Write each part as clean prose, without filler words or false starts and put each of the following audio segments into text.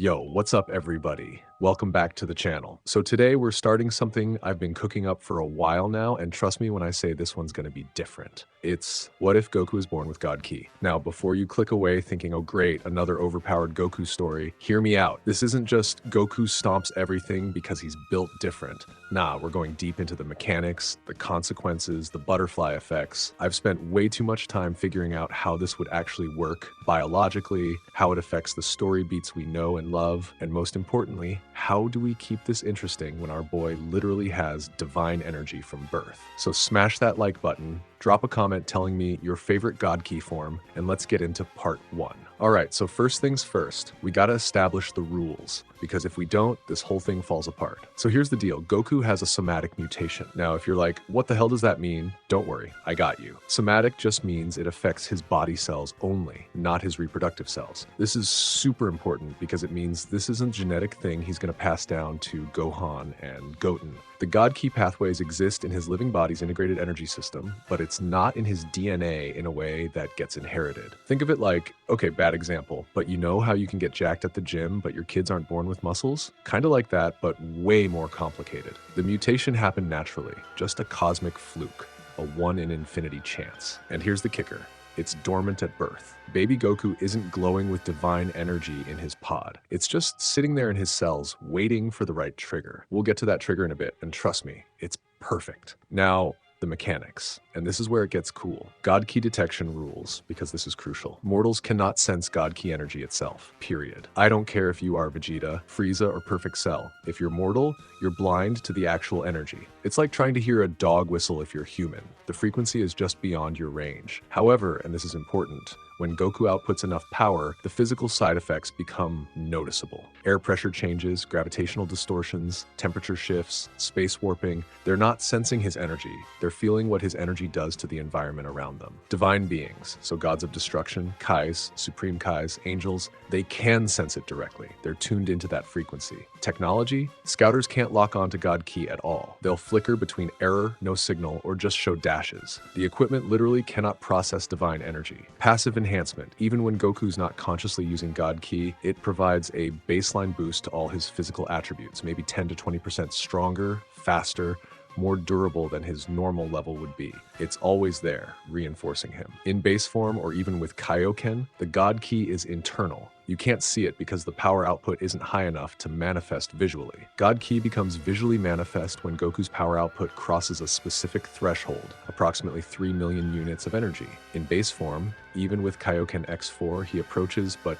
Yo, what's up everybody? Welcome back to the channel. So today we're starting something I've been cooking up for a while now, and trust me when I say this one's gonna be different. It's what if Goku is born with God Ki? Now, before you click away thinking, oh great, another overpowered Goku story, hear me out. This isn't just Goku stomps everything because he's built different. Nah, we're going deep into the mechanics, the consequences, the butterfly effects. I've spent way too much time figuring out how this would actually work biologically, how it affects the story beats we know and love, and most importantly, how do we keep this interesting when our boy literally has divine energy from birth? So smash that like button, drop a comment telling me your favorite God Ki form, and let's get into part 1. Alright, so first things first, we gotta establish the rules, because if we don't, this whole thing falls apart. So here's the deal, Goku has a somatic mutation. Now if you're like, what the hell does that mean? Don't worry, I got you. Somatic just means it affects his body cells only, not his reproductive cells. This is super important because it means this isn't a genetic thing he's gonna pass down to Gohan and Goten. The God Ki pathways exist in his living body's integrated energy system, but it's not in his DNA in a way that gets inherited. Think of it like, okay, bad example, but you know how you can get jacked at the gym, but your kids aren't born with muscles? Kinda like that, but way more complicated. The mutation happened naturally, just a cosmic fluke, a 1 in infinity chance. And here's the kicker. It's dormant at birth. Baby Goku isn't glowing with divine energy in his pod. It's just sitting there in his cells, waiting for the right trigger. We'll get to that trigger in a bit, and trust me, it's perfect. Now, the mechanics. And this is where it gets cool. God Ki detection rules, because this is crucial. Mortals cannot sense God Ki energy itself, period. I don't care if you are Vegeta, Frieza, or Perfect Cell. If you're mortal, you're blind to the actual energy. It's like trying to hear a dog whistle if you're human. The frequency is just beyond your range. However, and this is important, when Goku outputs enough power, the physical side effects become noticeable. Air pressure changes, gravitational distortions, temperature shifts, space warping. They're not sensing his energy. They're feeling what his energy does to the environment around them. Divine beings, so gods of destruction, Kais, supreme Kais, angels, they can sense it directly. They're tuned into that frequency. Technology? Scouters can't lock onto God Ki at all. They'll flicker between error, no signal, or just show dashes. The equipment literally cannot process divine energy. Passive enhancement. Even when Goku's not consciously using God Ki, it provides a baseline boost to all his physical attributes, maybe 10 to 20% stronger, faster, more durable than his normal level would be. It's always there, reinforcing him. In base form or even with Kaioken, the God Ki is internal. You can't see it because the power output isn't high enough to manifest visually. God Ki becomes visually manifest when Goku's power output crosses a specific threshold, approximately 3 million units of energy. In base form, even with Kaioken X4, he approaches but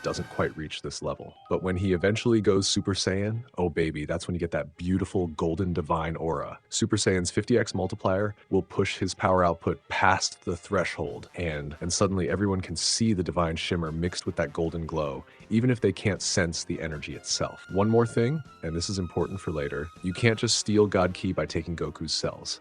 doesn't quite reach this level. But when he eventually goes Super Saiyan, oh baby, that's when you get that beautiful golden divine aura. Super Saiyan's 50x multiplier will push his power output past the threshold, and suddenly everyone can see the divine shimmer mixed with that golden glow, even if they can't sense the energy itself. One more thing, and this is important for later, you can't just steal God Ki by taking Goku's cells.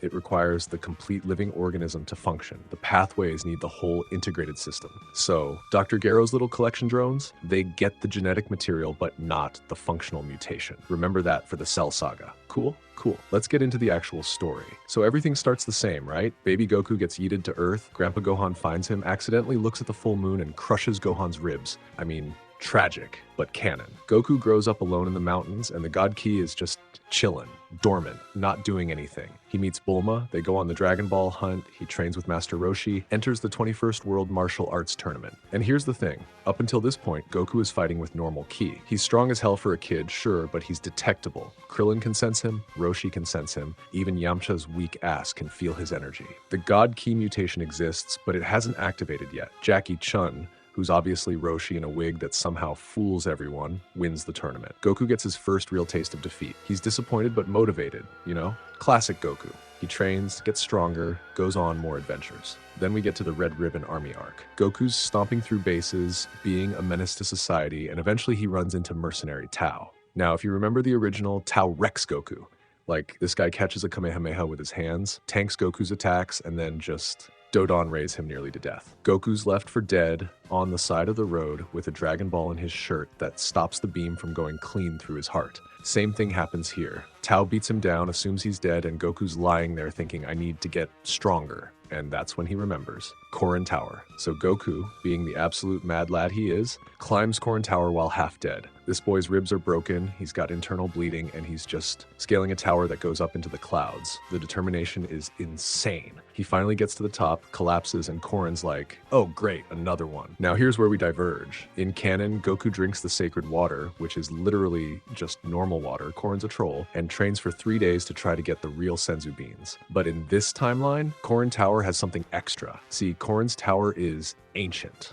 It requires the complete living organism to function. The pathways need the whole integrated system. So, Dr. Gero's little collection drones, they get the genetic material but not the functional mutation. Remember that for the Cell Saga. Cool? Cool. Let's get into the actual story. So everything starts the same, right? Baby Goku gets yeeted to Earth, Grandpa Gohan finds him, accidentally looks at the full moon and crushes Gohan's ribs. I mean, tragic, but canon. Goku grows up alone in the mountains, and the God Ki is just chillin', dormant, not doing anything. He meets Bulma, they go on the Dragon Ball hunt, he trains with Master Roshi, enters the 21st World Martial Arts Tournament. And here's the thing, up until this point, Goku is fighting with normal Ki. He's strong as hell for a kid, sure, but he's detectable. Krillin can sense him, Roshi can sense him, even Yamcha's weak ass can feel his energy. The God Ki mutation exists, but it hasn't activated yet. Jackie Chun, who's obviously Roshi in a wig that somehow fools everyone, wins the tournament. Goku gets his first real taste of defeat. He's disappointed but motivated, you know? Classic Goku. He trains, gets stronger, goes on more adventures. Then we get to the Red Ribbon Army arc. Goku's stomping through bases, being a menace to society, and eventually he runs into mercenary Tao. Now, if you remember the original, Tao wrecks Goku. Like, this guy catches a Kamehameha with his hands, tanks Goku's attacks, and then just Dodon rays him nearly to death. Goku's left for dead on the side of the road with a Dragon Ball in his shirt that stops the beam from going clean through his heart. Same thing happens here. Tao beats him down, assumes he's dead, and Goku's lying there thinking, I need to get stronger. And that's when he remembers. Korin Tower. So Goku, being the absolute mad lad he is, climbs Korin Tower while half dead. This boy's ribs are broken, he's got internal bleeding, and he's just scaling a tower that goes up into the clouds. The determination is insane. He finally gets to the top, collapses, and Korin's like, oh great, another one. Now here's where we diverge. In canon, Goku drinks the sacred water, which is literally just normal water, Korin's a troll, and trains for 3 days to try to get the real Senzu beans. But in this timeline, Korin Tower has something extra. See, Korin's tower is ancient.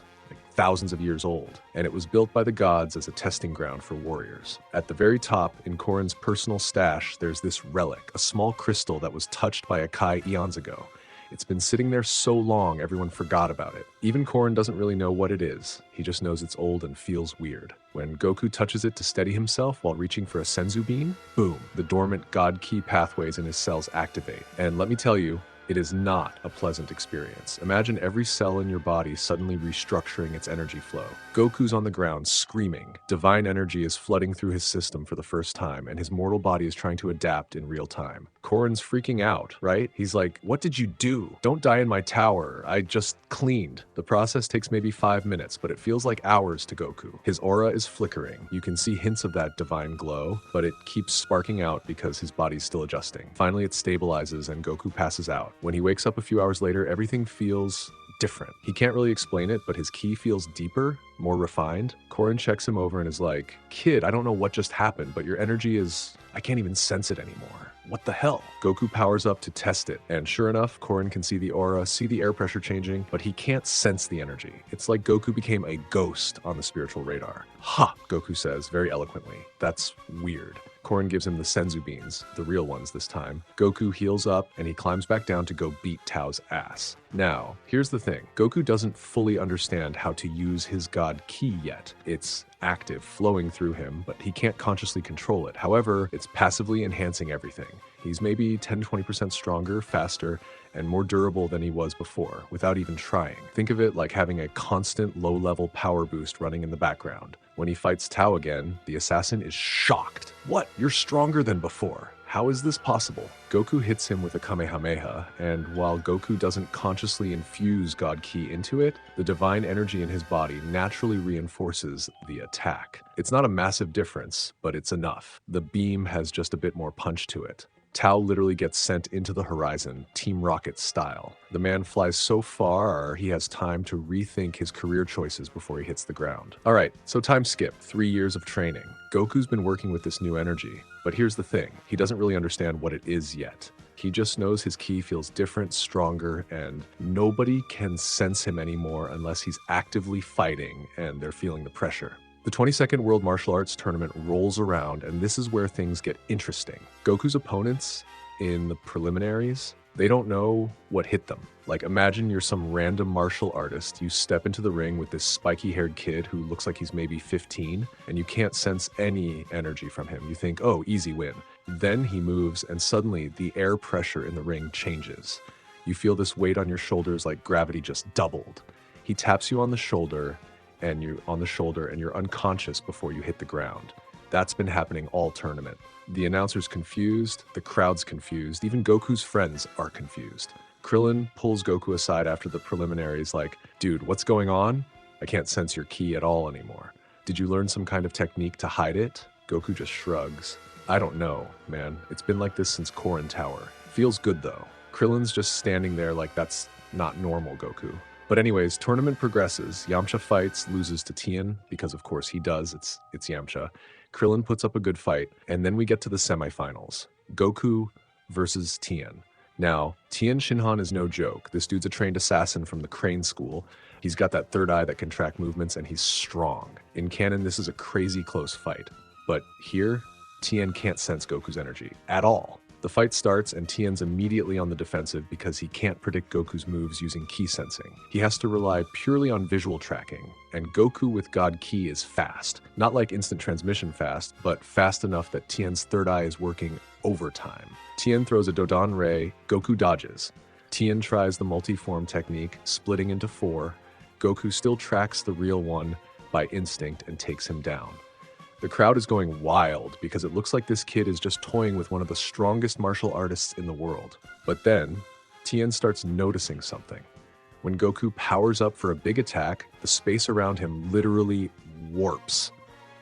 Thousands of years old, and it was built by the gods as a testing ground for warriors. At the very top, in Korin's personal stash, there's this relic, a small crystal that was touched by a Kai eons ago. It's been sitting there so long, everyone forgot about it. Even Korin doesn't really know what it is. He just knows it's old and feels weird. When Goku touches it to steady himself while reaching for a Senzu bean, boom, the dormant God Ki pathways in his cells activate. And let me tell you, it is not a pleasant experience. Imagine every cell in your body suddenly restructuring its energy flow. Goku's on the ground screaming. Divine energy is flooding through his system for the first time, and his mortal body is trying to adapt in real time. Korin's freaking out, right? He's like, what did you do? Don't die in my tower. I just cleaned. The process takes maybe 5 minutes, but it feels like hours to Goku. His aura is flickering. You can see hints of that divine glow, but it keeps sparking out because his body's still adjusting. Finally, it stabilizes and Goku passes out. When he wakes up a few hours later, everything feels different. He can't really explain it, but his ki feels deeper, more refined. Korin checks him over and is like, kid, I don't know what just happened, but your energy is, I can't even sense it anymore. What the hell? Goku powers up to test it, and sure enough, Korin can see the aura, see the air pressure changing, but he can't sense the energy. It's like Goku became a ghost on the spiritual radar. Ha, Goku says very eloquently. That's weird. Korin gives him the Senzu beans, the real ones this time. Goku heals up and he climbs back down to go beat Tao's ass. Now, here's the thing. Goku doesn't fully understand how to use his God Ki yet. It's active, flowing through him, but he can't consciously control it. However, it's passively enhancing everything. He's maybe 10-20% stronger, faster, and more durable than he was before, without even trying. Think of it like having a constant low-level power boost running in the background. When he fights Tao again, the assassin is shocked. What? You're stronger than before. How is this possible? Goku hits him with a Kamehameha, and while Goku doesn't consciously infuse God Ki into it, the divine energy in his body naturally reinforces the attack. It's not a massive difference, but it's enough. The beam has just a bit more punch to it. Tao literally gets sent into the horizon, Team Rocket style. The man flies so far, he has time to rethink his career choices before he hits the ground. Alright, so time skip, 3 years of training. Goku's been working with this new energy, but here's the thing, he doesn't really understand what it is yet. He just knows his ki feels different, stronger, and nobody can sense him anymore unless he's actively fighting and they're feeling the pressure. The 22nd World Martial Arts Tournament rolls around, and this is where things get interesting. Goku's opponents in the preliminaries, they don't know what hit them. Like, imagine you're some random martial artist, you step into the ring with this spiky-haired kid who looks like he's maybe 15, and you can't sense any energy from him. You think, oh, easy win. Then he moves, and suddenly the air pressure in the ring changes. You feel this weight on your shoulders like gravity just doubled. He taps you on the shoulder, and you're unconscious before you hit the ground. That's been happening all tournament. The announcer's confused, the crowd's confused, even Goku's friends are confused. Krillin pulls Goku aside after the preliminaries like, dude, what's going on? I can't sense your ki at all anymore. Did you learn some kind of technique to hide it? Goku just shrugs. I don't know, man. It's been like this since Korin Tower. Feels good though. Krillin's just standing there like that's not normal, Goku. But anyways, tournament progresses. Yamcha fights, loses to Tien, because of course he does, it's Yamcha. Krillin puts up a good fight, and then we get to the semifinals. Goku versus Tien. Now, Tien Shinhan is no joke. This dude's a trained assassin from the Crane School. He's got that third eye that can track movements, and he's strong. In canon, this is a crazy close fight. But here, Tien can't sense Goku's energy at all. The fight starts and Tien's immediately on the defensive because he can't predict Goku's moves using ki sensing. He has to rely purely on visual tracking, and Goku with God Ki is fast. Not like instant transmission fast, but fast enough that Tien's third eye is working overtime. Tien throws a Dodan Ray, Goku dodges. Tien tries the multi-form technique, splitting into 4. Goku still tracks the real one by instinct and takes him down. The crowd is going wild because it looks like this kid is just toying with one of the strongest martial artists in the world. But then, Tien starts noticing something. When Goku powers up for a big attack, the space around him literally warps.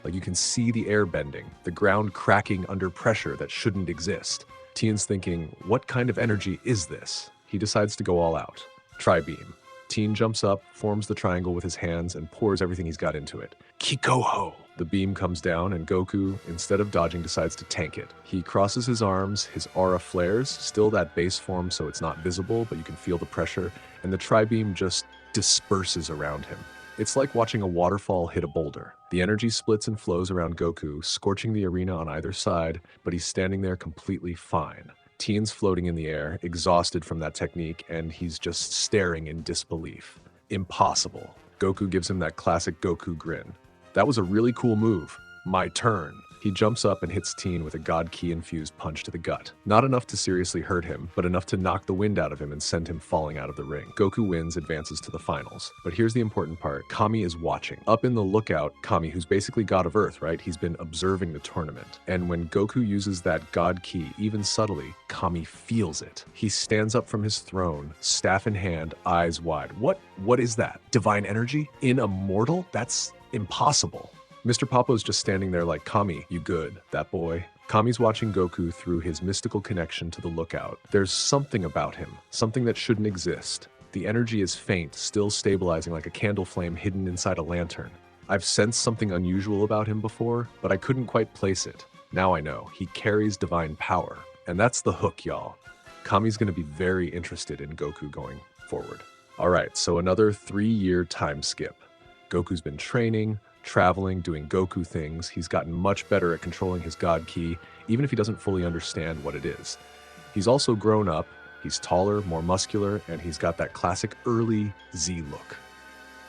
Like you can see the air bending, the ground cracking under pressure that shouldn't exist. Tien's thinking, what kind of energy is this? He decides to go all out. Tri-beam. Tien jumps up, forms the triangle with his hands, and pours everything he's got into it. Kikoho! The beam comes down, and Goku, instead of dodging, decides to tank it. He crosses his arms, his aura flares, still that base form so it's not visible, but you can feel the pressure, and the tri-beam just disperses around him. It's like watching a waterfall hit a boulder. The energy splits and flows around Goku, scorching the arena on either side, but he's standing there completely fine. Tien's floating in the air, exhausted from that technique, and he's just staring in disbelief. Impossible. Goku gives him that classic Goku grin. That was a really cool move. My turn. He jumps up and hits Tien with a God Ki-infused punch to the gut. Not enough to seriously hurt him, but enough to knock the wind out of him and send him falling out of the ring. Goku wins, advances to the finals. But here's the important part. Kami is watching. Up in the lookout, Kami, who's basically God of Earth, right? He's been observing the tournament. And when Goku uses that God Ki, even subtly, Kami feels it. He stands up from his throne, staff in hand, eyes wide. What is that? Divine energy? In a mortal? That's impossible. Mr. Papo's just standing there like, Kami, you good, that boy. Kami's watching Goku through his mystical connection to the lookout. There's something about him, something that shouldn't exist. The energy is faint, still stabilizing like a candle flame hidden inside a lantern. I've sensed something unusual about him before, but I couldn't quite place it. Now I know, he carries divine power. And that's the hook, y'all. Kami's gonna be very interested in Goku going forward. Alright, so another 3-year time skip. Goku's been training, traveling, doing Goku things. He's gotten much better at controlling his God Ki, even if he doesn't fully understand what it is. He's also grown up, he's taller, more muscular, and he's got that classic early Z look.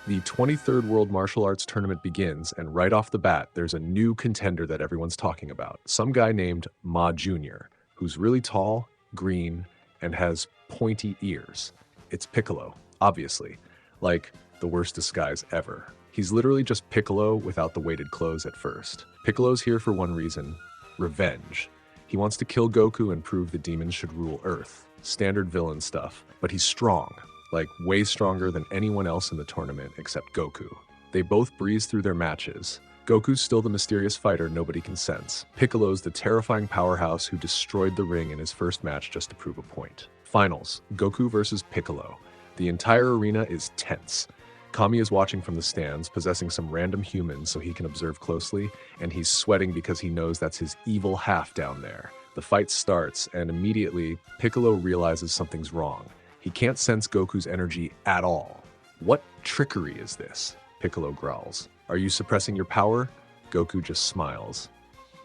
The 23rd World Martial Arts Tournament begins, and right off the bat, there's a new contender that everyone's talking about. Some guy named Ma Jr., who's really tall, green, and has pointy ears. It's Piccolo, obviously, like the worst disguise ever. He's literally just Piccolo without the weighted clothes at first. Piccolo's here for one reason: revenge. He wants to kill Goku and prove the demons should rule Earth. Standard villain stuff. But he's strong, like way stronger than anyone else in the tournament except Goku. They both breeze through their matches. Goku's still the mysterious fighter nobody can sense. Piccolo's the terrifying powerhouse who destroyed the ring in his first match just to prove a point. Finals, Goku versus Piccolo. The entire arena is tense. Kami is watching from the stands, possessing some random humans so he can observe closely, and he's sweating because he knows that's his evil half down there. The fight starts, and immediately, Piccolo realizes something's wrong. He can't sense Goku's energy at all. What trickery is this? Piccolo growls. Are you suppressing your power? Goku just smiles.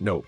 Nope.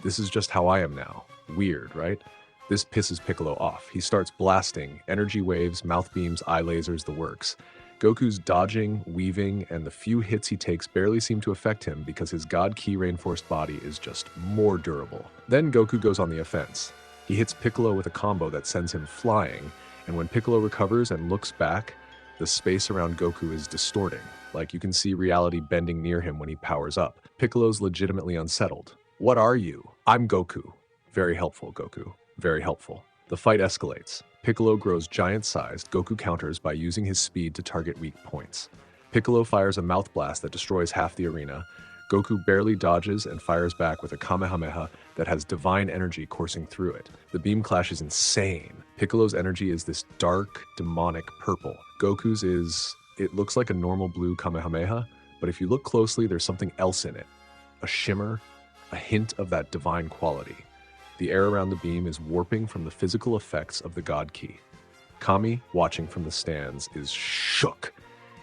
This is just how I am now. Weird, right? This pisses Piccolo off. He starts blasting, energy waves, mouth beams, eye lasers, the works. Goku's dodging, weaving, and the few hits he takes barely seem to affect him because his God Ki reinforced body is just more durable. Then Goku goes on the offense. He hits Piccolo with a combo that sends him flying, and when Piccolo recovers and looks back, the space around Goku is distorting. Like you can see reality bending near him when he powers up. Piccolo's legitimately unsettled. What are you? I'm Goku. Very helpful, Goku. Very helpful. The fight escalates. Piccolo grows giant-sized. Goku counters by using his speed to target weak points. Piccolo fires a mouth blast that destroys half the arena. Goku barely dodges and fires back with a Kamehameha that has divine energy coursing through it. The beam clash is insane. Piccolo's energy is this dark, demonic purple. Goku's is... it looks like a normal blue Kamehameha, but if you look closely, there's something else in it. A shimmer, a hint of that divine quality. The air around the beam is warping from the physical effects of the God Ki. Kami, watching from the stands, is shook.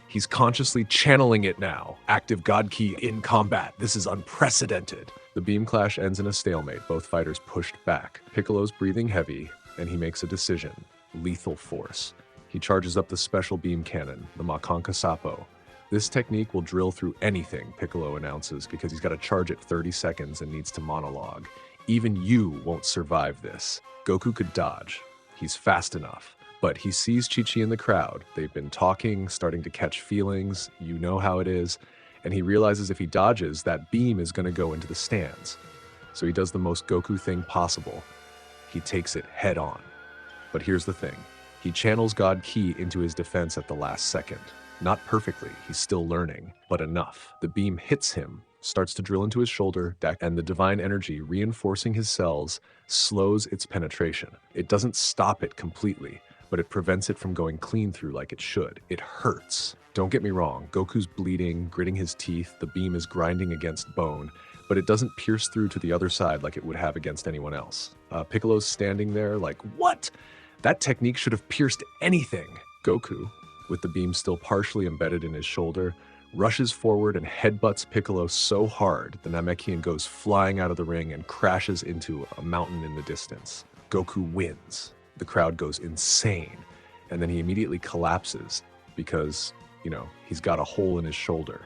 He's consciously channeling it now. Active God Ki in combat. This is unprecedented. The beam clash ends in a stalemate. Both fighters pushed back. Piccolo's breathing heavy, and he makes a decision. Lethal force. He charges up the special beam cannon, the Makanka Sapo. This technique will drill through anything, Piccolo announces, because he's got to charge it 30 seconds and needs to monologue. Even you won't survive this. Goku could dodge. He's fast enough. But he sees Chi-Chi in the crowd. They've been talking, starting to catch feelings. You know how it is. And he realizes if he dodges, that beam is going to go into the stands. So he does the most Goku thing possible. He takes it head on. But here's the thing. He channels God Ki into his defense at the last second. Not perfectly, he's still learning, but enough. The beam hits him, starts to drill into his shoulder, and the divine energy reinforcing his cells slows its penetration. It doesn't stop it completely, but it prevents it from going clean through like it should. It hurts. Don't get me wrong, Goku's bleeding, gritting his teeth, the beam is grinding against bone, but it doesn't pierce through to the other side like it would have against anyone else. Piccolo's standing there like, what? That technique should have pierced anything. Goku, with the beam still partially embedded in his shoulder, rushes forward and headbutts Piccolo so hard the Namekian goes flying out of the ring and crashes into a mountain in the distance. Goku wins. The crowd goes insane, and then he immediately collapses because, he's got a hole in his shoulder.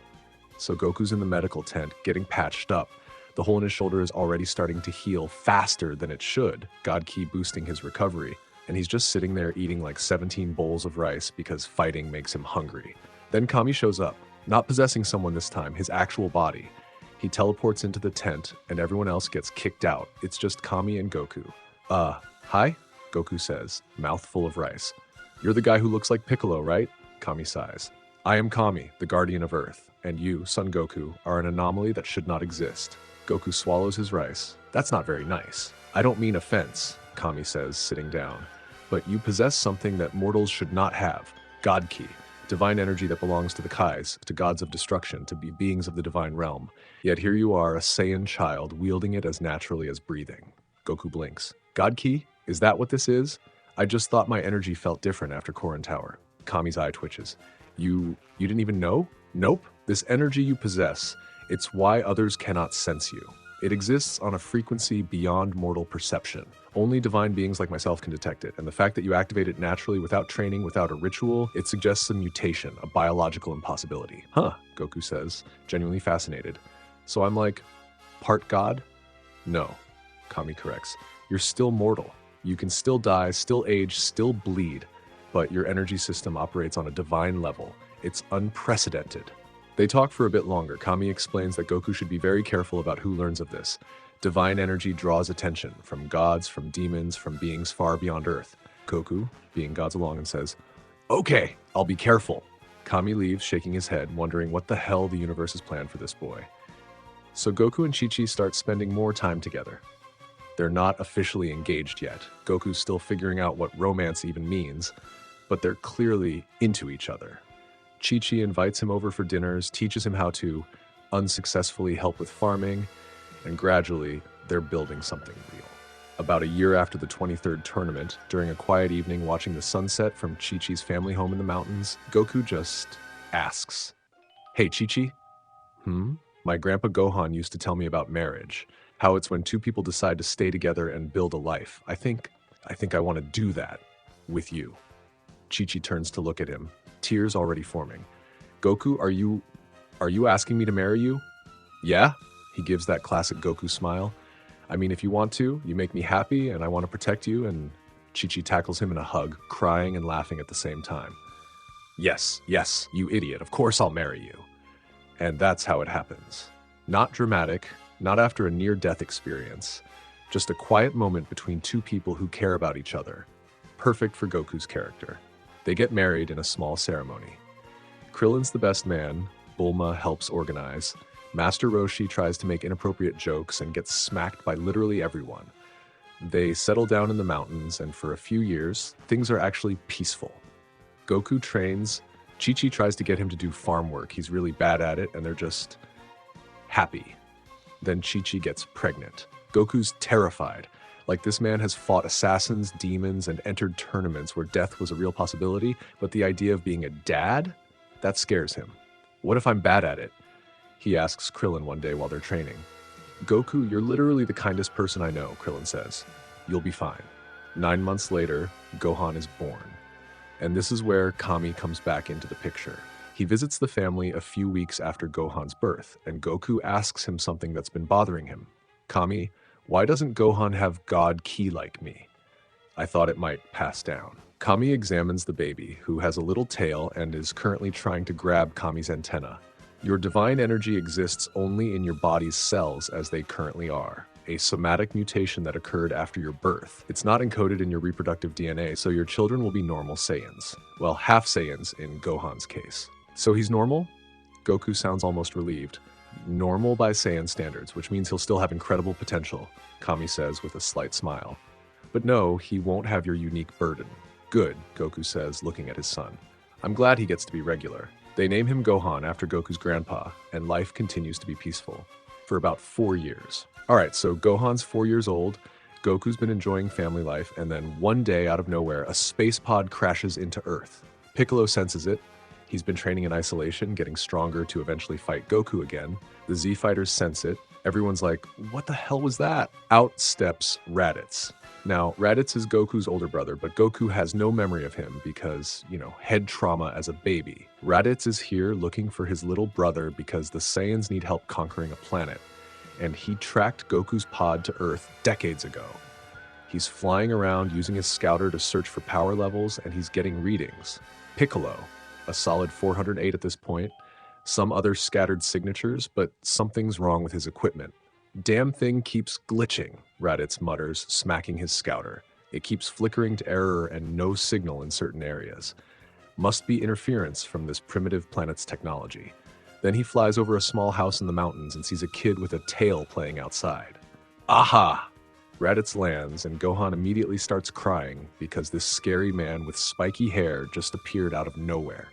So Goku's in the medical tent getting patched up. The hole in his shoulder is already starting to heal faster than it should, God Ki boosting his recovery. And he's just sitting there eating like 17 bowls of rice because fighting makes him hungry. Then Kami shows up, not possessing someone this time, his actual body. He teleports into the tent and everyone else gets kicked out. It's just Kami and Goku. Hi? Goku says, mouth full of rice. You're the guy who looks like Piccolo, right? Kami sighs. I am Kami, the guardian of Earth, and you, Son Goku, are an anomaly that should not exist. Goku swallows his rice. That's not very nice. I don't mean offense, Kami says, sitting down. But you possess something that mortals should not have. God Ki, divine energy that belongs to the Kais, to gods of destruction, to be beings of the divine realm. Yet here you are, a Saiyan child, wielding it as naturally as breathing. Goku blinks. God Ki? Is that what this is? I just thought my energy felt different after Korin Tower. Kami's eye twitches. You didn't even know? Nope. This energy you possess, it's why others cannot sense you. It exists on a frequency beyond mortal perception. Only divine beings like myself can detect it, and the fact that you activate it naturally without training, without a ritual, it suggests a mutation, a biological impossibility. Huh, Goku says, genuinely fascinated. So I'm like, part god? No, Kami corrects. You're still mortal. You can still die, still age, still bleed, but your energy system operates on a divine level. It's unprecedented. They talk for a bit longer. Kami explains that Goku should be very careful about who learns of this. Divine energy draws attention from gods, from demons, from beings far beyond Earth. Goku, being God's along, and says, okay, I'll be careful. Kami leaves, shaking his head, wondering what the hell the universe has planned for this boy. So Goku and Chi-Chi start spending more time together. They're not officially engaged yet. Goku's still figuring out what romance even means, but they're clearly into each other. Chi-Chi invites him over for dinners, teaches him how to unsuccessfully help with farming, and gradually, they're building something real. About a year after the 23rd tournament, during a quiet evening watching the sunset from Chi-Chi's family home in the mountains, Goku just asks, Hey, Chi-Chi? My grandpa Gohan used to tell me about marriage, how it's when two people decide to stay together and build a life. I think I want to do that with you. Chi-Chi turns to look at him, tears already forming. Goku, are you asking me to marry you? Yeah? He gives that classic Goku smile. I mean, if you want to, you make me happy and I want to protect you, and Chi-Chi tackles him in a hug, crying and laughing at the same time. Yes, you idiot, of course I'll marry you. And that's how it happens. Not dramatic, not after a near-death experience, just a quiet moment between two people who care about each other. Perfect for Goku's character. They get married in a small ceremony. Krillin's the best man, Bulma helps organize, Master Roshi tries to make inappropriate jokes and gets smacked by literally everyone. They settle down in the mountains, and for a few years, things are actually peaceful. Goku trains, Chi-Chi tries to get him to do farm work. He's really bad at it, and they're just happy. Then Chi-Chi gets pregnant. Goku's terrified. Like, this man has fought assassins, demons, and entered tournaments where death was a real possibility, but the idea of being a dad? That scares him. What if I'm bad at it? He asks Krillin one day while they're training. Goku, you're literally the kindest person I know, Krillin says. You'll be fine. 9 months later, Gohan is born. And this is where Kami comes back into the picture. He visits the family a few weeks after Gohan's birth, and Goku asks him something that's been bothering him. Kami, why doesn't Gohan have God Ki like me? I thought it might pass down. Kami examines the baby, who has a little tail and is currently trying to grab Kami's antenna. Your divine energy exists only in your body's cells as they currently are. a somatic mutation that occurred after your birth. It's not encoded in your reproductive DNA, so your children will be normal Saiyans. Well, half Saiyans in Gohan's case. So he's normal? Goku sounds almost relieved. Normal by Saiyan standards, which means he'll still have incredible potential, Kami says with a slight smile. But no, he won't have your unique burden. Good, Goku says, looking at his son. I'm glad he gets to be regular. They name him Gohan after Goku's grandpa, and life continues to be peaceful. For about 4 years. Alright, so Gohan's 4 years old, Goku's been enjoying family life, and then one day, out of nowhere, a space pod crashes into Earth. Piccolo senses it. He's been training in isolation, getting stronger to eventually fight Goku again. The Z-Fighters sense it. Everyone's like, what the hell was that? Out steps Raditz. Now, Raditz is Goku's older brother, but Goku has no memory of him because, head trauma as a baby. Raditz is here looking for his little brother because the Saiyans need help conquering a planet, and he tracked Goku's pod to Earth decades ago. He's flying around using his scouter to search for power levels, and he's getting readings. Piccolo, a solid 408 at this point, some other scattered signatures, but something's wrong with his equipment. Damn thing keeps glitching, Raditz mutters, smacking his scouter. It keeps flickering to error and no signal in certain areas. Must be interference from this primitive planet's technology. Then he flies over a small house in the mountains and sees a kid with a tail playing outside. Aha! Raditz lands and Gohan immediately starts crying because this scary man with spiky hair just appeared out of nowhere.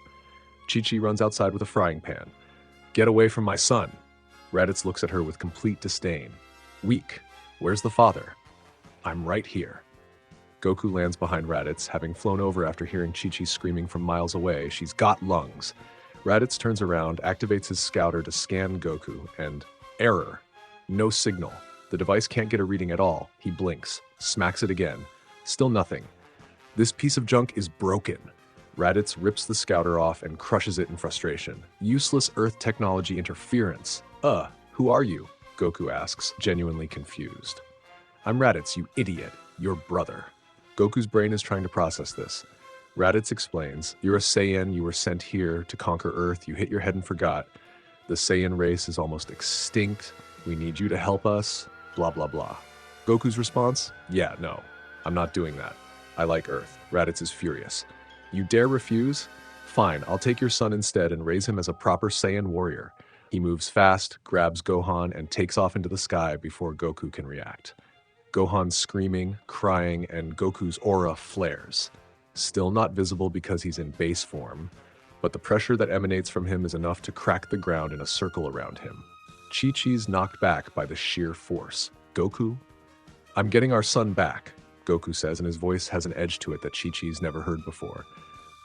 Chi-Chi runs outside with a frying pan. Get away from my son! Raditz looks at her with complete disdain. Weak. Where's the father? I'm right here. Goku lands behind Raditz, having flown over after hearing Chi-Chi screaming from miles away, she's got lungs. Raditz turns around, activates his scouter to scan Goku, and error. No signal. The device can't get a reading at all. He blinks, smacks it again. Still nothing. This piece of junk is broken. Raditz rips the scouter off and crushes it in frustration. Useless Earth technology interference. Who are you? Goku asks, genuinely confused. I'm Raditz, you idiot. Your brother. Goku's brain is trying to process this. Raditz explains, you're a Saiyan, you were sent here to conquer Earth, you hit your head and forgot. The Saiyan race is almost extinct, we need you to help us, blah blah blah. Goku's response? Yeah, no, I'm not doing that. I like Earth. Raditz is furious. You dare refuse? Fine, I'll take your son instead and raise him as a proper Saiyan warrior. He moves fast, grabs Gohan, and takes off into the sky before Goku can react. Gohan's screaming, crying, and Goku's aura flares. Still not visible because he's in base form, but the pressure that emanates from him is enough to crack the ground in a circle around him. Chi-Chi's knocked back by the sheer force. Goku? I'm getting our son back, Goku says, and his voice has an edge to it that Chi-Chi's never heard before.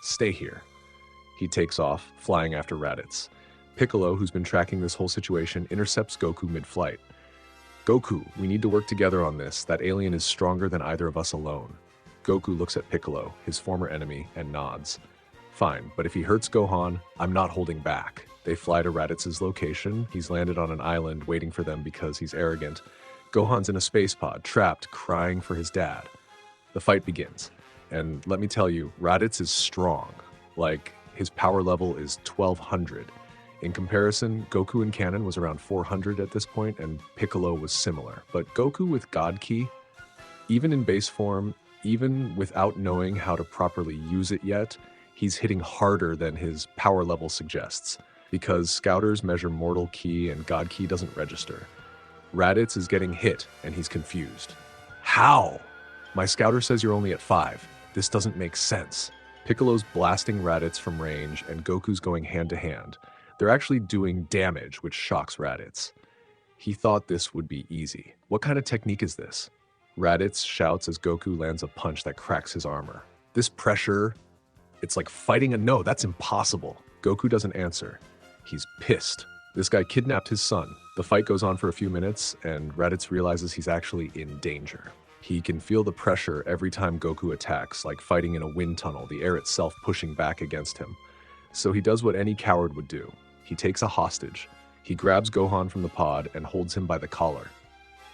Stay here. He takes off, flying after Raditz. Piccolo, who's been tracking this whole situation, intercepts Goku mid-flight. Goku, we need to work together on this. That alien is stronger than either of us alone. Goku looks at Piccolo, his former enemy, and nods. Fine, but if he hurts Gohan, I'm not holding back. They fly to Raditz's location. He's landed on an island waiting for them because he's arrogant. Gohan's in a space pod, trapped, crying for his dad. The fight begins. And let me tell you, Raditz is strong. Like, his power level is 1200. In comparison, Goku in canon was around 400 at this point, and Piccolo was similar. But Goku with God Ki, even in base form, even without knowing how to properly use it yet, he's hitting harder than his power level suggests, because scouters measure mortal ki and God Ki doesn't register. Raditz is getting hit, and he's confused. How? My scouter says you're only at 5. This doesn't make sense. Piccolo's blasting Raditz from range, and Goku's going hand to hand. They're actually doing damage, which shocks Raditz. He thought this would be easy. What kind of technique is this? Raditz shouts as Goku lands a punch that cracks his armor. This pressure, it's like fighting no, that's impossible. Goku doesn't answer. He's pissed. This guy kidnapped his son. The fight goes on for a few minutes, and Raditz realizes he's actually in danger. He can feel the pressure every time Goku attacks, like fighting in a wind tunnel, the air itself pushing back against him. So he does what any coward would do. He takes a hostage. He grabs Gohan from the pod and holds him by the collar.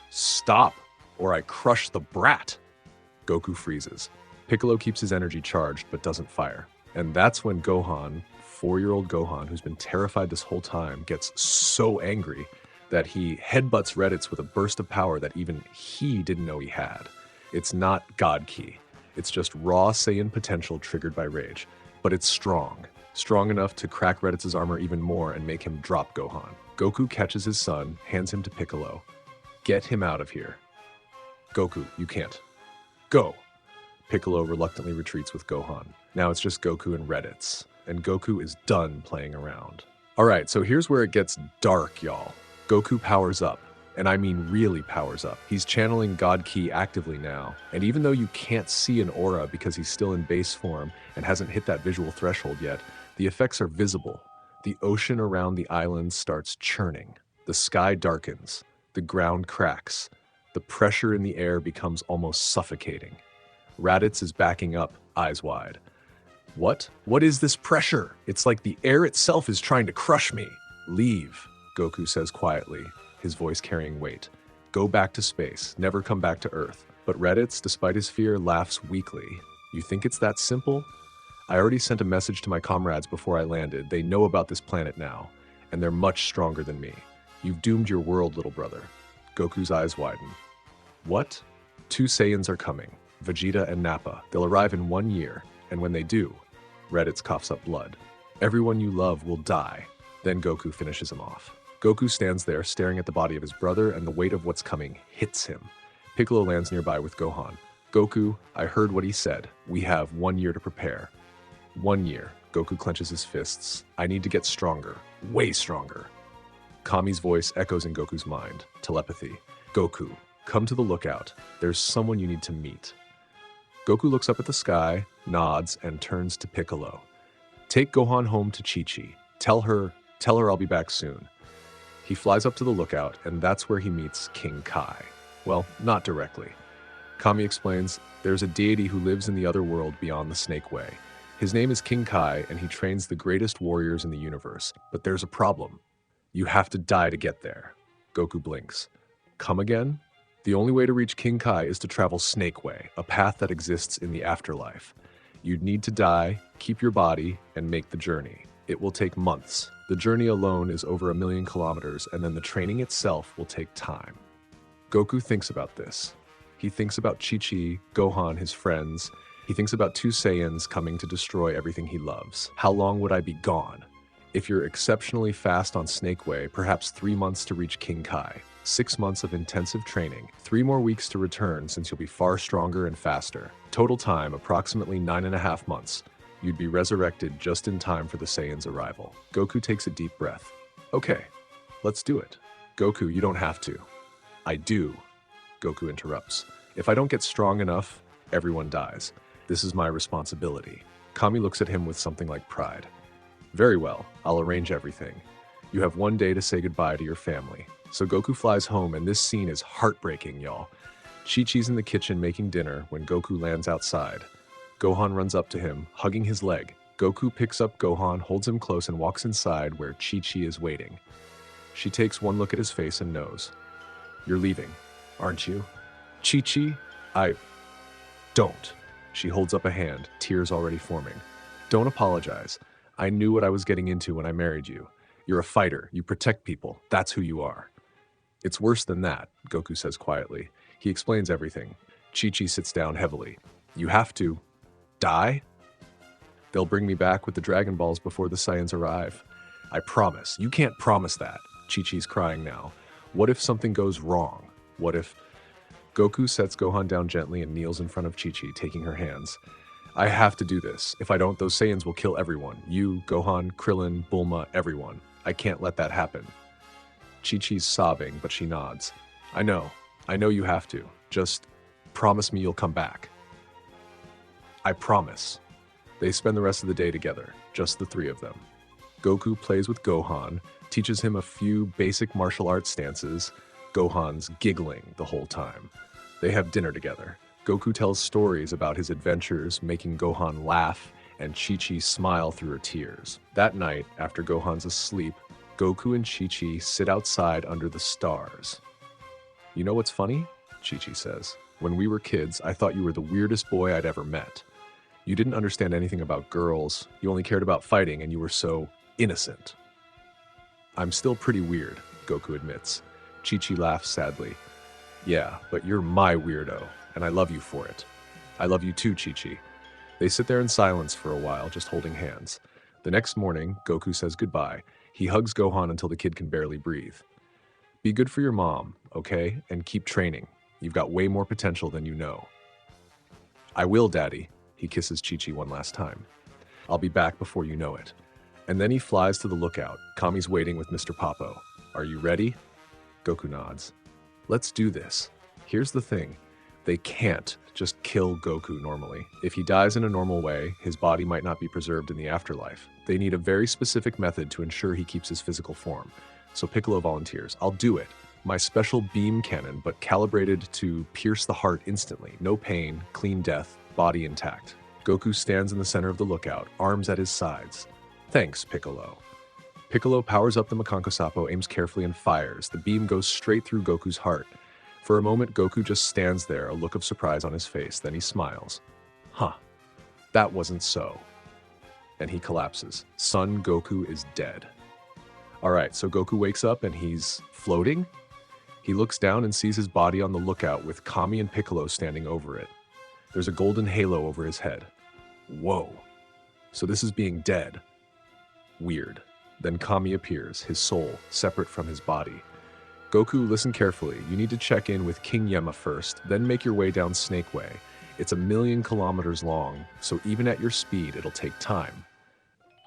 Stop, or I crush the brat! Goku freezes. Piccolo keeps his energy charged, but doesn't fire. And that's when Gohan, 4-year-old Gohan, who's been terrified this whole time, gets so angry. that he headbutts Raditz with a burst of power that even he didn't know he had. It's not God Ki. It's just raw Saiyan potential triggered by rage. But it's strong. Strong enough to crack Raditz's armor even more and make him drop Gohan. Goku catches his son, hands him to Piccolo. Get him out of here. Goku, you can't. Go! Piccolo reluctantly retreats with Gohan. Now it's just Goku and Raditz. And Goku is done playing around. Alright, so here's where it gets dark, y'all. Goku powers up. And I mean really powers up. He's channeling God Ki actively now, and even though you can't see an aura because he's still in base form and hasn't hit that visual threshold yet, the effects are visible. The ocean around the island starts churning. The sky darkens. The ground cracks. The pressure in the air becomes almost suffocating. Raditz is backing up, eyes wide. What? What is this pressure? It's like the air itself is trying to crush me. Leave, Goku says quietly, his voice carrying weight. Go back to space, never come back to Earth. But Raditz, despite his fear, laughs weakly. You think it's that simple? I already sent a message to my comrades before I landed. They know about this planet now, and they're much stronger than me. You've doomed your world, little brother. Goku's eyes widen. What? 2 Saiyans are coming, Vegeta and Nappa. They'll arrive in 1 year, and when they do, Raditz coughs up blood. Everyone you love will die. Then Goku finishes him off. Goku stands there staring at the body of his brother, and the weight of what's coming hits him. Piccolo lands nearby with Gohan. Goku, I heard what he said. We have 1 year to prepare. 1 year. Goku clenches his fists. I need to get stronger. Way stronger. Kami's voice echoes in Goku's mind. Telepathy. Goku, come to the lookout. There's someone you need to meet. Goku looks up at the sky, nods, and turns to Piccolo. Take Gohan home to Chi-Chi. Tell her I'll be back soon. He flies up to the lookout, and that's where he meets King Kai. Well, not directly. Kami explains, there's a deity who lives in the other world beyond the Snake Way. His name is King Kai, and he trains the greatest warriors in the universe. But there's a problem. You have to die to get there. Goku blinks. Come again? The only way to reach King Kai is to travel Snake Way, a path that exists in the afterlife. You'd need to die, keep your body, and make the journey. It will take months. The journey alone is over 1 million kilometers, and then the training itself will take time. Goku thinks about this. He thinks about Chi-Chi, Gohan, his friends. He thinks about 2 Saiyans coming to destroy everything he loves. How long would I be gone? If you're exceptionally fast on Snake Way, perhaps 3 months to reach King Kai. 6 months of intensive training. 3 more weeks to return since you'll be far stronger and faster. Total time, approximately 9.5 months. You'd be resurrected just in time for the Saiyans' arrival. Goku takes a deep breath. Okay, let's do it. Goku, you don't have to. I do. Goku interrupts. If I don't get strong enough, everyone dies. This is my responsibility. Kami looks at him with something like pride. Very well, I'll arrange everything. You have 1 day to say goodbye to your family. So Goku flies home, and this scene is heartbreaking, y'all. Chi-Chi's in the kitchen making dinner when Goku lands outside. Gohan runs up to him, hugging his leg. Goku picks up Gohan, holds him close, and walks inside where Chi-Chi is waiting. She takes one look at his face and knows. You're leaving, aren't you? Chi-Chi, I don't. She holds up a hand, tears already forming. Don't apologize. I knew what I was getting into when I married you. You're a fighter. You protect people. That's who you are. It's worse than that, Goku says quietly. He explains everything. Chi-Chi sits down heavily. You have to die? They'll bring me back with the Dragon Balls before the Saiyans arrive. I promise. You can't promise that. Chi-Chi's crying now. What if something goes wrong? What if... Goku sets Gohan down gently and kneels in front of Chi-Chi, taking her hands. I have to do this. If I don't, those Saiyans will kill everyone. You, Gohan, Krillin, Bulma, everyone. I can't let that happen. Chi-Chi's sobbing, but she nods. I know you have to. Just promise me you'll come back. I promise. They spend the rest of the day together, just the 3 of them. Goku plays with Gohan, teaches him a few basic martial arts stances. Gohan's giggling the whole time. They have dinner together. Goku tells stories about his adventures, making Gohan laugh and Chi-Chi smile through her tears. That night, after Gohan's asleep, Goku and Chi-Chi sit outside under the stars. You know what's funny? Chi-Chi says. When we were kids, I thought you were the weirdest boy I'd ever met. You didn't understand anything about girls. You only cared about fighting, and you were so innocent. I'm still pretty weird. Goku admits. Chi-Chi laughs sadly. Yeah, but you're my weirdo, and I love you for it. I love you too, Chi-Chi. They sit there in silence for a while, just holding hands. The next morning, Goku says goodbye. He hugs Gohan until the kid can barely breathe. Be good for your mom, okay? And keep training. You've got way more potential than you know. I will, Daddy. He kisses Chi-Chi one last time. I'll be back before you know it. And then he flies to the lookout. Kami's waiting with Mr. Popo. Are you ready? Goku nods. Let's do this. Here's the thing. They can't just kill Goku normally. If he dies in a normal way, his body might not be preserved in the afterlife. They need a very specific method to ensure he keeps his physical form. So Piccolo volunteers. I'll do it. My special beam cannon, but calibrated to pierce the heart instantly. No pain, clean death, body intact. Goku stands in the center of the lookout, arms at his sides. Thanks, Piccolo. Piccolo powers up the Makanko Sapo, aims carefully and fires. The beam goes straight through Goku's heart. For a moment, Goku just stands there, a look of surprise on his face. Then he smiles. Huh, that wasn't so. And he collapses. Son Goku is dead. Alright, so Goku wakes up and he's floating? He looks down and sees his body on the lookout with Kami and Piccolo standing over it. There's a golden halo over his head. Whoa. So this is being dead. Weird. Then Kami appears, his soul, separate from his body. Goku, listen carefully. You need to check in with King Yema first, then make your way down Snake Way. It's 1,000,000 kilometers long, so even at your speed, it'll take time.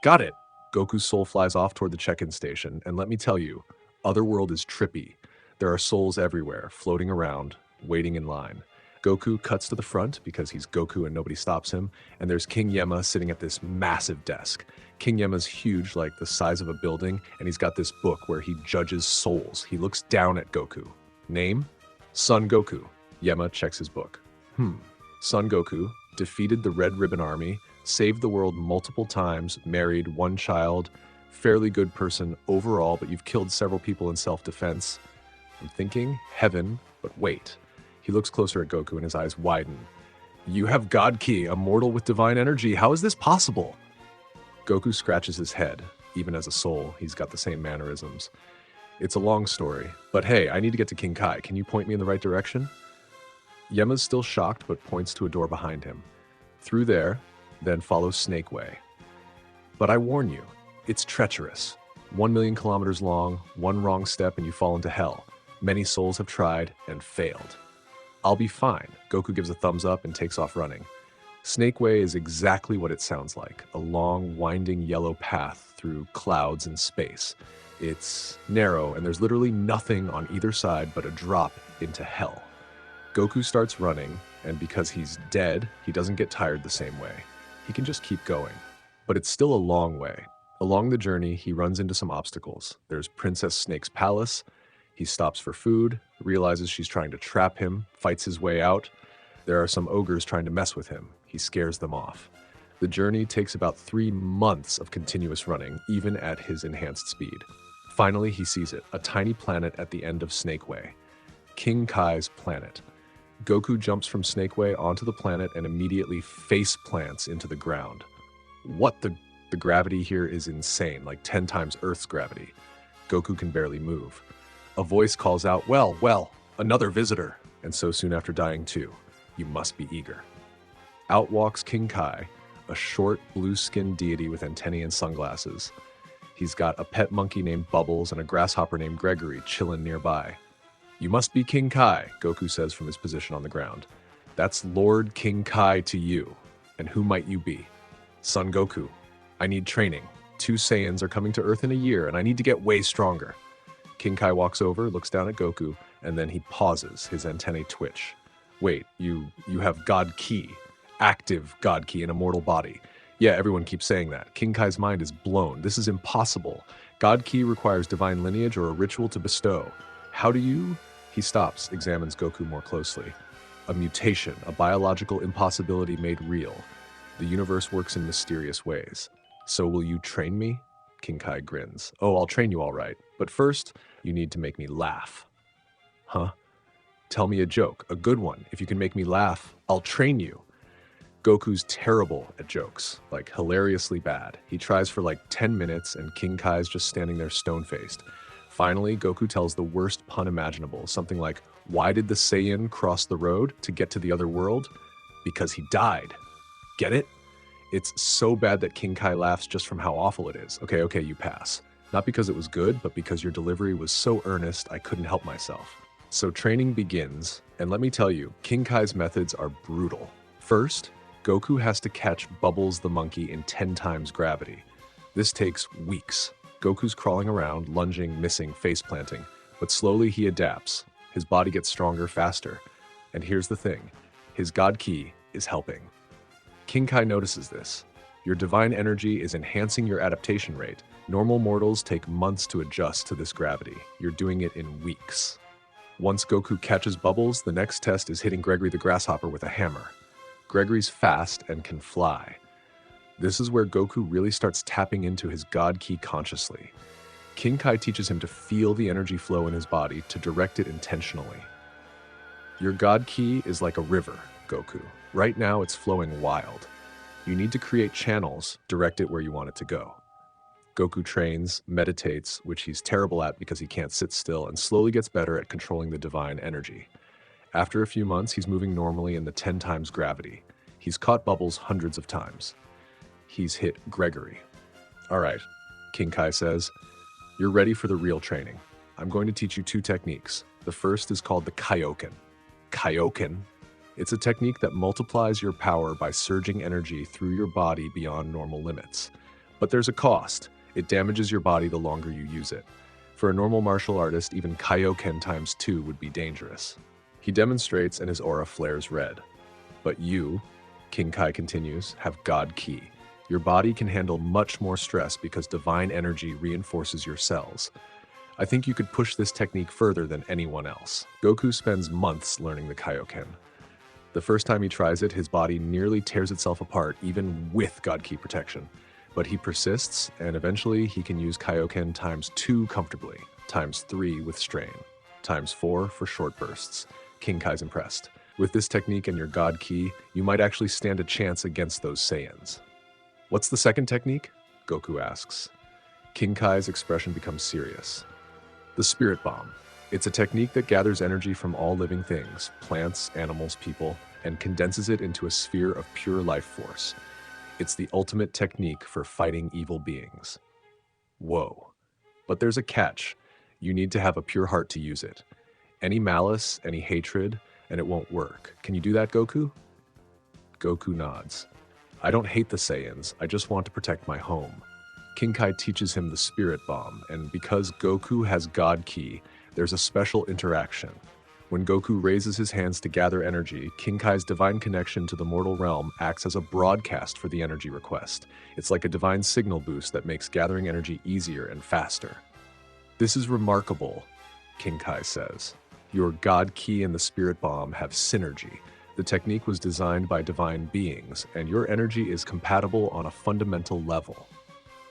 Got it! Goku's soul flies off toward the check-in station, and let me tell you, Otherworld is trippy. There are souls everywhere, floating around, waiting in line. Goku cuts to the front because he's Goku and nobody stops him, and there's King Yema sitting at this massive desk. King Yema's huge, like the size of a building, and he's got this book where he judges souls. He looks down at Goku. Name? Son Goku. Yema checks his book. Son Goku defeated the Red Ribbon Army, saved the world multiple times, married, 1 child, fairly good person overall, but you've killed several people in self-defense. I'm thinking heaven, but wait. He looks closer at Goku and his eyes widen. You have God Ki, a mortal with divine energy. How is this possible? Goku scratches his head. Even as a soul, he's got the same mannerisms. It's a long story, but hey, I need to get to King Kai. Can you point me in the right direction? Yema's still shocked, but points to a door behind him. Through there, then follow Snake Way. But I warn you, it's treacherous. 1,000,000 kilometers long, one wrong step and you fall into hell. Many souls have tried and failed. I'll be fine. Goku gives a thumbs up and takes off running. Snake Way is exactly what it sounds like, a long, winding yellow path through clouds and space. It's narrow, and there's literally nothing on either side but a drop into hell. Goku starts running, and because he's dead, he doesn't get tired the same way. He can just keep going. But it's still a long way. Along the journey, he runs into some obstacles. There's Princess Snake's palace. He stops for food, realizes she's trying to trap him, fights his way out. There are some ogres trying to mess with him. He scares them off. The journey takes about 3 months of continuous running, even at his enhanced speed. Finally, he sees it, a tiny planet at the end of Snake Way. King Kai's planet. Goku jumps from Snake Way onto the planet and immediately face plants into the ground. What the gravity here is insane, like 10 times Earth's gravity. Goku can barely move. A voice calls out, well, another visitor. And so soon after dying too, you must be eager. Out walks King Kai, a short, blue-skinned deity with antennae and sunglasses. He's got a pet monkey named Bubbles and a grasshopper named Gregory chilling nearby. You must be King Kai, Goku says from his position on the ground. That's Lord King Kai to you. And who might you be? Son Goku. I need training. 2 Saiyans are coming to Earth in a year, and I need to get way stronger. King Kai walks over, looks down at Goku, and then he pauses, his antennae twitch. Wait, you have God Ki. Active God Ki in a mortal body. Yeah, everyone keeps saying that. King Kai's mind is blown. This is impossible. God Ki requires divine lineage or a ritual to bestow. How do you... He stops, examines Goku more closely. A mutation, a biological impossibility made real. The universe works in mysterious ways. So will you train me? King Kai grins. Oh, I'll train you all right. But first, you need to make me laugh. Huh? Tell me a joke, a good one. If you can make me laugh, I'll train you. Goku's terrible at jokes, like hilariously bad. He tries for like 10 minutes and King Kai's just standing there stone-faced. Finally, Goku tells the worst pun imaginable, something like, "Why did the Saiyan cross the road to get to the other world? Because he died." Get it? It's so bad that King Kai laughs just from how awful it is. Okay, you pass. Not because it was good, but because your delivery was so earnest I couldn't help myself. So training begins, and let me tell you, King Kai's methods are brutal. First, Goku has to catch Bubbles the monkey in 10 times gravity. This takes weeks. Goku's crawling around, lunging, missing, face planting, but slowly he adapts. His body gets stronger faster. And here's the thing, his God Ki is helping. King Kai notices this. Your divine energy is enhancing your adaptation rate. Normal mortals take months to adjust to this gravity. You're doing it in weeks. Once Goku catches Bubbles, the next test is hitting Gregory the Grasshopper with a hammer. Gregory's fast and can fly. This is where Goku really starts tapping into his God Ki consciously. King Kai teaches him to feel the energy flow in his body, to direct it intentionally. Your God Ki is like a river, Goku. Right now it's flowing wild. You need to create channels, direct it where you want it to go. Goku trains, meditates, which he's terrible at because he can't sit still, and slowly gets better at controlling the divine energy. After a few months, he's moving normally in the 10 times gravity. He's caught Bubbles hundreds of times. He's hit Gregory. All right, King Kai says, you're ready for the real training. I'm going to teach you 2 techniques. The first is called the Kaioken. Kaioken? It's a technique that multiplies your power by surging energy through your body beyond normal limits. But there's a cost. It damages your body the longer you use it. For a normal martial artist, even Kaioken times 2 would be dangerous. He demonstrates and his aura flares red. But you, King Kai continues, have God Ki. Your body can handle much more stress because divine energy reinforces your cells. I think you could push this technique further than anyone else. Goku spends months learning the Kaioken. The first time he tries it, his body nearly tears itself apart, even with God Ki protection. But he persists, and eventually he can use Kaioken times 2 comfortably, times 3 with strain, times 4 for short bursts. King Kai's impressed. With this technique and your God Ki, you might actually stand a chance against those Saiyans. What's the second technique? Goku asks. King Kai's expression becomes serious. The Spirit Bomb. It's a technique that gathers energy from all living things, plants, animals, people, and condenses it into a sphere of pure life force. It's the ultimate technique for fighting evil beings. Whoa. But there's a catch. You need to have a pure heart to use it. Any malice, any hatred, and it won't work. Can you do that, Goku? Goku nods. I don't hate the Saiyans, I just want to protect my home. King Kai teaches him the Spirit Bomb, and because Goku has God Ki, there's a special interaction. When Goku raises his hands to gather energy, King Kai's divine connection to the mortal realm acts as a broadcast for the energy request. It's like a divine signal boost that makes gathering energy easier and faster. This is remarkable, King Kai says. Your God Ki and the Spirit Bomb have synergy. The technique was designed by divine beings, and your energy is compatible on a fundamental level.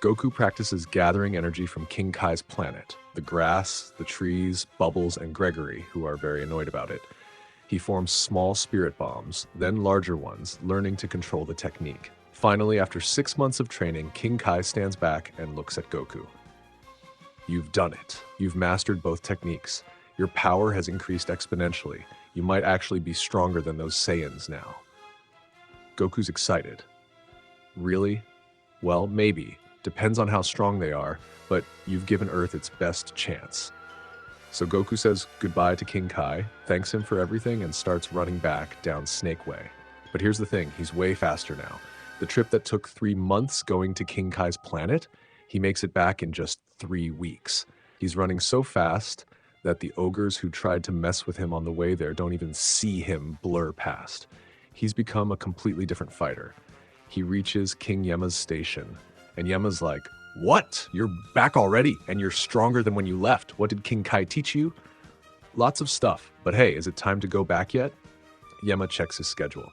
Goku practices gathering energy from King Kai's planet, the grass, the trees, Bubbles, and Gregory, who are very annoyed about it. He forms small spirit bombs, then larger ones, learning to control the technique. Finally, after 6 months of training, King Kai stands back and looks at Goku. You've done it. You've mastered both techniques. Your power has increased exponentially. You might actually be stronger than those Saiyans now. Goku's excited. Really? Well, maybe. Depends on how strong they are, but you've given Earth its best chance. So Goku says goodbye to King Kai, thanks him for everything, and starts running back down Snake Way. But here's the thing, he's way faster now. The trip that took 3 months going to King Kai's planet, he makes it back in just 3 weeks. He's running so fast that the ogres who tried to mess with him on the way there don't even see him blur past. He's become a completely different fighter. He reaches King Yema's station, and Yema's like, "What? You're back already? And you're stronger than when you left. What did King Kai teach you?" Lots of stuff, but hey, is it time to go back yet? Yema checks his schedule.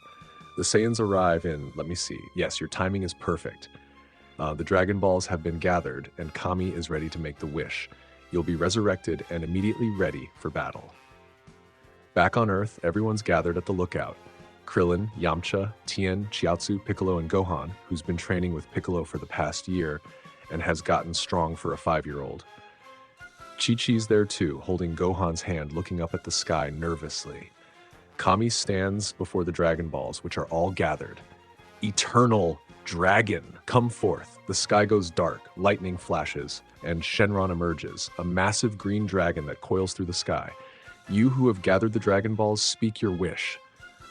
The Saiyans arrive in, let me see, yes, your timing is perfect. The Dragon Balls have been gathered, and Kami is ready to make the wish. You'll be resurrected and immediately ready for battle. Back on Earth, everyone's gathered at the lookout. Krillin, Yamcha, Tien, Chiaotzu, Piccolo, and Gohan, who's been training with Piccolo for the past year and has gotten strong for a 5-year-old. Chi-Chi's there too, holding Gohan's hand, looking up at the sky nervously. Kami stands before the Dragon Balls, which are all gathered. Eternal Dragon, come forth. The sky goes dark, lightning flashes, and Shenron emerges, a massive green dragon that coils through the sky. You who have gathered the Dragon Balls, speak your wish.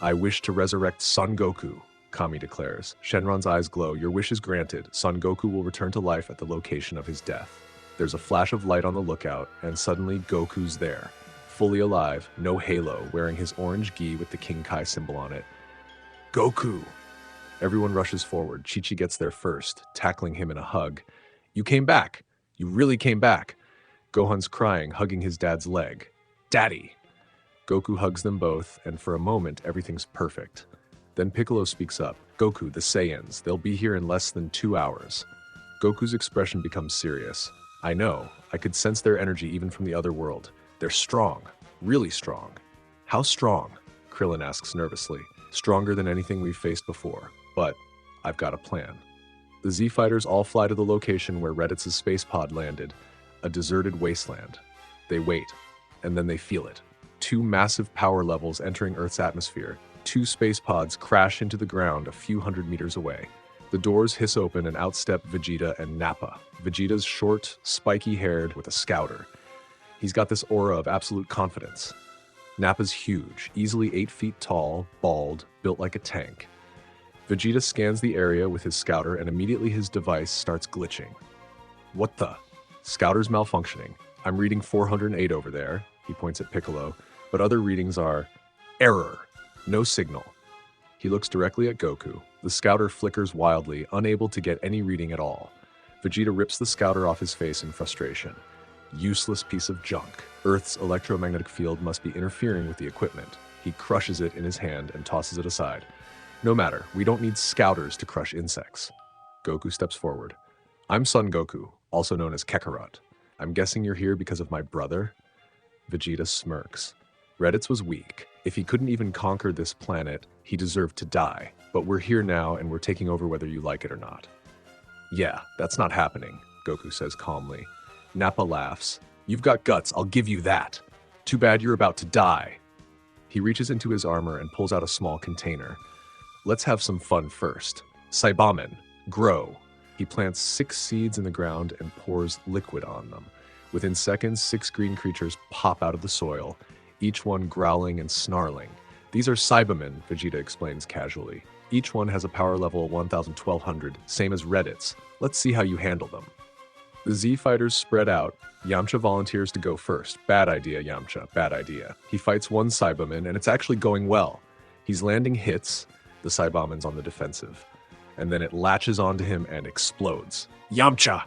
I wish to resurrect Son Goku, Kami declares. Shenron's eyes glow. Your wish is granted. Son Goku will return to life at the location of his death. There's a flash of light on the lookout, and suddenly Goku's there. Fully alive, no halo, wearing his orange gi with the King Kai symbol on it. Goku! Everyone rushes forward. Chi-Chi gets there first, tackling him in a hug. You came back! You really came back! Gohan's crying, hugging his dad's leg. Daddy! Goku hugs them both, and for a moment, everything's perfect. Then Piccolo speaks up. Goku, the Saiyans, they'll be here in less than 2 hours. Goku's expression becomes serious. I know. I could sense their energy even from the other world. They're strong. Really strong. How strong? Krillin asks nervously. Stronger than anything we've faced before. But I've got a plan. The Z-Fighters all fly to the location where Raditz's space pod landed, a deserted wasteland. They wait, and then they feel it. 2 massive power levels entering Earth's atmosphere. 2 space pods crash into the ground a few hundred meters away. The doors hiss open and outstep Vegeta and Nappa. Vegeta's short, spiky-haired with a scouter. He's got this aura of absolute confidence. Nappa's huge, easily 8 feet tall, bald, built like a tank. Vegeta scans the area with his scouter and immediately his device starts glitching. What the? Scouter's malfunctioning. I'm reading 408 over there, he points at Piccolo, but other readings are error, no signal. He looks directly at Goku. The scouter flickers wildly, unable to get any reading at all. Vegeta rips the scouter off his face in frustration. Useless piece of junk. Earth's electromagnetic field must be interfering with the equipment. He crushes it in his hand and tosses it aside. No matter, we don't need scouters to crush insects. Goku steps forward. I'm Son Goku, also known as Kakarot. I'm guessing you're here because of my brother? Vegeta smirks. Raditz was weak. If he couldn't even conquer this planet, he deserved to die. But we're here now and we're taking over whether you like it or not. Yeah, that's not happening, Goku says calmly. Nappa laughs. You've got guts, I'll give you that. Too bad you're about to die. He reaches into his armor and pulls out a small container. Let's have some fun first. Saibamen, grow. He plants 6 seeds in the ground and pours liquid on them. Within seconds, 6 green creatures pop out of the soil, each one growling and snarling. These are Saibamen, Vegeta explains casually. Each one has a power level of 1200, same as Raditz. Let's see how you handle them. The Z-Fighters spread out. Yamcha volunteers to go first. Bad idea, Yamcha, bad idea. He fights one Saibaman, and it's actually going well. He's landing hits, the Saibamen's on the defensive. And then it latches onto him and explodes. Yamcha!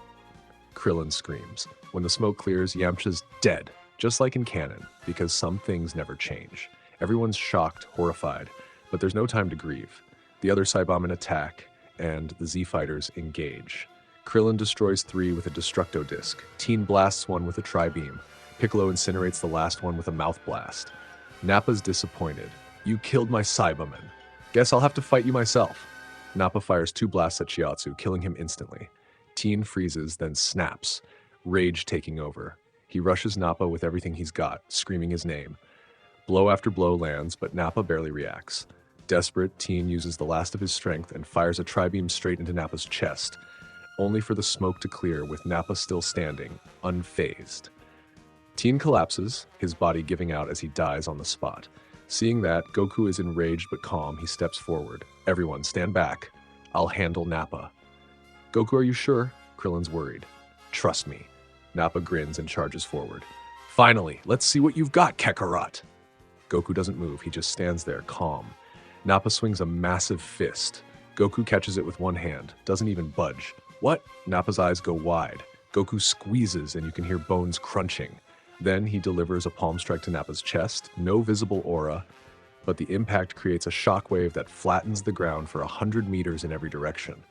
Krillin screams. When the smoke clears, Yamcha's dead, just like in canon, because some things never change. Everyone's shocked, horrified, but there's no time to grieve. The other Saibamen attack, and the Z-Fighters engage. Krillin destroys 3 with a Destructo Disc. Teen blasts 1 with a Tri-Beam. Piccolo incinerates the last one with a Mouth Blast. Nappa's disappointed. You killed my Saibaman. Guess I'll have to fight you myself. Nappa fires 2 blasts at Chiatsu, killing him instantly. Teen freezes, then snaps, rage taking over. He rushes Nappa with everything he's got, screaming his name. Blow after blow lands, but Nappa barely reacts. Desperate, Teen uses the last of his strength and fires a Tri-Beam straight into Nappa's chest, only for the smoke to clear with Nappa still standing, unfazed. Teen collapses, his body giving out as he dies on the spot. Seeing that, Goku is enraged but calm. He steps forward. Everyone, stand back. I'll handle Nappa. Goku, are you sure? Krillin's worried. Trust me. Nappa grins and charges forward. Finally, let's see what you've got, Kakarot. Goku doesn't move. He just stands there, calm. Nappa swings a massive fist. Goku catches it with one hand, doesn't even budge. What? Nappa's eyes go wide. Goku squeezes and you can hear bones crunching. Then he delivers a palm strike to Nappa's chest, no visible aura, but the impact creates a shockwave that flattens the ground for 100 meters in every direction.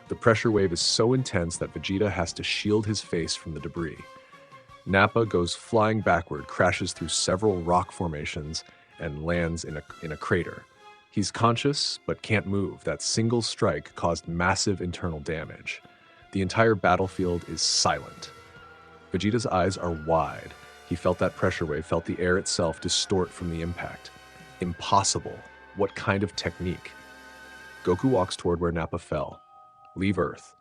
The pressure wave is so intense that Vegeta has to shield his face from the debris. Nappa goes flying backward, crashes through several rock formations, and lands in a crater. He's conscious, but can't move. That single strike caused massive internal damage. The entire battlefield is silent. Vegeta's eyes are wide. He felt that pressure wave, felt the air itself distort from the impact. Impossible. What kind of technique? Goku walks toward where Nappa fell. Leave Earth.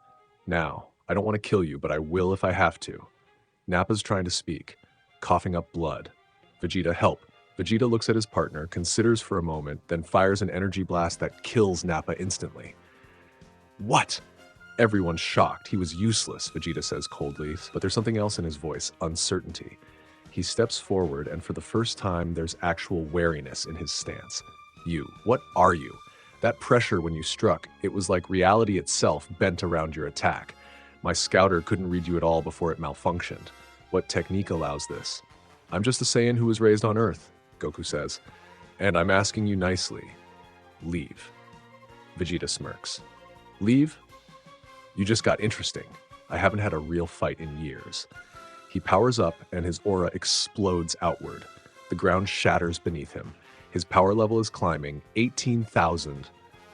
Now. I don't want to kill you, but I will if I have to. Nappa's trying to speak, coughing up blood. Vegeta, help. Vegeta looks at his partner, considers for a moment, then fires an energy blast that kills Nappa instantly. What? Everyone's shocked. He was useless, Vegeta says coldly, but there's something else in his voice, uncertainty. He steps forward, and for the first time, there's actual wariness in his stance. You. What are you? That pressure when you struck, it was like reality itself bent around your attack. My scouter couldn't read you at all before it malfunctioned. What technique allows this? I'm just a Saiyan who was raised on Earth, Goku says. And I'm asking you nicely. Leave. Vegeta smirks. Leave? You just got interesting. I haven't had a real fight in years. He powers up and his aura explodes outward. The ground shatters beneath him. His power level is climbing 18,000,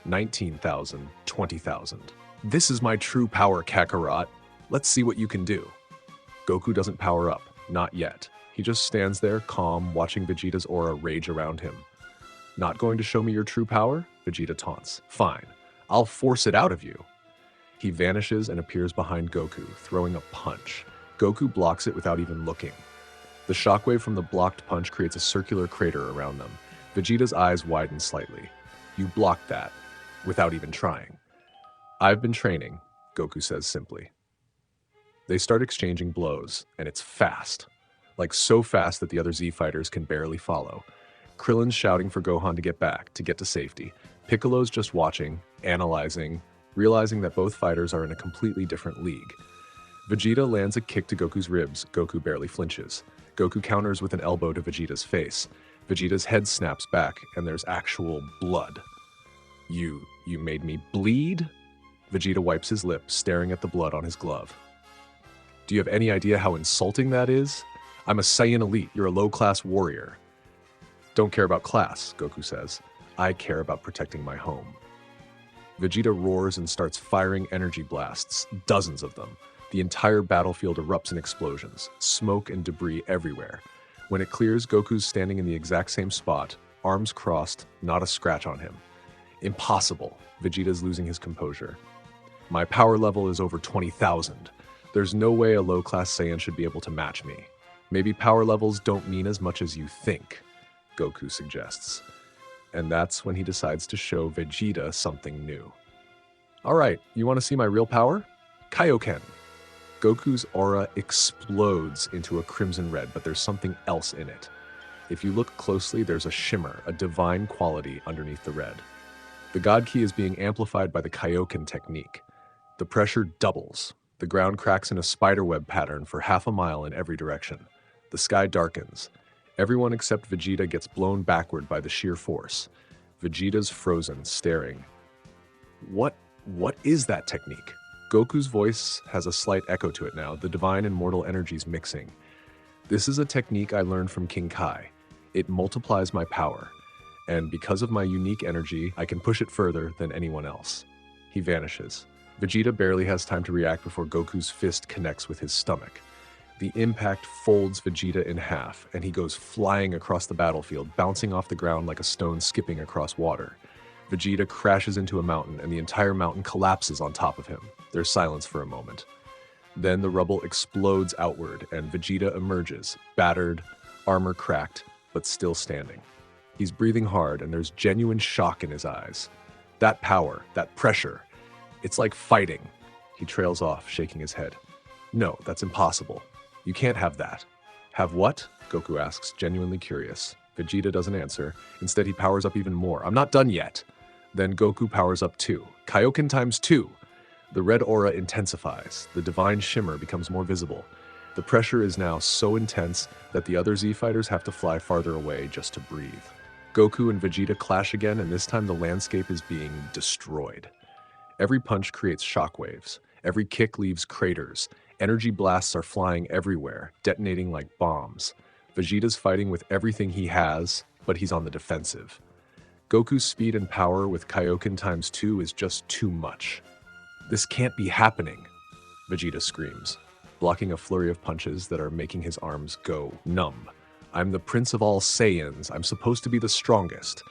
19,000, 20,000. This is my true power, Kakarot. Let's see what you can do. Goku doesn't power up, not yet. He just stands there, calm, watching Vegeta's aura rage around him. Not going to show me your true power? Vegeta taunts. Fine, I'll force it out of you. He vanishes and appears behind Goku, throwing a punch. Goku blocks it without even looking. The shockwave from the blocked punch creates a circular crater around them. Vegeta's eyes widen slightly. You blocked that, without even trying. I've been training, Goku says simply. They start exchanging blows, and it's fast. Like so fast that the other Z fighters can barely follow. Krillin's shouting for Gohan to get back, to get to safety. Piccolo's just watching, analyzing, realizing that both fighters are in a completely different league. Vegeta lands a kick to Goku's ribs. Goku barely flinches. Goku counters with an elbow to Vegeta's face. Vegeta's head snaps back, and there's actual blood. You made me bleed? Vegeta wipes his lip, staring at the blood on his glove. Do you have any idea how insulting that is? I'm a Saiyan elite. You're a low-class warrior. Don't care about class, Goku says. I care about protecting my home. Vegeta roars and starts firing energy blasts, dozens of them. The entire battlefield erupts in explosions, smoke and debris everywhere. When it clears, Goku's standing in the exact same spot, arms crossed, not a scratch on him. Impossible. Vegeta's losing his composure. My power level is over 20,000. There's no way a low-class Saiyan should be able to match me. Maybe power levels don't mean as much as you think, Goku suggests. And that's when he decides to show Vegeta something new. Alright, you want to see my real power? Kaioken! Goku's aura explodes into a crimson red, but there's something else in it. If you look closely, there's a shimmer, a divine quality underneath the red. The God Ki is being amplified by the Kaioken technique. The pressure doubles. The ground cracks in a spiderweb pattern for half a mile in every direction. The sky darkens. Everyone except Vegeta gets blown backward by the sheer force. Vegeta's frozen, staring. What is that technique? Goku's voice has a slight echo to it now, the divine and mortal energies mixing. This is a technique I learned from King Kai. It multiplies my power, and because of my unique energy, I can push it further than anyone else. He vanishes. Vegeta barely has time to react before Goku's fist connects with his stomach. The impact folds Vegeta in half, and he goes flying across the battlefield, bouncing off the ground like a stone skipping across water. Vegeta crashes into a mountain, and the entire mountain collapses on top of him. There's silence for a moment. Then the rubble explodes outward, and Vegeta emerges, battered, armor cracked, but still standing. He's breathing hard, and there's genuine shock in his eyes. That power, that pressure, it's like fighting. He trails off, shaking his head. No, that's impossible. You can't have that. Have what? Goku asks, genuinely curious. Vegeta doesn't answer. Instead, he powers up even more. I'm not done yet. Then Goku powers up too. Kaioken times 2. The red aura intensifies. The divine shimmer becomes more visible. The pressure is now so intense that the other Z fighters have to fly farther away just to breathe. Goku and Vegeta clash again, and this time the landscape is being destroyed. Every punch creates shockwaves. Every kick leaves craters. Energy blasts are flying everywhere, detonating like bombs. Vegeta's fighting with everything he has, but he's on the defensive. Goku's speed and power with Kaioken times 2 is just too much. This can't be happening, Vegeta screams. blocking a flurry of punches that are making his arms go numb. I'm the prince of all Saiyans. I'm supposed to be the strongest.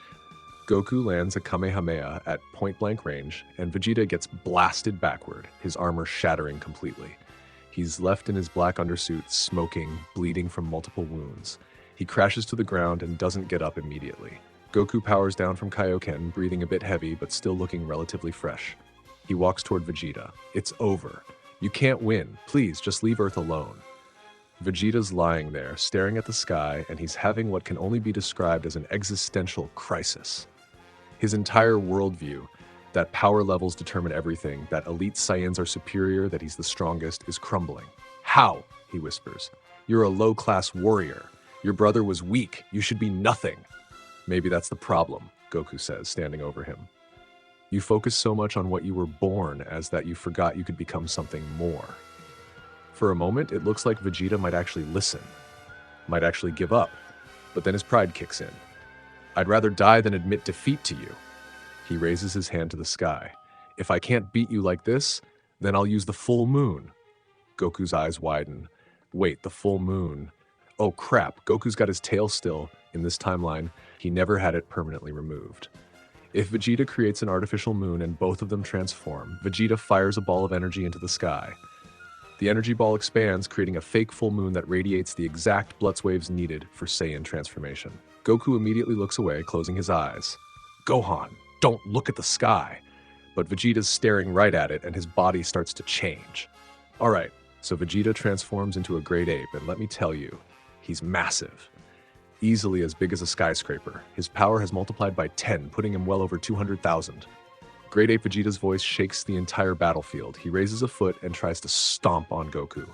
Goku lands a Kamehameha at point-blank range, and Vegeta gets blasted backward, his armor shattering completely. He's left in his black undersuit, smoking, bleeding from multiple wounds. He crashes to the ground and doesn't get up immediately. Goku powers down from Kaioken, breathing a bit heavy but still looking relatively fresh. He walks toward Vegeta. It's over. You can't win. Please, just leave Earth alone. Vegeta's lying there, staring at the sky, and he's having what can only be described as an existential crisis. His entire worldview, that power levels determine everything, that elite Saiyans are superior, that he's the strongest, is crumbling. How? He whispers. You're a low-class warrior. Your brother was weak. You should be nothing. Maybe that's the problem, Goku says, standing over him. You focus so much on what you were born as that you forgot you could become something more. For a moment, it looks like Vegeta might actually listen, might actually give up, but then his pride kicks in. I'd rather die than admit defeat to you. He raises his hand to the sky. If I can't beat you like this, then I'll use the full moon. Goku's eyes widen. Wait, the full moon. Oh crap, Goku's got his tail still. In this timeline, he never had it permanently removed. If Vegeta creates an artificial moon and both of them transform, Vegeta fires a ball of energy into the sky. The energy ball expands, creating a fake full moon that radiates the exact Blutz waves needed for Saiyan transformation. Goku immediately looks away, closing his eyes. Gohan, don't look at the sky. But Vegeta's staring right at it, and his body starts to change. Alright, so Vegeta transforms into a great ape, and let me tell you, he's massive. Easily as big as a skyscraper. His power has multiplied by 10, putting him well over 200,000. Great Ape Vegeta's voice shakes the entire battlefield. He raises a foot and tries to stomp on Goku.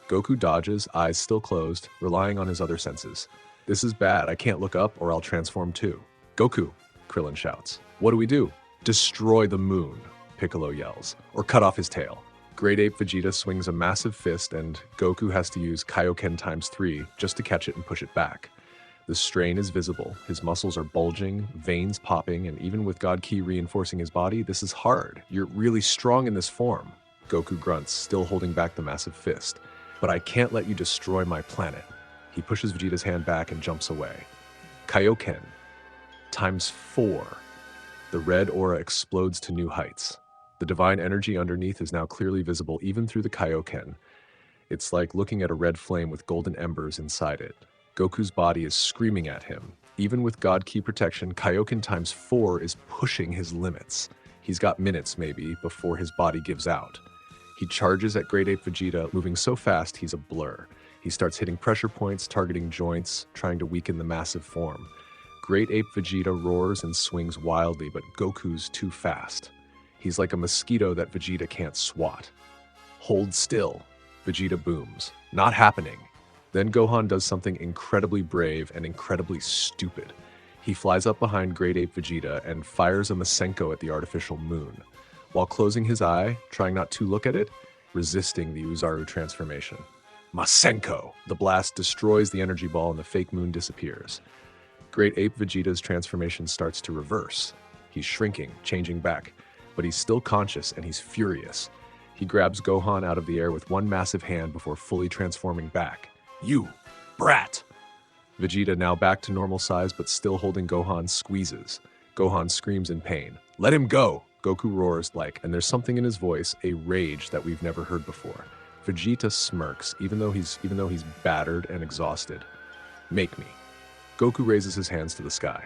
Goku dodges, eyes still closed, relying on his other senses. This is bad. I can't look up or I'll transform too. Goku, Krillin shouts. What do we do? Destroy the moon, Piccolo yells, or cut off his tail. Great Ape Vegeta swings a massive fist and Goku has to use Kaioken ×3 just to catch it and push it back. The strain is visible, his muscles are bulging, veins popping, and even with God Ki reinforcing his body, this is hard. You're really strong in this form. Goku grunts, still holding back the massive fist. But I can't let you destroy my planet. He pushes Vegeta's hand back and jumps away. Kaioken ×4. The red aura explodes to new heights. The divine energy underneath is now clearly visible even through the Kaioken. It's like looking at a red flame with golden embers inside it. Goku's body is screaming at him. Even with God Ki protection, Kaioken ×4 is pushing his limits. He's got minutes, maybe, before his body gives out. He charges at Great Ape Vegeta, moving so fast he's a blur. He starts hitting pressure points, targeting joints, trying to weaken the massive form. Great Ape Vegeta roars and swings wildly, but Goku's too fast. He's like a mosquito that Vegeta can't swat. Hold still. Vegeta booms. Not happening. Then Gohan does something incredibly brave and incredibly stupid. He flies up behind Great Ape Vegeta and fires a Masenko at the artificial moon, while closing his eye, trying not to look at it, resisting the Uzaru transformation. Masenko! The blast destroys the energy ball and the fake moon disappears. Great Ape Vegeta's transformation starts to reverse. He's shrinking, changing back, but he's still conscious and he's furious. He grabs Gohan out of the air with one massive hand before fully transforming back. You, brat! Vegeta, now back to normal size but still holding Gohan, squeezes. Gohan screams in pain. Let him go! Goku roars and there's something in his voice, a rage that we've never heard before. Vegeta smirks, even though he's battered and exhausted. Make me. Goku raises his hands to the sky.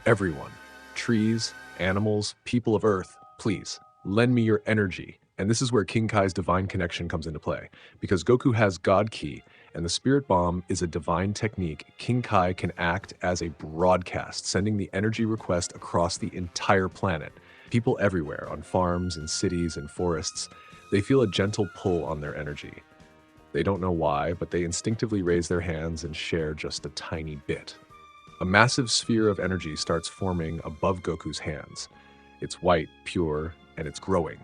Everyone, trees, animals, people of Earth, please, lend me your energy. And this is where King Kai's divine connection comes into play. Because Goku has God Ki, and the Spirit Bomb is a divine technique, King Kai can act as a broadcast, sending the energy request across the entire planet. People everywhere, on farms and cities and forests, they feel a gentle pull on their energy. They don't know why, but they instinctively raise their hands and share just a tiny bit. A massive sphere of energy starts forming above Goku's hands. It's white, pure, and it's growing.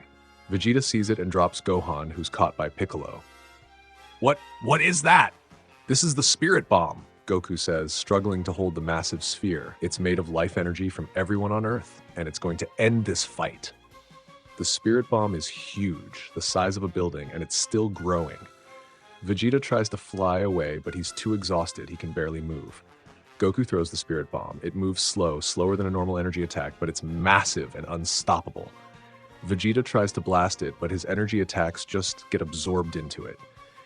Vegeta sees it and drops Gohan, who's caught by Piccolo. What is that? This is the Spirit Bomb, Goku says, struggling to hold the massive sphere. It's made of life energy from everyone on Earth, and it's going to end this fight. The Spirit Bomb is huge, the size of a building, and it's still growing. Vegeta tries to fly away, but he's too exhausted, he can barely move. Goku throws the spirit bomb. It moves slower than a normal energy attack, but it's massive and unstoppable. Vegeta tries to blast it, but his energy attacks just get absorbed into it.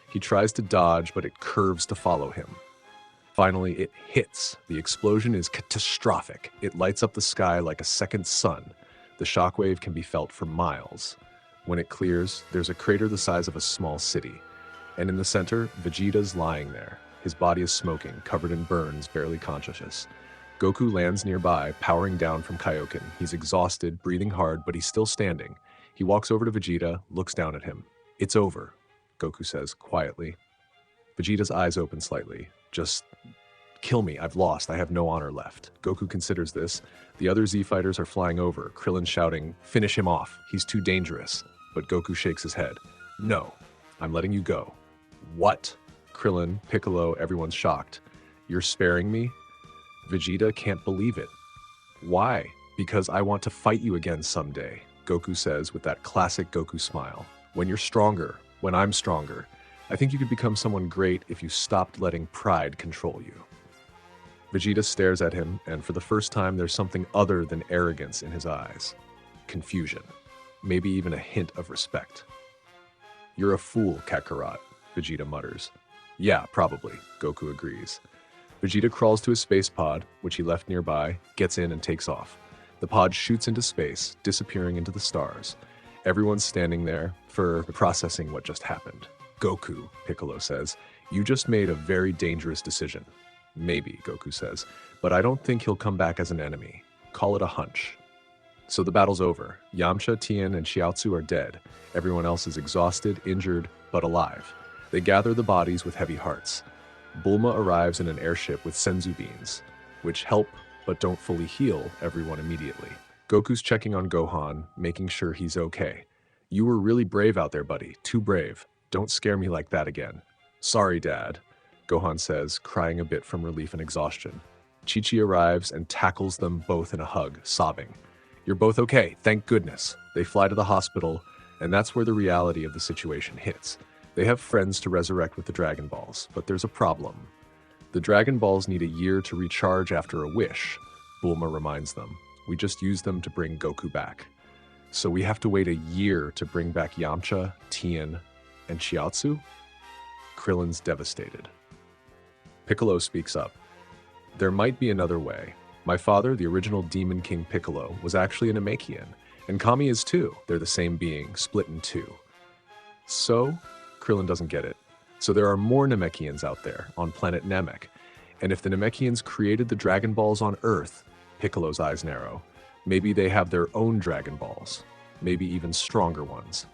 He tries to dodge, but it curves to follow him. Finally, it hits. The explosion is catastrophic. It lights up the sky like a second sun. The shockwave can be felt for miles. When it clears, there's a crater the size of a small city. And in the center, Vegeta's lying there. His body is smoking, covered in burns, barely conscious. Goku lands nearby, powering down from Kaioken. He's exhausted, breathing hard, but he's still standing. He walks over to Vegeta, looks down at him. "It's over," Goku says quietly. Vegeta's eyes open slightly. "Just kill me. I've lost. I have no honor left." Goku considers this. The other Z-fighters are flying over, Krillin shouting, "Finish him off. He's too dangerous." But Goku shakes his head. "No, I'm letting you go." "What?" Krillin, Piccolo, everyone's shocked. "You're sparing me?" Vegeta can't believe it. "Why?" "Because I want to fight you again someday," Goku says with that classic Goku smile. "When you're stronger, when I'm stronger, I think you could become someone great if you stopped letting pride control you." Vegeta stares at him, and for the first time there's something other than arrogance in his eyes. Confusion. Maybe even a hint of respect. "You're a fool, Kakarot," Vegeta mutters. "Yeah, probably," Goku agrees. Vegeta crawls to his space pod, which he left nearby, gets in and takes off. The pod shoots into space, disappearing into the stars. Everyone's standing there, processing what just happened. "Goku," Piccolo says, "you just made a very dangerous decision." "Maybe," Goku says, "but I don't think he'll come back as an enemy. Call it a hunch." So the battle's over. Yamcha, Tien, and Chiaotzu are dead. Everyone else is exhausted, injured, but alive. They gather the bodies with heavy hearts. Bulma arrives in an airship with senzu beans, which help but don't fully heal everyone immediately. Goku's checking on Gohan, making sure he's okay. "You were really brave out there, buddy. Too brave. Don't scare me like that again." "Sorry, Dad," Gohan says, crying a bit from relief and exhaustion. Chi-Chi arrives and tackles them both in a hug, sobbing. "You're both okay, thank goodness." They fly to the hospital, and that's where the reality of the situation hits. They have friends to resurrect with the Dragon Balls, but there's a problem. The Dragon Balls need a year to recharge after a wish, Bulma reminds them. "We just used them to bring Goku back. So we have to wait a year to bring back Yamcha, Tien, and Chiaotzu?" Krillin's devastated. Piccolo speaks up. "There might be another way. My father, the original Demon King Piccolo, was actually a Namekian, and Kami is too. They're the same being, split in two." "So?" Krillin doesn't get it. "So there are more Namekians out there, on planet Namek. And if the Namekians created the Dragon Balls on Earth," Piccolo's eyes narrow, "maybe they have their own Dragon Balls. Maybe even stronger ones."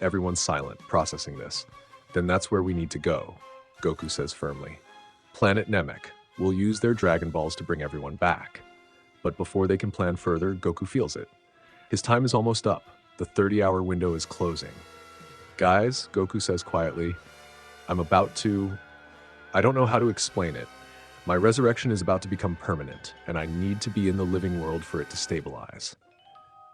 Everyone's silent, processing this. "Then that's where we need to go," Goku says firmly. "Planet Namek. We'll use their Dragon Balls to bring everyone back." But before they can plan further, Goku feels it. His time is almost up. The 30-hour window is closing. "Guys," Goku says quietly, I don't know how to explain it. My resurrection is about to become permanent, and I need to be in the living world for it to stabilize."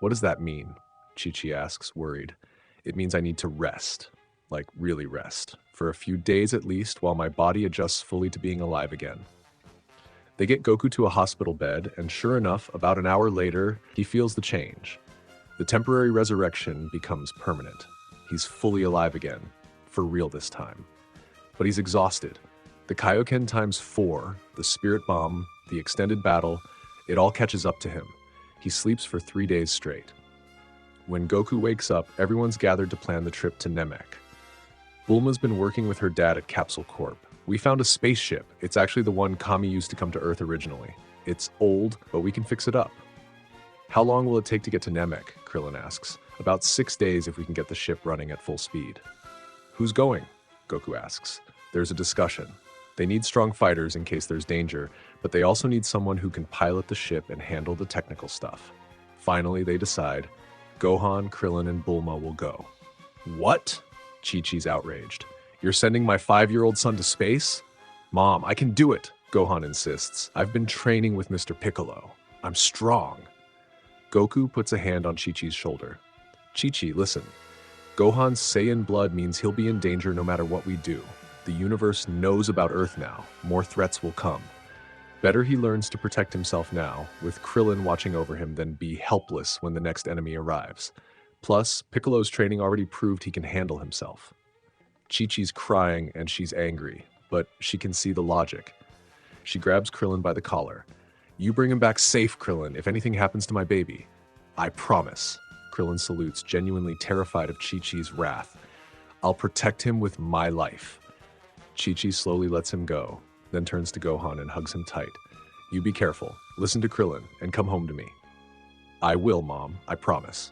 "What does that mean?" Chi-Chi asks, worried. "It means I need to rest. Like, really rest. For a few days at least, while my body adjusts fully to being alive again." They get Goku to a hospital bed, and sure enough, about an hour later, he feels the change. The temporary resurrection becomes permanent. He's fully alive again. For real this time. But he's exhausted. The Kaioken times 4, the spirit bomb, the extended battle, it all catches up to him. He sleeps for 3 days straight. When Goku wakes up, everyone's gathered to plan the trip to Namek. Bulma's been working with her dad at Capsule Corp. "We found a spaceship. It's actually the one Kami used to come to Earth originally. It's old, but we can fix it up." "How long will it take to get to Namek?" Krillin asks. "About 6 days if we can get the ship running at full speed." "Who's going?" Goku asks. There's a discussion. They need strong fighters in case there's danger, but they also need someone who can pilot the ship and handle the technical stuff. Finally, they decide Gohan, Krillin, and Bulma will go. "What?" Chi-Chi's outraged. "You're sending my 5-year-old son to space?" "Mom, I can do it," Gohan insists. "I've been training with Mr. Piccolo. I'm strong." Goku puts a hand on Chi-Chi's shoulder. "Chi-Chi, listen. Gohan's Saiyan blood means he'll be in danger no matter what we do. The universe knows about Earth now. More threats will come. Better he learns to protect himself now, with Krillin watching over him, than be helpless when the next enemy arrives. Plus, Piccolo's training already proved he can handle himself. Chi-Chi's crying and she's angry, but she can see the logic. She grabs Krillin by the collar. "You bring him back safe, Krillin, if anything happens to my baby." "I promise." Krillin salutes, genuinely terrified of Chi-Chi's wrath. "I'll protect him with my life." Chi-Chi slowly lets him go, then turns to Gohan and hugs him tight. "You be careful, listen to Krillin, and come home to me." "I will, Mom, I promise."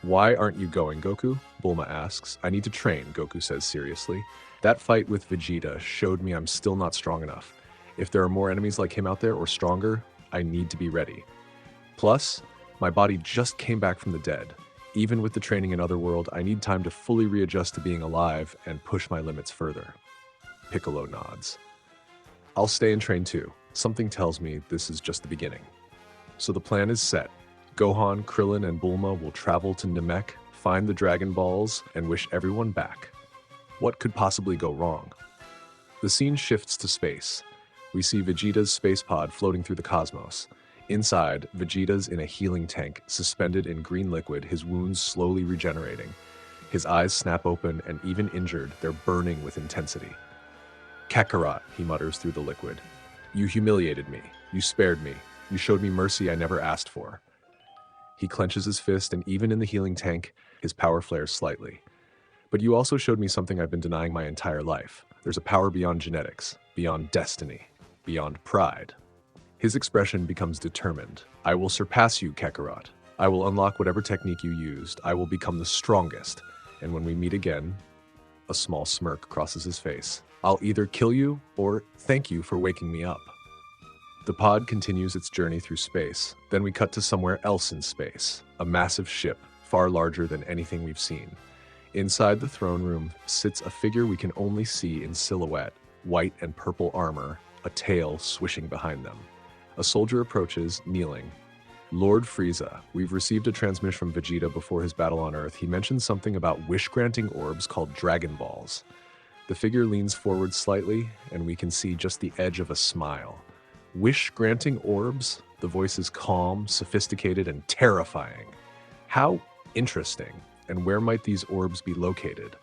"Why aren't you going, Goku?" Bulma asks. "I need to train," Goku says seriously. "That fight with Vegeta showed me I'm still not strong enough. If there are more enemies like him out there or stronger, I need to be ready. Plus, my body just came back from the dead. Even with the training in Otherworld, I need time to fully readjust to being alive and push my limits further." Piccolo nods. "I'll stay and train too. Something tells me this is just the beginning." So the plan is set. Gohan, Krillin, and Bulma will travel to Namek, find the Dragon Balls, and wish everyone back. What could possibly go wrong? The scene shifts to space. We see Vegeta's space pod floating through the cosmos. Inside, Vegeta's in a healing tank, suspended in green liquid, his wounds slowly regenerating. His eyes snap open, and even injured, they're burning with intensity. "Kakarot," he mutters through the liquid. "You humiliated me. You spared me. You showed me mercy I never asked for." He clenches his fist, and even in the healing tank, his power flares slightly. "But you also showed me something I've been denying my entire life. There's a power beyond genetics, beyond destiny, beyond pride." His expression becomes determined. "I will surpass you, Kakarot. I will unlock whatever technique you used. I will become the strongest. And when we meet again," a small smirk crosses his face, "I'll either kill you or thank you for waking me up." The pod continues its journey through space. Then we cut to somewhere else in space, a massive ship, far larger than anything we've seen. Inside the throne room sits a figure we can only see in silhouette, white and purple armor, a tail swishing behind them. A soldier approaches, kneeling. "Lord Frieza, we've received a transmission from Vegeta before his battle on Earth. He mentioned something about wish-granting orbs called Dragon Balls." The figure leans forward slightly, and we can see just the edge of a smile. "Wish-granting orbs?" The voice is calm, sophisticated, and terrifying. "How interesting. And where might these orbs be located?"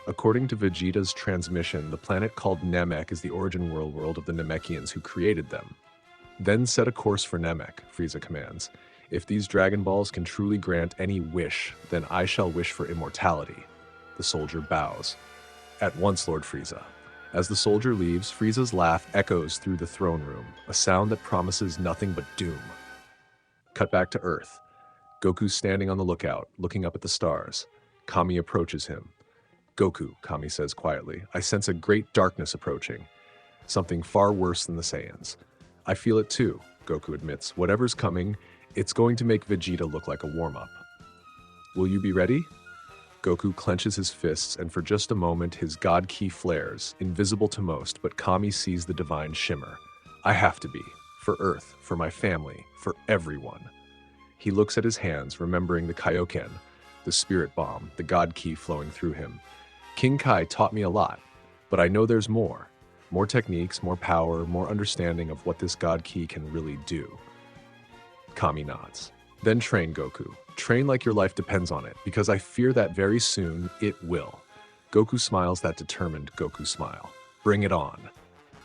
According to Vegeta's transmission, the planet called Namek is the origin world of the Namekians who created them. "Then set a course for Namek," Frieza commands. "If these Dragon Balls can truly grant any wish, then I shall wish for immortality." The soldier bows. "At once, Lord Frieza." As the soldier leaves, Frieza's laugh echoes through the throne room, a sound that promises nothing but doom. Cut back to Earth. Goku's standing on the lookout, looking up at the stars. Kami approaches him. "Goku," Kami says quietly, "I sense a great darkness approaching. Something far worse than the Saiyans." "I feel it too," Goku admits. "Whatever's coming, it's going to make Vegeta look like a warm-up." "Will you be ready?" Goku clenches his fists, and for just a moment his God Ki flares, invisible to most, but Kami sees the divine shimmer. "I have to be. For Earth, for my family, for everyone." He looks at his hands, remembering the Kaioken, the spirit bomb, the God Ki flowing through him. "King Kai taught me a lot, but I know there's more. More techniques, more power, more understanding of what this God Ki can really do." Kami nods. "Then train, Goku. Train like your life depends on it, because I fear that very soon it will." Goku smiles that determined Goku smile. "Bring it on."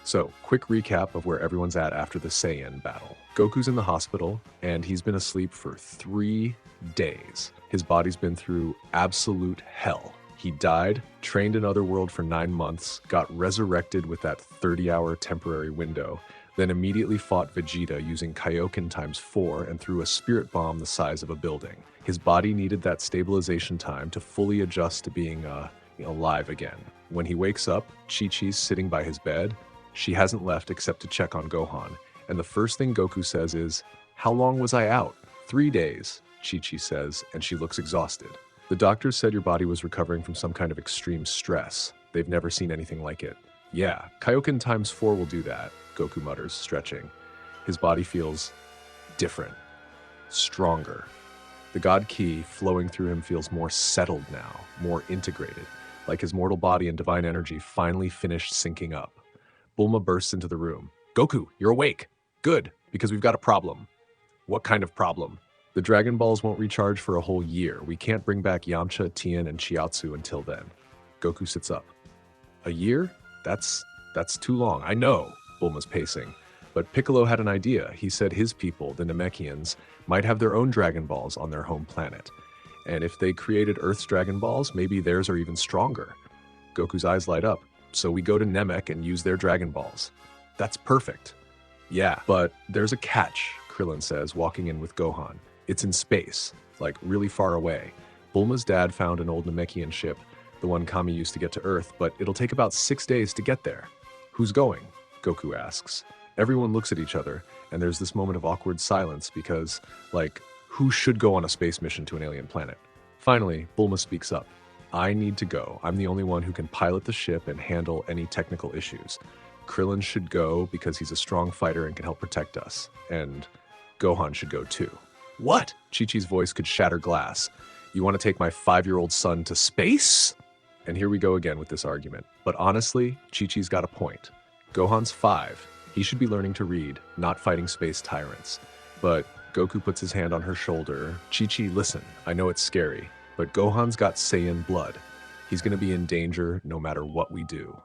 So, quick recap of where everyone's at after the Saiyan battle. Goku's in the hospital, and he's been asleep for 3 days. His body's been through absolute hell. He died, trained in Otherworld for 9 months, got resurrected with that 30-hour temporary window, then immediately fought Vegeta using Kaioken times 4 and threw a spirit bomb the size of a building. His body needed that stabilization time to fully adjust to being alive again. When he wakes up, Chi-Chi's sitting by his bed. She hasn't left except to check on Gohan, and the first thing Goku says is, "How long was I out?" 3 days, Chi-Chi says, and she looks exhausted. "The doctors said your body was recovering from some kind of extreme stress. They've never seen anything like it." "Yeah, Kaioken times 4 will do that," Goku mutters, stretching. His body feels different, stronger. The God Ki flowing through him feels more settled now, more integrated, like his mortal body and divine energy finally finished syncing up. Bulma bursts into the room. Goku, you're awake. Good, because we've got a problem. What kind of problem? The Dragon Balls won't recharge for a whole year. We can't bring back Yamcha, Tien, and Chiaotzu until then. Goku sits up. A year? That's too long. I know, Bulma's pacing. But Piccolo had an idea. He said his people, the Namekians, might have their own Dragon Balls on their home planet. And if they created Earth's Dragon Balls, maybe theirs are even stronger. Goku's eyes light up. So we go to Namek and use their Dragon Balls. That's perfect. Yeah, but there's a catch, Krillin says, walking in with Gohan. It's in space, like really far away. Bulma's dad found an old Namekian ship, the one Kami used to get to Earth, but it'll take about 6 days to get there. Who's going? Goku asks. Everyone looks at each other, and there's this moment of awkward silence because, who should go on a space mission to an alien planet? Finally, Bulma speaks up. I need to go. I'm the only one who can pilot the ship and handle any technical issues. Krillin should go because he's a strong fighter and can help protect us. And Gohan should go too. What? Chi-Chi's voice could shatter glass. You want to take my 5-year-old son to space? And here we go again with this argument. But honestly, Chi-Chi's got a point. Gohan's 5. He should be learning to read, not fighting space tyrants. But Goku puts his hand on her shoulder. Chi-Chi, listen, I know it's scary, but Gohan's got Saiyan blood. He's going to be in danger no matter what we do.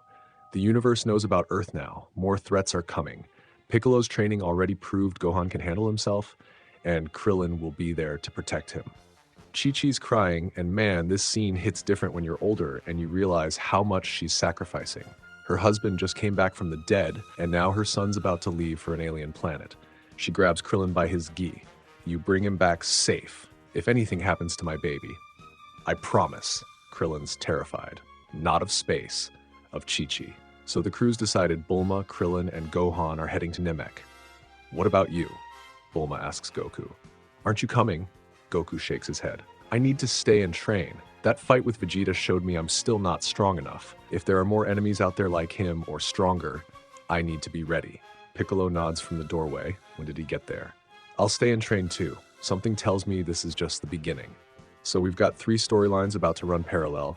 The universe knows about Earth now. More threats are coming. Piccolo's training already proved Gohan can handle himself, and Krillin will be there to protect him. Chi-Chi's crying, and man, this scene hits different when you're older and you realize how much she's sacrificing. Her husband just came back from the dead, and now her son's about to leave for an alien planet. She grabs Krillin by his gi. You bring him back safe, if anything happens to my baby. I promise. Krillin's terrified. Not of space, of Chi-Chi. So the crews decided Bulma, Krillin, and Gohan are heading to Namek. What about you? Bulma asks Goku. Aren't you coming? Goku shakes his head. I need to stay and train. That fight with Vegeta showed me I'm still not strong enough. If there are more enemies out there like him or stronger, I need to be ready. Piccolo nods from the doorway. When did he get there? I'll stay and train too. Something tells me this is just the beginning. So we've got 3 storylines about to run parallel,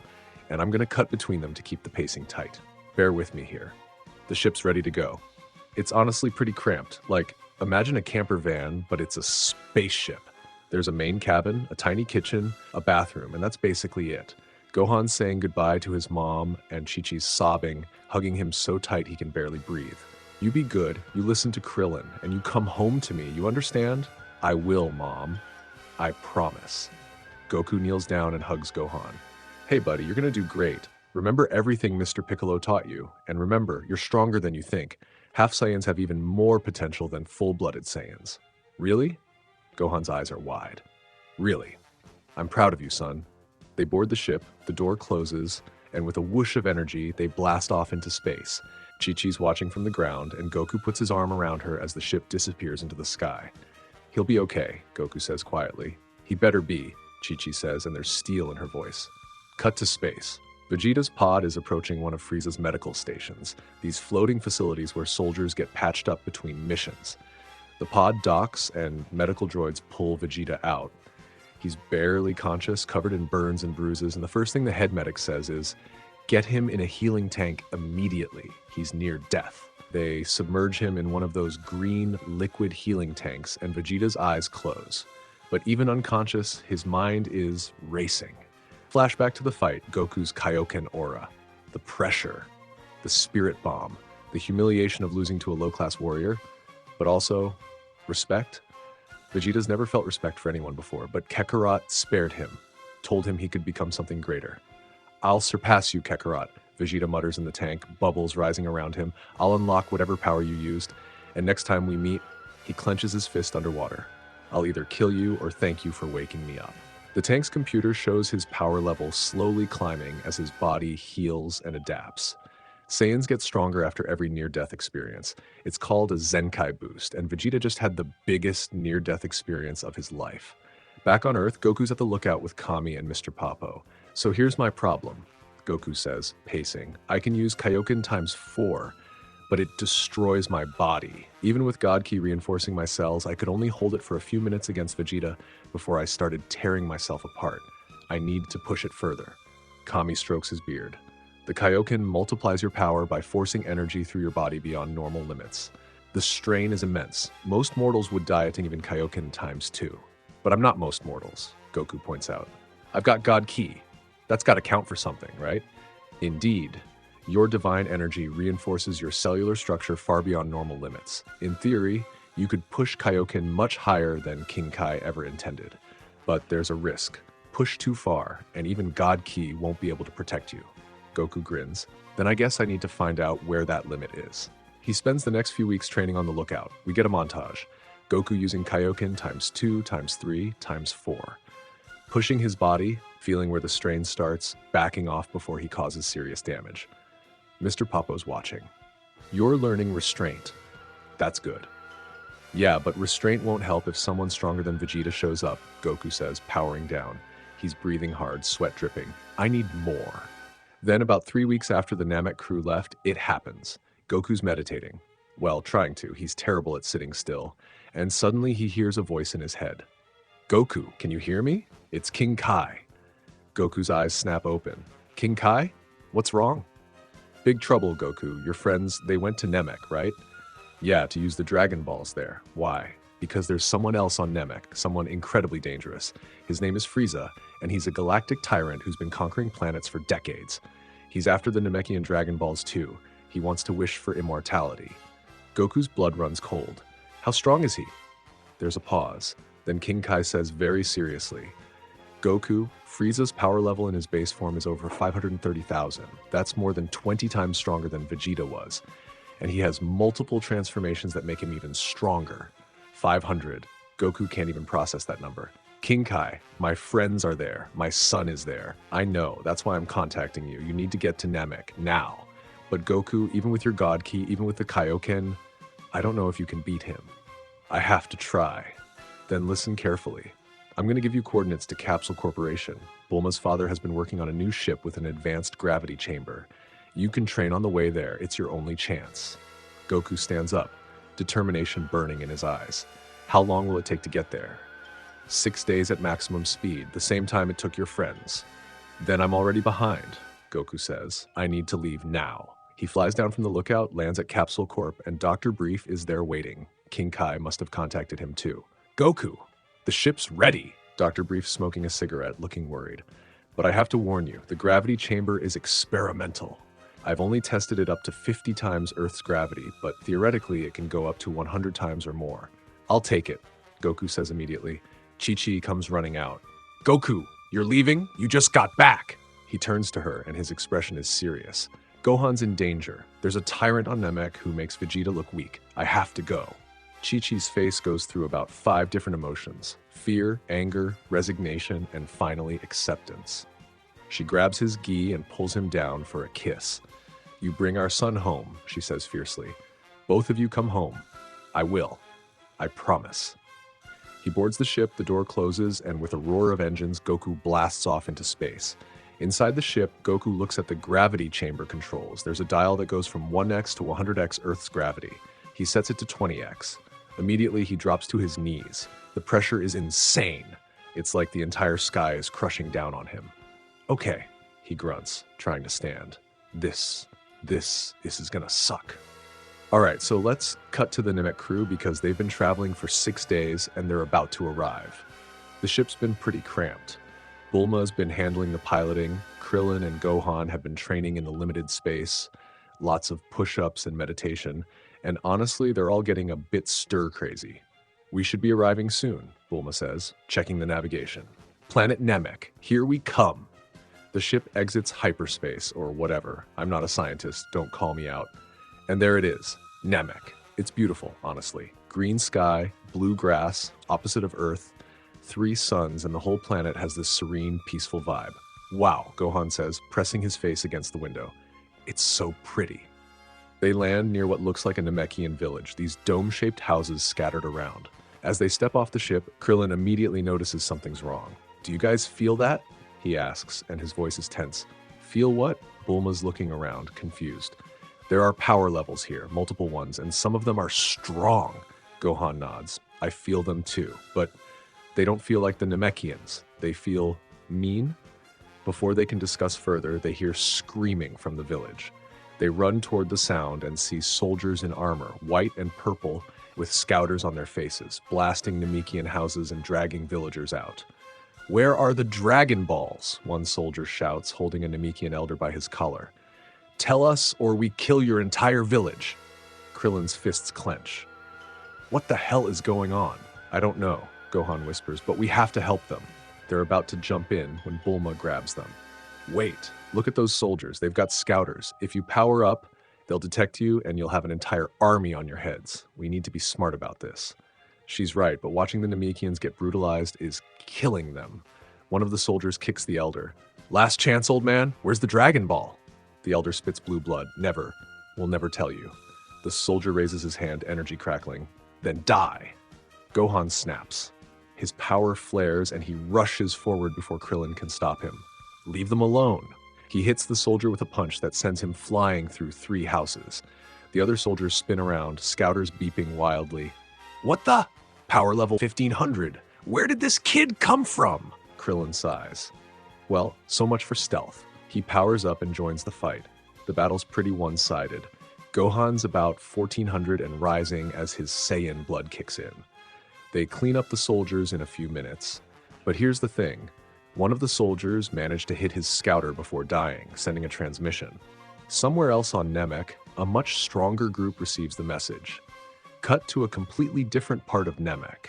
and I'm going to cut between them to keep the pacing tight. Bear with me here. The ship's ready to go. It's honestly pretty cramped. Imagine a camper van, but it's a spaceship. There's a main cabin, a tiny kitchen, a bathroom, and that's basically it. Gohan's saying goodbye to his mom, and Chi-Chi's sobbing, hugging him so tight he can barely breathe. You be good, you listen to Krillin, and you come home to me, you understand? I will, Mom. I promise. Goku kneels down and hugs Gohan. Hey buddy, you're gonna do great. Remember everything Mr. Piccolo taught you, and remember, you're stronger than you think. Half Saiyans have even more potential than full-blooded Saiyans. Really? Gohan's eyes are wide. Really? I'm proud of you, son. They board the ship, the door closes, and with a whoosh of energy, they blast off into space. Chi-Chi's watching from the ground, and Goku puts his arm around her as the ship disappears into the sky. He'll be okay, Goku says quietly. He better be, Chi-Chi says, and there's steel in her voice. Cut to space. Vegeta's pod is approaching one of Frieza's medical stations, these floating facilities where soldiers get patched up between missions. The pod docks, and medical droids pull Vegeta out. He's barely conscious, covered in burns and bruises, and the first thing the head medic says is, get him in a healing tank immediately. He's near death. They submerge him in one of those green liquid healing tanks, and Vegeta's eyes close. But even unconscious, his mind is racing. Flashback to the fight, Goku's Kaioken aura. The pressure, the spirit bomb, the humiliation of losing to a low-class warrior, but also respect. Vegeta's never felt respect for anyone before, but Kakarot spared him, told him he could become something greater. I'll surpass you, Kakarot, Vegeta mutters in the tank, bubbles rising around him. I'll unlock whatever power you used, and next time we meet, he clenches his fist underwater. I'll either kill you or thank you for waking me up. The tank's computer shows his power level slowly climbing as his body heals and adapts. Saiyans get stronger after every near-death experience. It's called a Zenkai boost, and Vegeta just had the biggest near-death experience of his life. Back on Earth, Goku's at the lookout with Kami and Mr. Papo. So here's my problem, Goku says, pacing. I can use Kaioken times 4, but it destroys my body. Even with God Ki reinforcing my cells, I could only hold it for a few minutes against Vegeta before I started tearing myself apart. I need to push it further. Kami strokes his beard. The Kaioken multiplies your power by forcing energy through your body beyond normal limits. The strain is immense. Most mortals would die at even Kaioken times 2. But I'm not most mortals, Goku points out. I've got God Ki. That's got to count for something, right? Indeed. Your divine energy reinforces your cellular structure far beyond normal limits. In theory, you could push Kaioken much higher than King Kai ever intended. But there's a risk. Push too far, and even God Ki won't be able to protect you. Goku grins. Then I guess I need to find out where that limit is. He spends the next few weeks training on the lookout. We get a montage. Goku using Kaioken times 2, times 3, times 4. Pushing his body, feeling where the strain starts, backing off before he causes serious damage. Mr. Popo's watching. You're learning restraint. That's good. Yeah, but restraint won't help if someone stronger than Vegeta shows up, Goku says, powering down. He's breathing hard, sweat dripping. I need more. Then about 3 weeks after the Namek crew left, it happens. Goku's meditating. Well, trying to. He's terrible at sitting still. And suddenly he hears a voice in his head. Goku, can you hear me? It's King Kai. Goku's eyes snap open. King Kai? What's wrong? Big trouble, Goku. Your friends, they went to Namek, right? Yeah, to use the Dragon Balls there. Why? Because there's someone else on Namek, someone incredibly dangerous. His name is Frieza, and he's a galactic tyrant who's been conquering planets for decades. He's after the Namekian Dragon Balls too. He wants to wish for immortality. Goku's blood runs cold. How strong is he? There's a pause. Then King Kai says very seriously, Goku, Frieza's power level in his base form is over 530,000. That's more than 20 times stronger than Vegeta was. And he has multiple transformations that make him even stronger. 500. Goku can't even process that number. King Kai, my friends are there. My son is there. I know. That's why I'm contacting you. You need to get to Namek now. But Goku, even with your God Ki, even with the Kaioken, I don't know if you can beat him. I have to try. Then listen carefully. I'm going to give you coordinates to Capsule Corporation. Bulma's father has been working on a new ship with an advanced gravity chamber. You can train on the way there. It's your only chance. Goku stands up, determination burning in his eyes. How long will it take to get there? 6 days at maximum speed, the same time it took your friends. Then I'm already behind, Goku says. I need to leave now. He flies down from the lookout, lands at Capsule Corp, and Dr. Brief is there waiting. King Kai must have contacted him too. Goku, the ship's ready. Dr. Brief smoking a cigarette, looking worried. But I have to warn you, the gravity chamber is experimental. I've only tested it up to 50 times Earth's gravity, but theoretically it can go up to 100 times or more. I'll take it, Goku says immediately. Chi-Chi comes running out. Goku, you're leaving? You just got back! He turns to her, and his expression is serious. Gohan's in danger. There's a tyrant on Namek who makes Vegeta look weak. I have to go. Chi-Chi's face goes through about 5 different emotions. Fear, anger, resignation, and finally acceptance. She grabs his gi and pulls him down for a kiss. You bring our son home, she says fiercely. Both of you come home. I will. I promise. He boards the ship, the door closes, and with a roar of engines, Goku blasts off into space. Inside the ship, Goku looks at the gravity chamber controls. There's a dial that goes from 1x to 100x Earth's gravity. He sets it to 20x. Immediately, he drops to his knees. The pressure is insane. It's like the entire sky is crushing down on him. Okay, he grunts, trying to stand. This is gonna suck. Alright, so let's cut to the Namek crew because they've been traveling for 6 days and they're about to arrive. The ship's been pretty cramped. Bulma's been handling the piloting, Krillin and Gohan have been training in the limited space, lots of push-ups and meditation, and honestly, they're all getting a bit stir-crazy. We should be arriving soon, Bulma says, checking the navigation. Planet Namek, here we come. The ship exits hyperspace, or whatever. I'm not a scientist, don't call me out. And there it is, Namek. It's beautiful, honestly. Green sky, blue grass, opposite of Earth, 3 suns, and the whole planet has this serene, peaceful vibe. Wow, Gohan says, pressing his face against the window. It's so pretty. They land near what looks like a Namekian village, these dome-shaped houses scattered around. As they step off the ship, Krillin immediately notices something's wrong. Do you guys feel that? He asks, and his voice is tense. Feel what? Bulma's looking around, confused. There are power levels here, multiple ones, and some of them are strong. Gohan nods. I feel them too, but they don't feel like the Namekians. They feel mean. Before they can discuss further, they hear screaming from the village. They run toward the sound and see soldiers in armor, white and purple, with scouters on their faces, blasting Namekian houses and dragging villagers out. Where are the Dragon Balls? One soldier shouts, holding a Namekian elder by his collar. Tell us or we kill your entire village. Krillin's fists clench. What the hell is going on? I don't know, Gohan whispers, but we have to help them. They're about to jump in when Bulma grabs them. Wait, look at those soldiers. They've got scouters. If you power up, they'll detect you and you'll have an entire army on your heads. We need to be smart about this. She's right, but watching the Namekians get brutalized is killing them. One of the soldiers kicks the elder. Last chance, old man. Where's the Dragon Ball? The elder spits blue blood. Never. We'll never tell you. The soldier raises his hand, energy crackling. Then die. Gohan snaps. His power flares and he rushes forward before Krillin can stop him. Leave them alone. He hits the soldier with a punch that sends him flying through 3 houses. The other soldiers spin around, scouters beeping wildly. What the? Power level 1500. Where did this kid come from? Krillin sighs. Well, so much for stealth. He powers up and joins the fight. The battle's pretty one-sided. Gohan's about 1400 and rising as his Saiyan blood kicks in. They clean up the soldiers in a few minutes. But here's the thing. One of the soldiers managed to hit his scouter before dying, sending a transmission. Somewhere else on Namek, a much stronger group receives the message. Cut to a completely different part of Namek.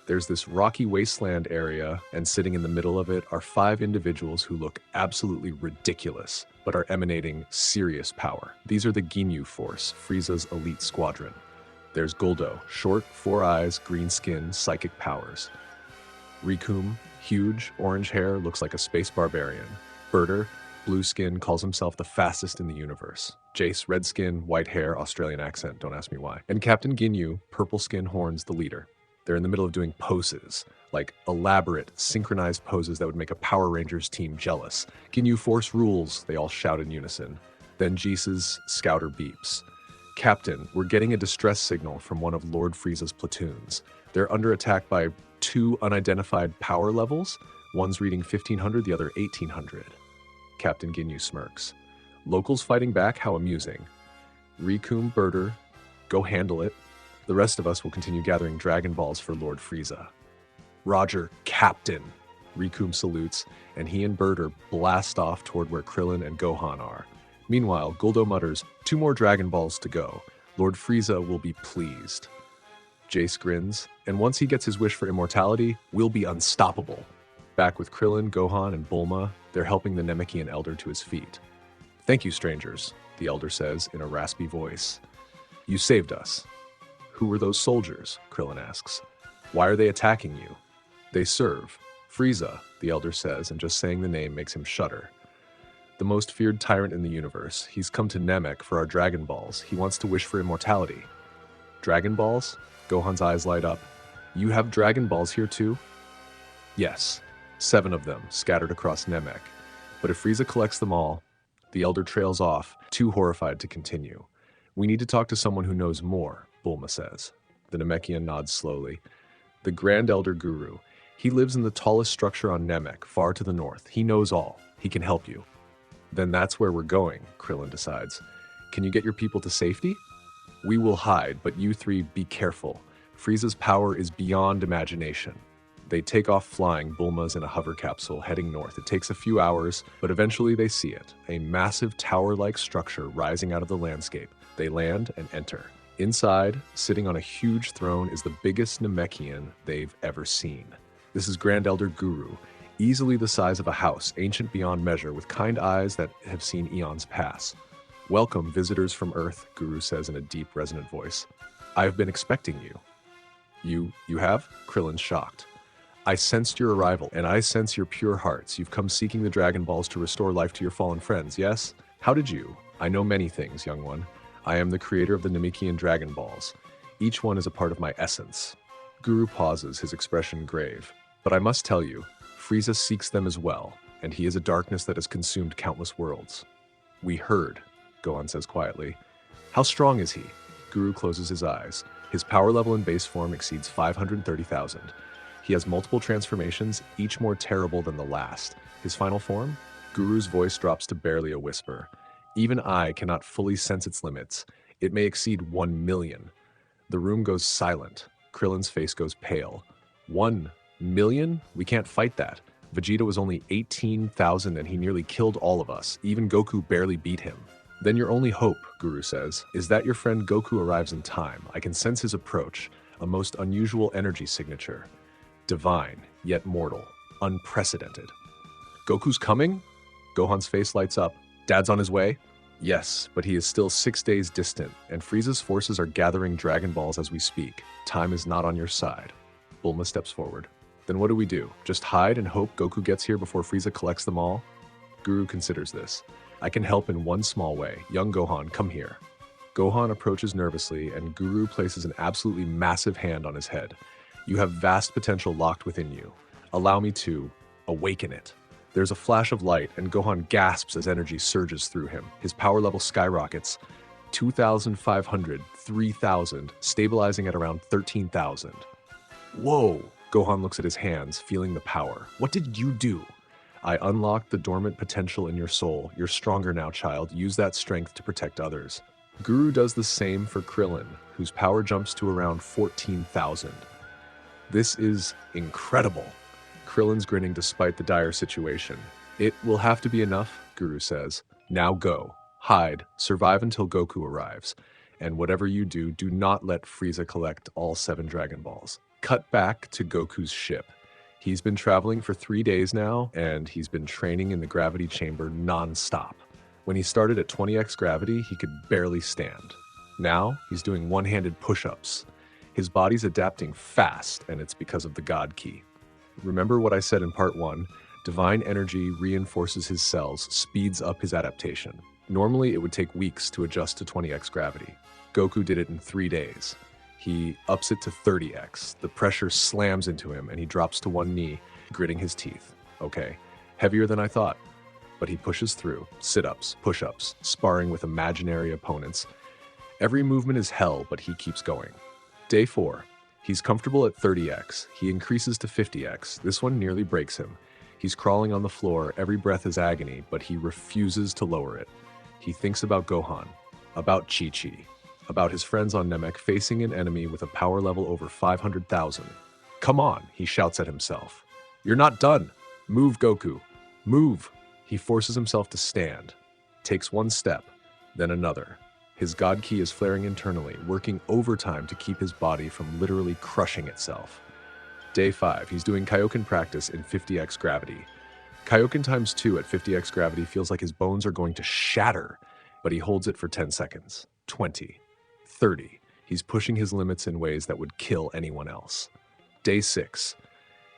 There's this rocky wasteland area, and sitting in the middle of it are 5 individuals who look absolutely ridiculous, but are emanating serious power. These are the Ginyu Force, Frieza's elite squadron. There's Guldo, short, 4 eyes, green skin, psychic powers. Rikum, huge, orange hair, looks like a space barbarian. Birder, blue skin, calls himself the fastest in the universe. Jace, red skin, white hair, Australian accent, don't ask me why. And Captain Ginyu, purple skin, horns, the leader. They're in the middle of doing poses, like elaborate, synchronized poses that would make a Power Rangers team jealous. Ginyu Force rules, they all shout in unison. Then Jeese's scouter beeps. Captain, we're getting a distress signal from one of Lord Frieza's platoons. They're under attack by 2 unidentified power levels. One's reading 1500, the other 1800. Captain Ginyu smirks. Locals fighting back? How amusing. Rikum, Birder, go handle it. The rest of us will continue gathering Dragon Balls for Lord Frieza. Roger, Captain. Rikum salutes, and he and Birder blast off toward where Krillin and Gohan are. Meanwhile, Guldo mutters, 2 more Dragon Balls to go. Lord Frieza will be pleased. Jace grins, and once he gets his wish for immortality, we'll be unstoppable. Back with Krillin, Gohan, and Bulma, they're helping the Namekian elder to his feet. Thank you, strangers, the elder says in a raspy voice. You saved us. Who were those soldiers? Krillin asks. Why are they attacking you? They serve. Frieza, the elder says, and just saying the name makes him shudder. The most feared tyrant in the universe. He's come to Namek for our Dragon Balls. He wants to wish for immortality. Dragon Balls? Gohan's eyes light up. You have Dragon Balls here too? Yes, 7 of them, scattered across Namek. But if Frieza collects them all, the elder trails off, too horrified to continue. We need to talk to someone who knows more, Bulma says. The Namekian nods slowly. The Grand Elder Guru. He lives in the tallest structure on Namek, far to the north. He knows all. He can help you. Then that's where we're going, Krillin decides. Can you get your people to safety? We will hide, but you 3 be careful. Frieza's power is beyond imagination. They take off flying. Bulma's in a hover capsule heading north. It takes a few hours, but eventually they see it. A massive tower-like structure rising out of the landscape. They land and enter. Inside, sitting on a huge throne, is the biggest Namekian they've ever seen. This is Grand Elder Guru, easily the size of a house, ancient beyond measure, with kind eyes that have seen eons pass. Welcome, visitors from Earth, Guru says in a deep, resonant voice. I've been expecting you. You have? Krillin's shocked. I sensed your arrival, and I sense your pure hearts. You've come seeking the Dragon Balls to restore life to your fallen friends, yes? How did you? I know many things, young one. I am the creator of the Namekian Dragon Balls. Each one is a part of my essence. Guru pauses, his expression grave. But I must tell you, Frieza seeks them as well, and he is a darkness that has consumed countless worlds. We heard, Gohan says quietly. How strong is he? Guru closes his eyes. His power level in base form exceeds 530,000. He has multiple transformations, each more terrible than the last. His final form? Guru's voice drops to barely a whisper. Even I cannot fully sense its limits. It may exceed 1 million. The room goes silent. Krillin's face goes pale. 1 million? We can't fight that. Vegeta was only 18,000 and he nearly killed all of us. Even Goku barely beat him. Then your only hope, Guru says, is that your friend Goku arrives in time. I can sense his approach, a most unusual energy signature. Divine, yet mortal. Unprecedented. Goku's coming? Gohan's face lights up. Dad's on his way? Yes, but he is still 6 days distant, and Frieza's forces are gathering Dragon Balls as we speak. Time is not on your side. Bulma steps forward. Then what do we do? Just hide and hope Goku gets here before Frieza collects them all? Guru considers this. I can help in one small way. Young Gohan, come here. Gohan approaches nervously, and Guru places an absolutely massive hand on his head. You have vast potential locked within you. Allow me to awaken it. There's a flash of light, and Gohan gasps as energy surges through him. His power level skyrockets. 2,500, 3,000, stabilizing at around 13,000. Whoa! Gohan looks at his hands, feeling the power. What did you do? I unlocked the dormant potential in your soul. You're stronger now, child. Use that strength to protect others. Guru does the same for Krillin, whose power jumps to around 14,000. This is incredible. Krillin's grinning despite the dire situation. It will have to be enough, Guru says. Now go. Hide. Survive until Goku arrives. And whatever you do, do not let Frieza collect all 7 Dragon Balls. Cut back to Goku's ship. He's been traveling for 3 days now, and he's been training in the gravity chamber non-stop. When he started at 20x gravity, he could barely stand. Now, he's doing one-handed push-ups. His body's adapting fast, and it's because of the God Ki. Remember what I said in part 1? Divine energy reinforces his cells, speeds up his adaptation. Normally, it would take weeks to adjust to 20x gravity. Goku did it in 3 days. He ups it to 30x. The pressure slams into him, and he drops to one knee, gritting his teeth. Okay, heavier than I thought. But he pushes through. Sit-ups, push-ups, sparring with imaginary opponents. Every movement is hell, but he keeps going. Day 4. He's comfortable at 30x. He increases to 50x. This one nearly breaks him. He's crawling on the floor. Every breath is agony, but he refuses to lower it. He thinks about Gohan, about Chi-Chi, about his friends on Namek facing an enemy with a power level over 500,000. Come on, he shouts at himself. You're not done. Move, Goku. Move. He forces himself to stand. Takes one step, then another. His God Ki is flaring internally, working overtime to keep his body from literally crushing itself. Day 5, he's doing Kaioken practice in 50x gravity. Kaioken times 2 at 50x gravity feels like his bones are going to shatter, but he holds it for 10 seconds, 20, 30. He's pushing his limits in ways that would kill anyone else. Day 6,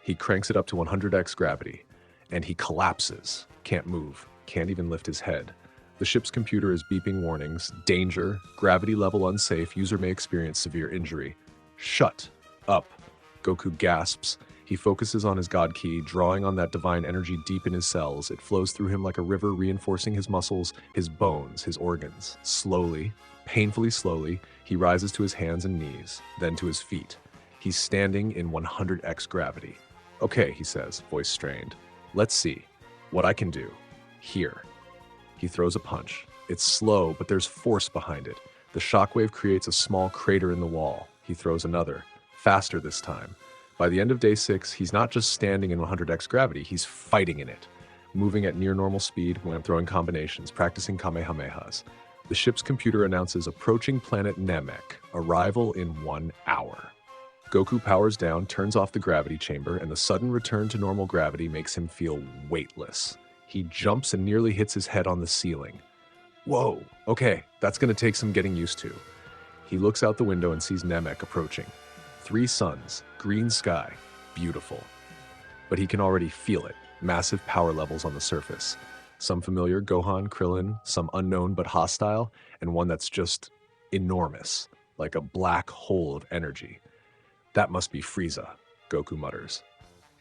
he cranks it up to 100x gravity, and he collapses, can't move, can't even lift his head. The ship's computer is beeping warnings, danger, gravity level unsafe, user may experience severe injury. Shut up. Goku gasps. He focuses on his God Ki, drawing on that divine energy deep in his cells. It flows through him like a river, reinforcing his muscles, his bones, his organs. Slowly, painfully slowly, he rises to his hands and knees, then to his feet. He's standing in 100x gravity. Okay, he says, voice strained. Let's see what I can do. Here. He throws a punch. It's slow, but there's force behind it. The shockwave creates a small crater in the wall. He throws another. Faster this time. By the end of day 6, he's not just standing in 100x gravity, he's fighting in it. Moving at near normal speed when throwing combinations, practicing Kamehamehas. The ship's computer announces approaching planet Namek, arrival in 1 hour. Goku powers down, turns off the gravity chamber, and the sudden return to normal gravity makes him feel weightless. He jumps and nearly hits his head on the ceiling. Whoa, okay, that's gonna take some getting used to. He looks out the window and sees Namek approaching. 3 suns, green sky, beautiful. But he can already feel it, massive power levels on the surface. Some familiar, Gohan, Krillin, some unknown but hostile, and one that's just enormous, like a black hole of energy. That must be Frieza, Goku mutters.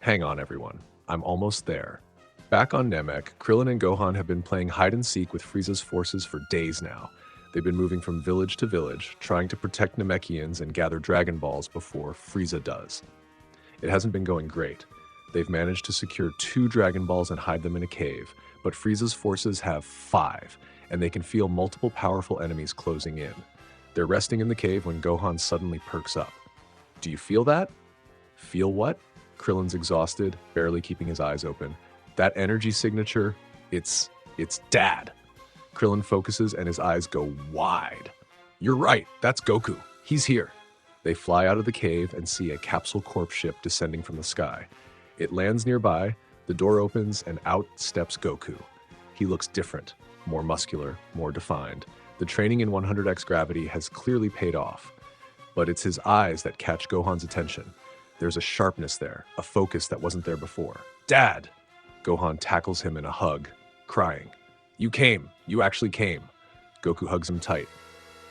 Hang on, everyone, I'm almost there. Back on Namek, Krillin and Gohan have been playing hide-and-seek with Frieza's forces for days now. They've been moving from village to village, trying to protect Namekians and gather Dragon Balls before Frieza does. It hasn't been going great. They've managed to secure 2 Dragon Balls and hide them in a cave, but Frieza's forces have 5, and they can feel multiple powerful enemies closing in. They're resting in the cave when Gohan suddenly perks up. Do you feel that? Feel what? Krillin's exhausted, barely keeping his eyes open. That energy signature, it's Dad. Krillin focuses and his eyes go wide. You're right, that's Goku. He's here. They fly out of the cave and see a capsule corp ship descending from the sky. It lands nearby, the door opens, and out steps Goku. He looks different, more muscular, more defined. The training in 100x gravity has clearly paid off. But it's his eyes that catch Gohan's attention. There's a sharpness there, a focus that wasn't there before. Dad! Gohan tackles him in a hug, crying. You came. You actually came. Goku hugs him tight.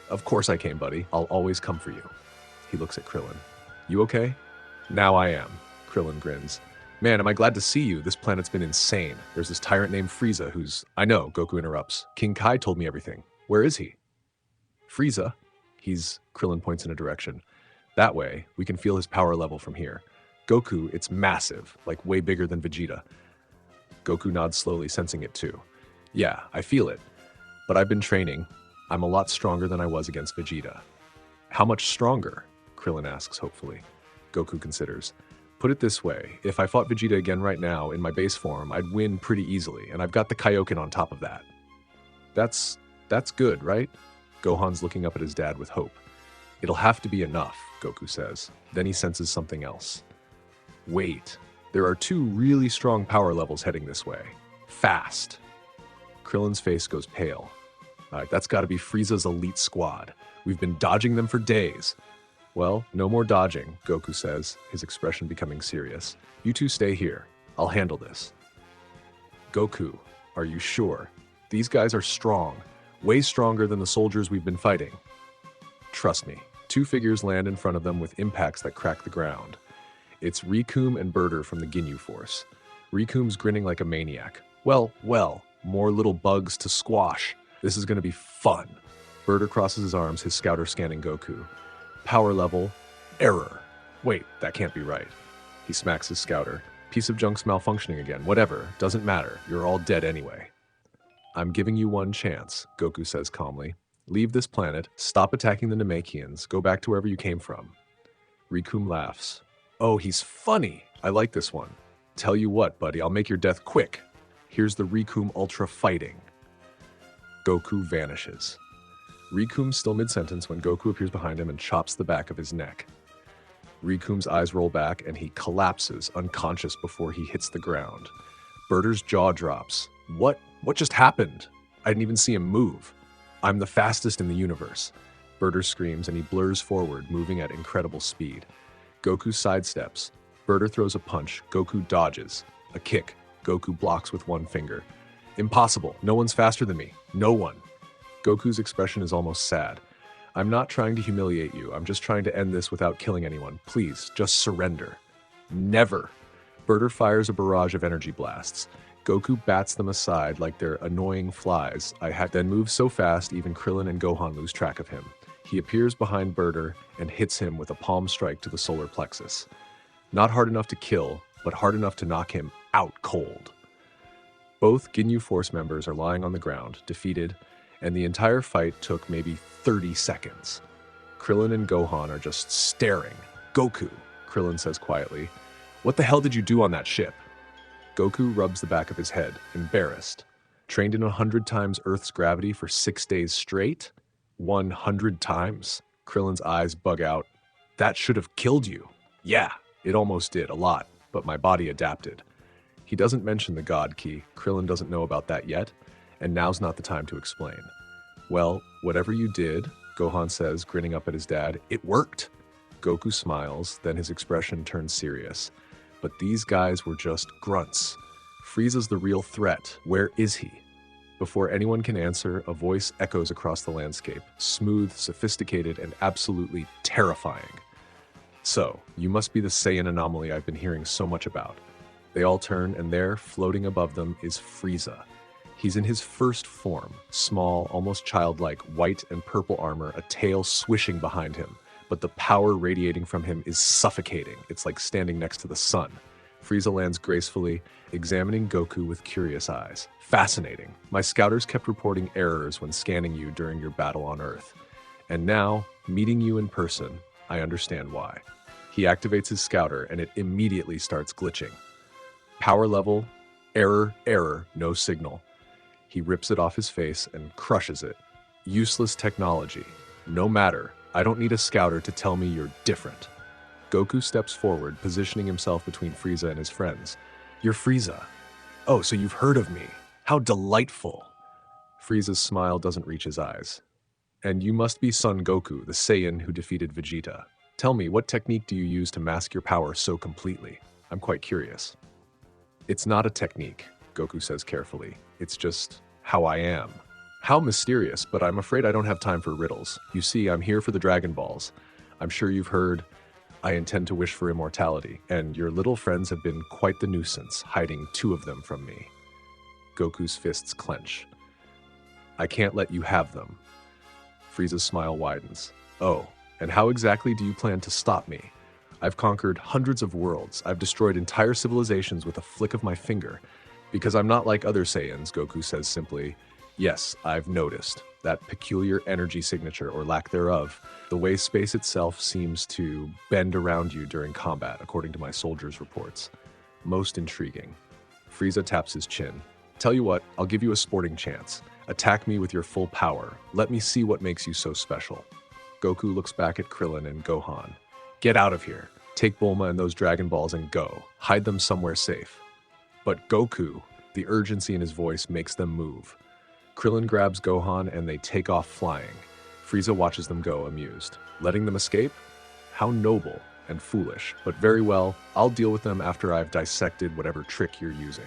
Of course I came, buddy. I'll always come for you. He looks at Krillin. You okay? Now I am. Krillin grins. Man, am I glad to see you. This planet's been insane. There's this tyrant named Frieza who's... I know, Goku interrupts. King Kai told me everything. Where is he? Frieza? Krillin points in a direction. That way, we can feel his power level from here. Goku, it's massive, like way bigger than Vegeta. Goku nods slowly, sensing it too. Yeah, I feel it. But I've been training. I'm a lot stronger than I was against Vegeta. How much stronger? Krillin asks hopefully. Goku considers. Put it this way, if I fought Vegeta again right now in my base form, I'd win pretty easily, and I've got the Kaioken on top of that. That's good, right? Gohan's looking up at his dad with hope. It'll have to be enough, Goku says. Then he senses something else. Wait, there are 2 really strong power levels heading this way. Fast. Krillin's face goes pale. That's gotta be Frieza's elite squad. We've been dodging them for days. Well, no more dodging, Goku says, his expression becoming serious. You 2 stay here. I'll handle this. Goku, are you sure? These guys are strong. Way stronger than the soldiers we've been fighting. Trust me. 2 figures land in front of them with impacts that crack the ground. It's Rikum and Birder from the Ginyu Force. Rikum's grinning like a maniac. Well, more little bugs to squash. This is gonna be fun. Birder crosses his arms, his scouter scanning Goku. Power level, error. Wait, that can't be right. He smacks his scouter. Piece of junk's malfunctioning again. Whatever, doesn't matter. You're all dead anyway. I'm giving you one chance, Goku says calmly. Leave this planet, stop attacking the Namekians, go back to wherever you came from. Rikum laughs. Oh, he's funny. I like this one. Tell you what, buddy, I'll make your death quick. Here's the Rikum Ultra fighting. Goku vanishes. Rikum's still mid-sentence when Goku appears behind him and chops the back of his neck. Rikum's eyes roll back and he collapses, unconscious before he hits the ground. Birder's jaw drops. What just happened? I didn't even see him move. I'm the fastest in the universe. Birder screams and he blurs forward, moving at incredible speed. Goku sidesteps. Birder throws a punch. Goku dodges. A kick. Goku blocks with one finger. Impossible. No one's faster than me. No one. Goku's expression is almost sad. I'm not trying to humiliate you. I'm just trying to end this without killing anyone. Please, just surrender. Never. Birder fires a barrage of energy blasts. Goku bats them aside like they're annoying flies. Then moves so fast even Krillin and Gohan lose track of him. He appears behind Birder and hits him with a palm strike to the solar plexus. Not hard enough to kill, but hard enough to knock him out cold. Both Ginyu Force members are lying on the ground, defeated, and the entire fight took maybe 30 seconds. Krillin and Gohan are just staring. Goku, Krillin says quietly, what the hell did you do on that ship? Goku rubs the back of his head, embarrassed. Trained in 100 times Earth's gravity for 6 days straight? 100 times? Krillin's eyes bug out. That should have killed you. Yeah, it almost did, a lot, but my body adapted. He doesn't mention the God Key. Krillin doesn't know about that yet, and now's not the time to explain. Well, whatever you did, Gohan says, grinning up at his dad, it worked. Goku smiles, then his expression turns serious. But these guys were just grunts. Frieza's the real threat. Where is he? Before anyone can answer, a voice echoes across the landscape, smooth, sophisticated, and absolutely terrifying. So, you must be the Saiyan anomaly I've been hearing so much about. They all turn, and there, floating above them, is Frieza. He's in his first form, small, almost childlike, white and purple armor, a tail swishing behind him. But the power radiating from him is suffocating. It's like standing next to the sun. Frieza lands gracefully, examining Goku with curious eyes. Fascinating. My scouters kept reporting errors when scanning you during your battle on Earth. And now, meeting you in person, I understand why. He activates his scouter and it immediately starts glitching. Power level, error, no signal. He rips it off his face and crushes it. Useless technology. No matter. I don't need a scouter to tell me you're different. Goku steps forward, positioning himself between Frieza and his friends. You're Frieza. Oh, so you've heard of me. How delightful. Frieza's smile doesn't reach his eyes. And you must be Son Goku, the Saiyan who defeated Vegeta. Tell me, what technique do you use to mask your power so completely? I'm quite curious. It's not a technique, Goku says carefully. It's just how I am. How mysterious, but I'm afraid I don't have time for riddles. You see, I'm here for the Dragon Balls. I'm sure you've heard I intend to wish for immortality, and your little friends have been quite the nuisance, hiding 2 of them from me. Goku's fists clench. I can't let you have them. Frieza's smile widens. Oh, and how exactly do you plan to stop me? I've conquered hundreds of worlds. I've destroyed entire civilizations with a flick of my finger. Because I'm not like other Saiyans, Goku says simply. Yes, I've noticed. That peculiar energy signature, or lack thereof, the way space itself seems to bend around you during combat, according to my soldiers' reports. Most intriguing. Frieza taps his chin. Tell you what, I'll give you a sporting chance. Attack me with your full power. Let me see what makes you so special. Goku looks back at Krillin and Gohan. Get out of here. Take Bulma and those Dragon Balls and go. Hide them somewhere safe. But Goku, the urgency in his voice makes them move. Krillin grabs Gohan and they take off flying. Frieza watches them go, amused. Letting them escape? How noble and foolish, but very well, I'll deal with them after I've dissected whatever trick you're using.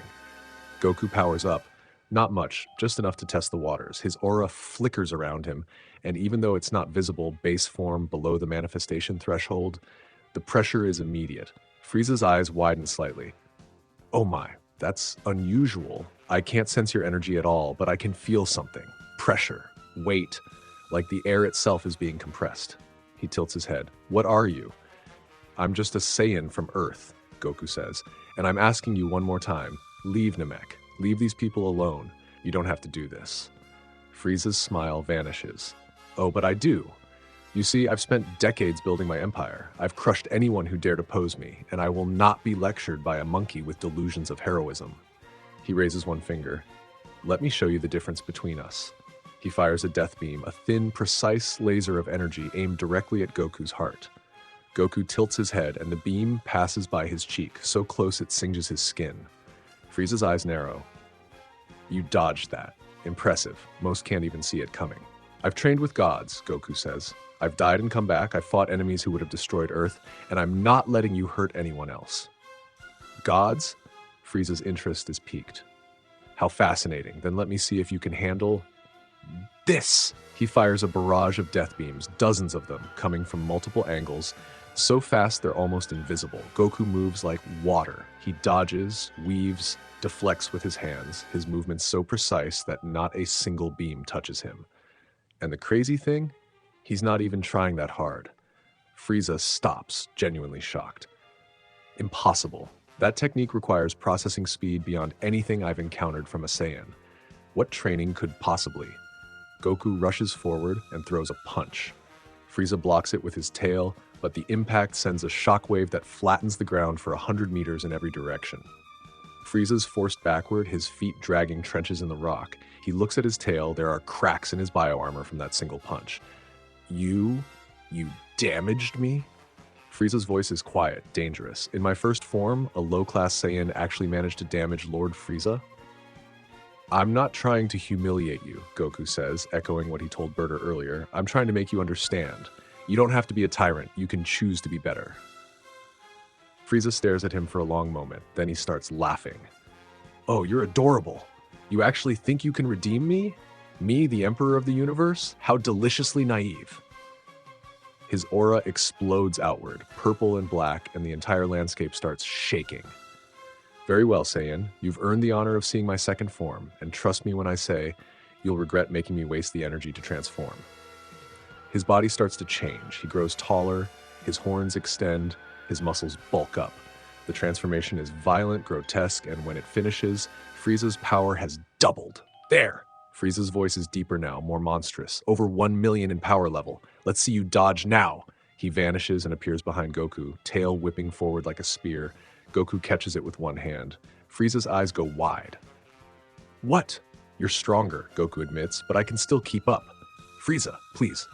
Goku powers up. Not much, just enough to test the waters. His aura flickers around him, and even though it's not visible base form below the manifestation threshold, the pressure is immediate. Frieza's eyes widen slightly. Oh my, that's unusual. I can't sense your energy at all, but I can feel something. Pressure, weight, like the air itself is being compressed. He tilts his head. What are you? I'm just a Saiyan from Earth, Goku says, and I'm asking you one more time. Leave Namek. Leave these people alone. You don't have to do this. Frieza's smile vanishes. Oh, but I do. You see, I've spent decades building my empire. I've crushed anyone who dared oppose me, and I will not be lectured by a monkey with delusions of heroism. He raises one finger. Let me show you the difference between us. He fires a death beam, a thin, precise laser of energy aimed directly at Goku's heart. Goku tilts his head, and the beam passes by his cheek, so close it singes his skin. Frieza's eyes narrow. You dodged that. Impressive. Most can't even see it coming. I've trained with gods, Goku says. I've died and come back. I've fought enemies who would have destroyed Earth, and I'm not letting you hurt anyone else. Gods? Frieza's interest is piqued. How fascinating. Then let me see if you can handle this. He fires a barrage of death beams, dozens of them, coming from multiple angles, so fast they're almost invisible. Goku moves like water. He dodges, weaves, deflects with his hands, his movements so precise that not a single beam touches him. And the crazy thing? He's not even trying that hard. Frieza stops, genuinely shocked. Impossible. That technique requires processing speed beyond anything I've encountered from a Saiyan. What training could possibly? Goku rushes forward and throws a punch. Frieza blocks it with his tail, but the impact sends a shockwave that flattens the ground for 100 meters in every direction. Frieza's forced backward, his feet dragging trenches in the rock. He looks at his tail. There are cracks in his bioarmor from that single punch. You damaged me? Frieza's voice is quiet, dangerous. In my first form, a low-class Saiyan actually managed to damage Lord Frieza? I'm not trying to humiliate you, Goku says, echoing what he told Berta earlier. I'm trying to make you understand. You don't have to be a tyrant. You can choose to be better. Frieza stares at him for a long moment. Then he starts laughing. Oh, you're adorable. You actually think you can redeem me? Me, the Emperor of the Universe? How deliciously naive. His aura explodes outward, purple and black, and the entire landscape starts shaking. Very well, Saiyan. You've earned the honor of seeing my second form, and trust me when I say you'll regret making me waste the energy to transform. His body starts to change. He grows taller, his horns extend, his muscles bulk up. The transformation is violent, grotesque, and when it finishes, Frieza's power has doubled. There! Frieza's voice is deeper now, more monstrous. Over 1 million in power level. Let's see you dodge now! He vanishes and appears behind Goku, tail whipping forward like a spear. Goku catches it with one hand. Frieza's eyes go wide. What? You're stronger, Goku admits, but I can still keep up. Frieza, please.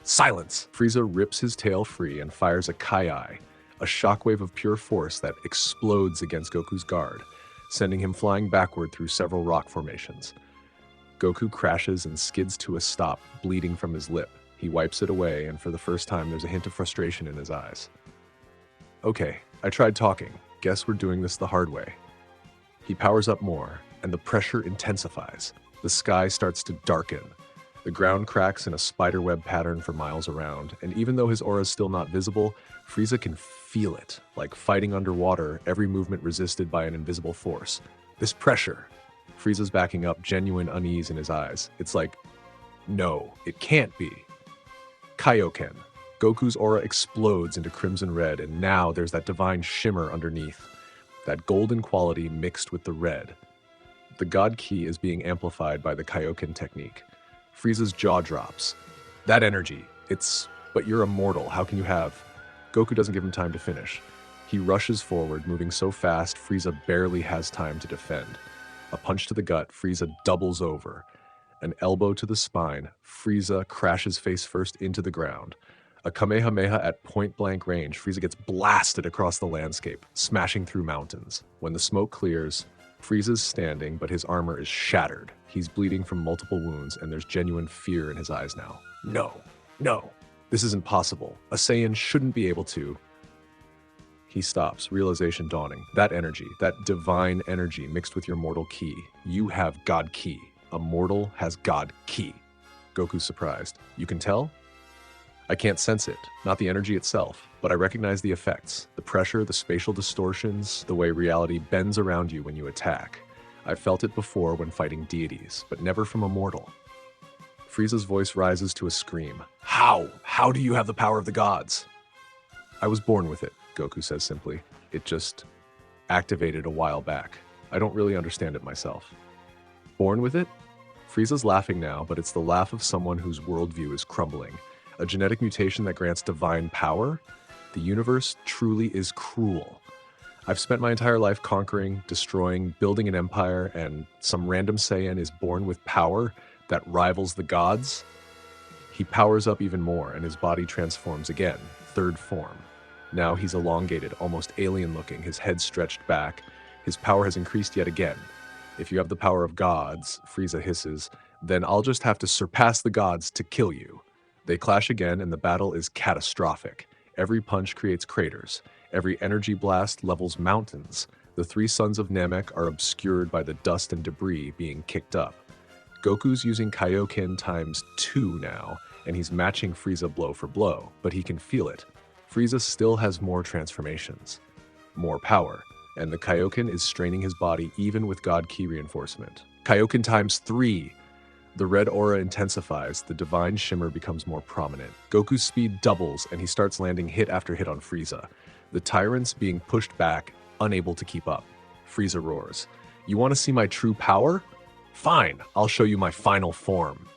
Silence! Frieza rips his tail free and fires a Kai-Ai, a shockwave of pure force that explodes against Goku's guard, sending him flying backward through several rock formations. Goku crashes and skids to a stop, bleeding from his lip. He wipes it away, and for the first time, there's a hint of frustration in his eyes. Okay, I tried talking. Guess we're doing this the hard way. He powers up more, and the pressure intensifies. The sky starts to darken. The ground cracks in a spiderweb pattern for miles around, and even though his aura is still not visible, Frieza can feel it, like fighting underwater, every movement resisted by an invisible force. This pressure. Frieza's backing up, genuine unease in his eyes. It's like, no, it can't be. Kaioken. Goku's aura explodes into crimson red, and now there's that divine shimmer underneath. That golden quality mixed with the red. The God Ki is being amplified by the Kaioken technique. Frieza's jaw drops. That energy, but you're immortal, how can you have? Goku doesn't give him time to finish. He rushes forward, moving so fast, Frieza barely has time to defend. A punch to the gut, Frieza doubles over. An elbow to the spine, Frieza crashes face first into the ground. A Kamehameha at point-blank range, Frieza gets blasted across the landscape, smashing through mountains. When the smoke clears, Frieza's standing, but his armor is shattered. He's bleeding from multiple wounds, and there's genuine fear in his eyes now. No, this isn't possible. A Saiyan shouldn't be able to. He stops, realization dawning. That energy, that divine energy mixed with your mortal ki. You have God Ki. A mortal has God Ki. Goku's surprised. You can tell? I can't sense it, not the energy itself, but I recognize the effects, the pressure, the spatial distortions, the way reality bends around you when you attack. I've felt it before when fighting deities, but never from a mortal. Frieza's voice rises to a scream. How? How do you have the power of the gods? I was born with it, Goku says simply. It just activated a while back. I don't really understand it myself. Born with it? Frieza's laughing now, but it's the laugh of someone whose worldview is crumbling. A genetic mutation that grants divine power? The universe truly is cruel. I've spent my entire life conquering, destroying, building an empire, and some random Saiyan is born with power that rivals the gods? He powers up even more, and his body transforms again, third form. Now he's elongated, almost alien-looking, his head stretched back. His power has increased yet again. If you have the power of gods, Frieza hisses, then I'll just have to surpass the gods to kill you. They clash again, and the battle is catastrophic. Every punch creates craters. Every energy blast levels mountains. The three sons of Namek are obscured by the dust and debris being kicked up. Goku's using Kaioken times 2 now, and he's matching Frieza blow for blow, but he can feel it. Frieza still has more transformations, more power, and the Kaioken is straining his body even with God Ki reinforcement. Kaioken times 3! The red aura intensifies, the divine shimmer becomes more prominent. Goku's speed doubles, and he starts landing hit after hit on Frieza. The tyrants being pushed back, unable to keep up. Frieza roars. You want to see my true power? Fine, I'll show you my final form.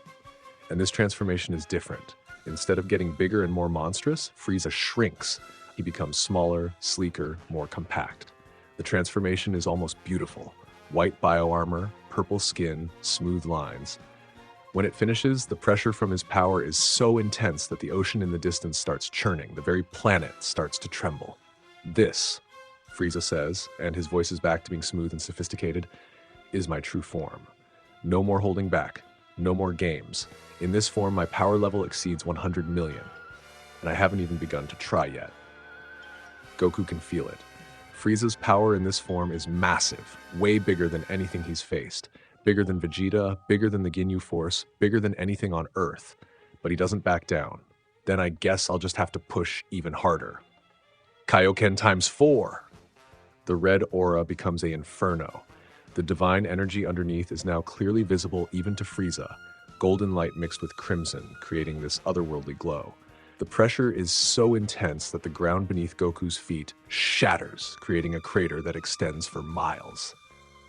And this transformation is different. Instead of getting bigger and more monstrous, Frieza shrinks. He becomes smaller, sleeker, more compact. The transformation is almost beautiful. White bioarmor, purple skin, smooth lines. When it finishes, the pressure from his power is so intense that the ocean in the distance starts churning. The very planet starts to tremble. This, Frieza says, and his voice is back to being smooth and sophisticated, is my true form. No more holding back. No more games. In this form, my power level exceeds 100 million. And I haven't even begun to try yet. Goku can feel it. Frieza's power in this form is massive, way bigger than anything he's faced. Bigger than Vegeta, bigger than the Ginyu Force, bigger than anything on Earth. But he doesn't back down. Then I guess I'll just have to push even harder. Kaioken times 4! The red aura becomes an inferno. The divine energy underneath is now clearly visible even to Frieza. Golden light mixed with crimson, creating this otherworldly glow. The pressure is so intense that the ground beneath Goku's feet shatters, creating a crater that extends for miles.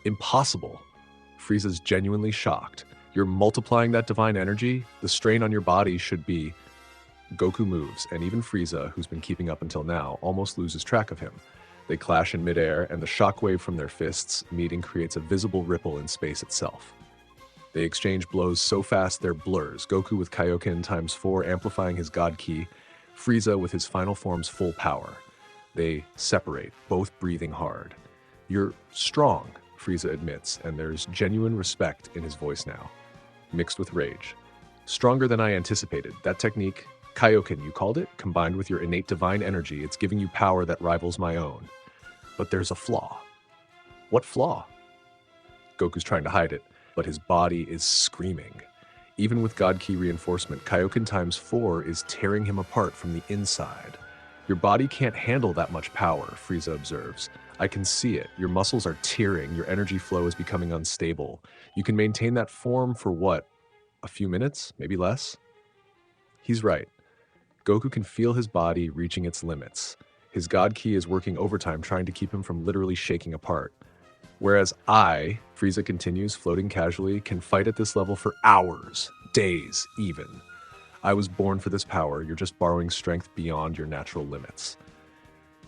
Impossible. Frieza's genuinely shocked. You're multiplying that divine energy? The strain on your body should be... Goku moves, and even Frieza, who's been keeping up until now, almost loses track of him. They clash in midair, and the shockwave from their fists meeting creates a visible ripple in space itself. They exchange blows so fast they're blurs, Goku with Kaioken times 4 amplifying his God Ki, Frieza with his final form's full power. They separate, both breathing hard. You're strong, Frieza admits, and there's genuine respect in his voice now, mixed with rage. Stronger than I anticipated. That technique, Kaioken you called it, combined with your innate divine energy, it's giving you power that rivals my own. But there's a flaw. What flaw? Goku's trying to hide it, but his body is screaming. Even with God Ki reinforcement, Kaioken times 4 is tearing him apart from the inside. Your body can't handle that much power, Frieza observes. I can see it. Your muscles are tearing, your energy flow is becoming unstable. You can maintain that form for what? A few minutes? Maybe less? He's right. Goku can feel his body reaching its limits. His God Ki is working overtime trying to keep him from literally shaking apart. Whereas I, Frieza continues, floating casually, can fight at this level for hours, days even. I was born for this power, you're just borrowing strength beyond your natural limits.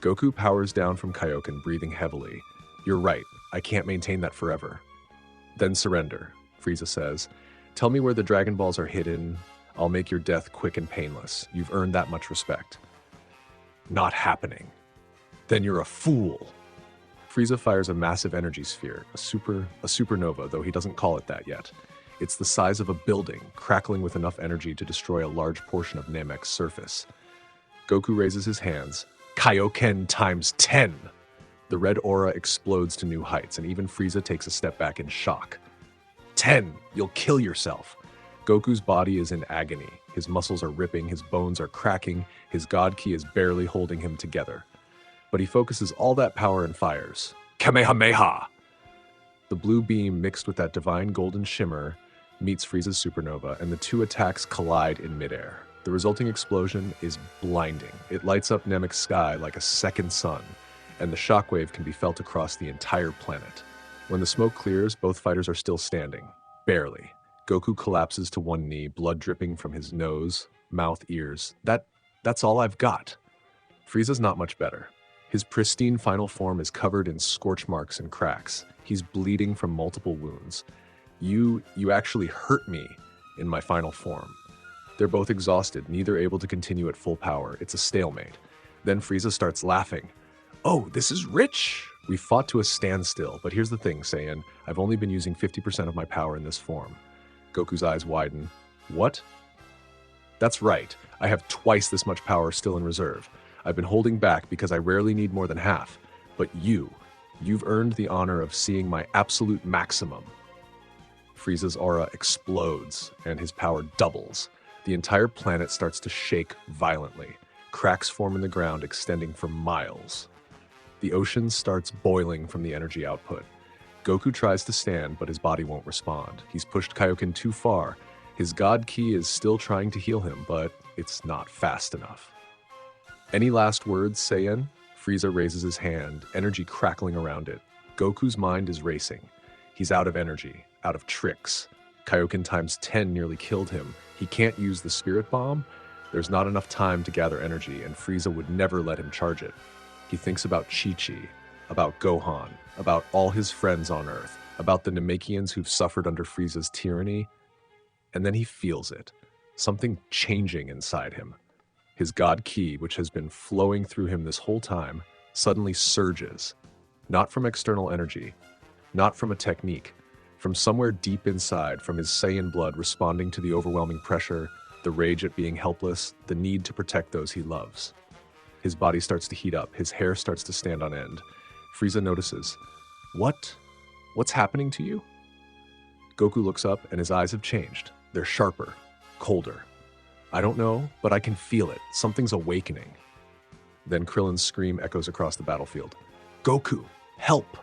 Goku powers down from Kaioken, breathing heavily. You're right, I can't maintain that forever. Then surrender, Frieza says. Tell me where the Dragon Balls are hidden. I'll make your death quick and painless. You've earned that much respect. Not happening. Then you're a fool. Frieza fires a massive energy sphere, a supernova, though he doesn't call it that yet. It's the size of a building, crackling with enough energy to destroy a large portion of Namek's surface. Goku raises his hands. Kaioken times 10! The red aura explodes to new heights, and even Frieza takes a step back in shock. 10! You'll kill yourself! Goku's body is in agony. His muscles are ripping, his bones are cracking, his God Ki is barely holding him together. But he focuses all that power and fires. Kamehameha! The blue beam mixed with that divine golden shimmer meets Frieza's supernova, and the two attacks collide in midair. The resulting explosion is blinding. It lights up Namek's sky like a second sun, and the shockwave can be felt across the entire planet. When the smoke clears, both fighters are still standing. Barely. Goku collapses to one knee, blood dripping from his nose, mouth, ears. That's all I've got. Frieza's not much better. His pristine final form is covered in scorch marks and cracks. He's bleeding from multiple wounds. You actually hurt me in my final form. They're both exhausted, neither able to continue at full power. It's a stalemate. Then Frieza starts laughing. Oh, this is rich! We fought to a standstill, but here's the thing, Saiyan. I've only been using 50% of my power in this form. Goku's eyes widen. What? That's right. I have twice this much power still in reserve. I've been holding back because I rarely need more than half. But you've earned the honor of seeing my absolute maximum. Frieza's aura explodes, and his power doubles. The entire planet starts to shake violently. Cracks form in the ground, extending for miles. The ocean starts boiling from the energy output. Goku tries to stand, but his body won't respond. He's pushed Kaioken too far. His God Ki is still trying to heal him, but it's not fast enough. Any last words, Saiyan? Frieza raises his hand, energy crackling around it. Goku's mind is racing. He's out of energy, out of tricks. Kaioken times 10 nearly killed him. He can't use the Spirit Bomb. There's not enough time to gather energy, and Frieza would never let him charge it. He thinks about Chi-Chi, about Gohan, about all his friends on Earth, about the Namekians who've suffered under Frieza's tyranny. And then he feels it, something changing inside him. His God Ki, which has been flowing through him this whole time, suddenly surges. Not from external energy, not from a technique, from somewhere deep inside, from his Saiyan blood responding to the overwhelming pressure, the rage at being helpless, the need to protect those he loves. His body starts to heat up, his hair starts to stand on end. Frieza notices. What's happening to you? Goku looks up and his eyes have changed. They're sharper, colder. I don't know, but I can feel it. Something's awakening. Then Krillin's scream echoes across the battlefield. Goku, Help!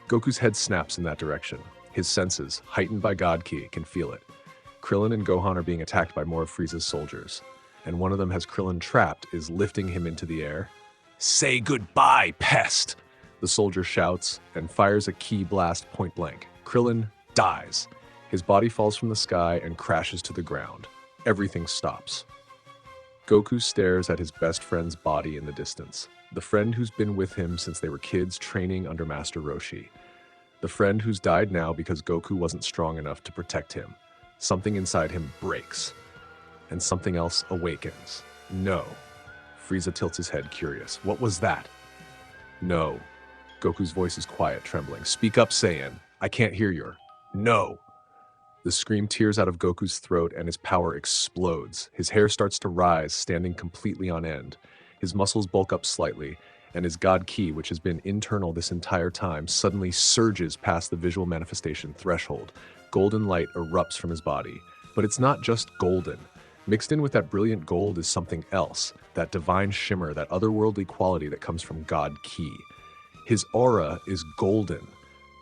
Goku's head snaps in that direction. His senses, heightened by God Ki, can feel it. Krillin and Gohan are being attacked by more of Frieza's soldiers, and one of them has Krillin trapped, is lifting him into the air. Say goodbye, pest! The soldier shouts and fires a ki blast point blank. Krillin dies. His body falls from the sky and crashes to the ground. Everything stops. Goku stares at his best friend's body in the distance. The friend who's been with him since they were kids training under Master Roshi. The friend who's died now because Goku wasn't strong enough to protect him. Something inside him breaks, and something else awakens. No. Frieza tilts his head, curious. What was that? No. Goku's voice is quiet, trembling. Speak up, Saiyan. I can't hear you. No. The scream tears out of Goku's throat and his power explodes. His hair starts to rise, standing completely on end. His muscles bulk up slightly, and his God Ki, which has been internal this entire time, suddenly surges past the visual manifestation threshold. Golden light erupts from his body. But it's not just golden. Mixed in with that brilliant gold is something else, that divine shimmer, that otherworldly quality that comes from God Ki. His aura is golden,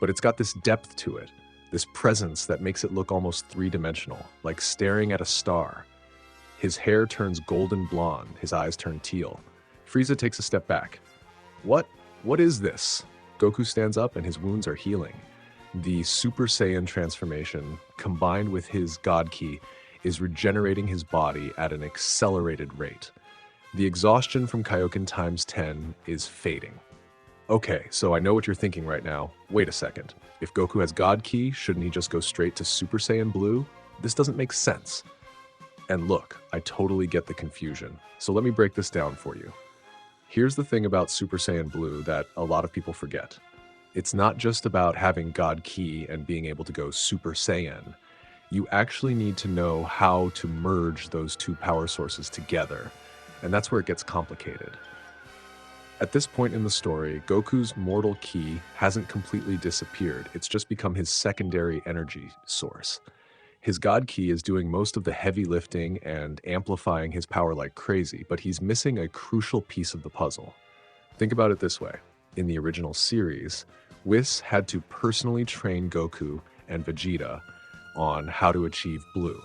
but it's got this depth to it, this presence that makes it look almost three-dimensional, like staring at a star. His hair turns golden blonde, his eyes turn teal. Frieza takes a step back. What is this? Goku stands up and his wounds are healing. The Super Saiyan transformation, combined with his God Ki, is regenerating his body at an accelerated rate. The exhaustion from Kaioken times 10 is fading. Okay, so I know what you're thinking right now. Wait a second. If Goku has God Ki, shouldn't he just go straight to Super Saiyan Blue? This doesn't make sense. And look, I totally get the confusion. So let me break this down for you. Here's the thing about Super Saiyan Blue that a lot of people forget. It's not just about having God Ki and being able to go Super Saiyan. You actually need to know how to merge those two power sources together. And that's where it gets complicated. At this point in the story, Goku's mortal ki hasn't completely disappeared. It's just become his secondary energy source. His God Ki is doing most of the heavy lifting and amplifying his power like crazy, but he's missing a crucial piece of the puzzle. Think about it this way. In the original series, Whis had to personally train Goku and Vegeta on how to achieve blue.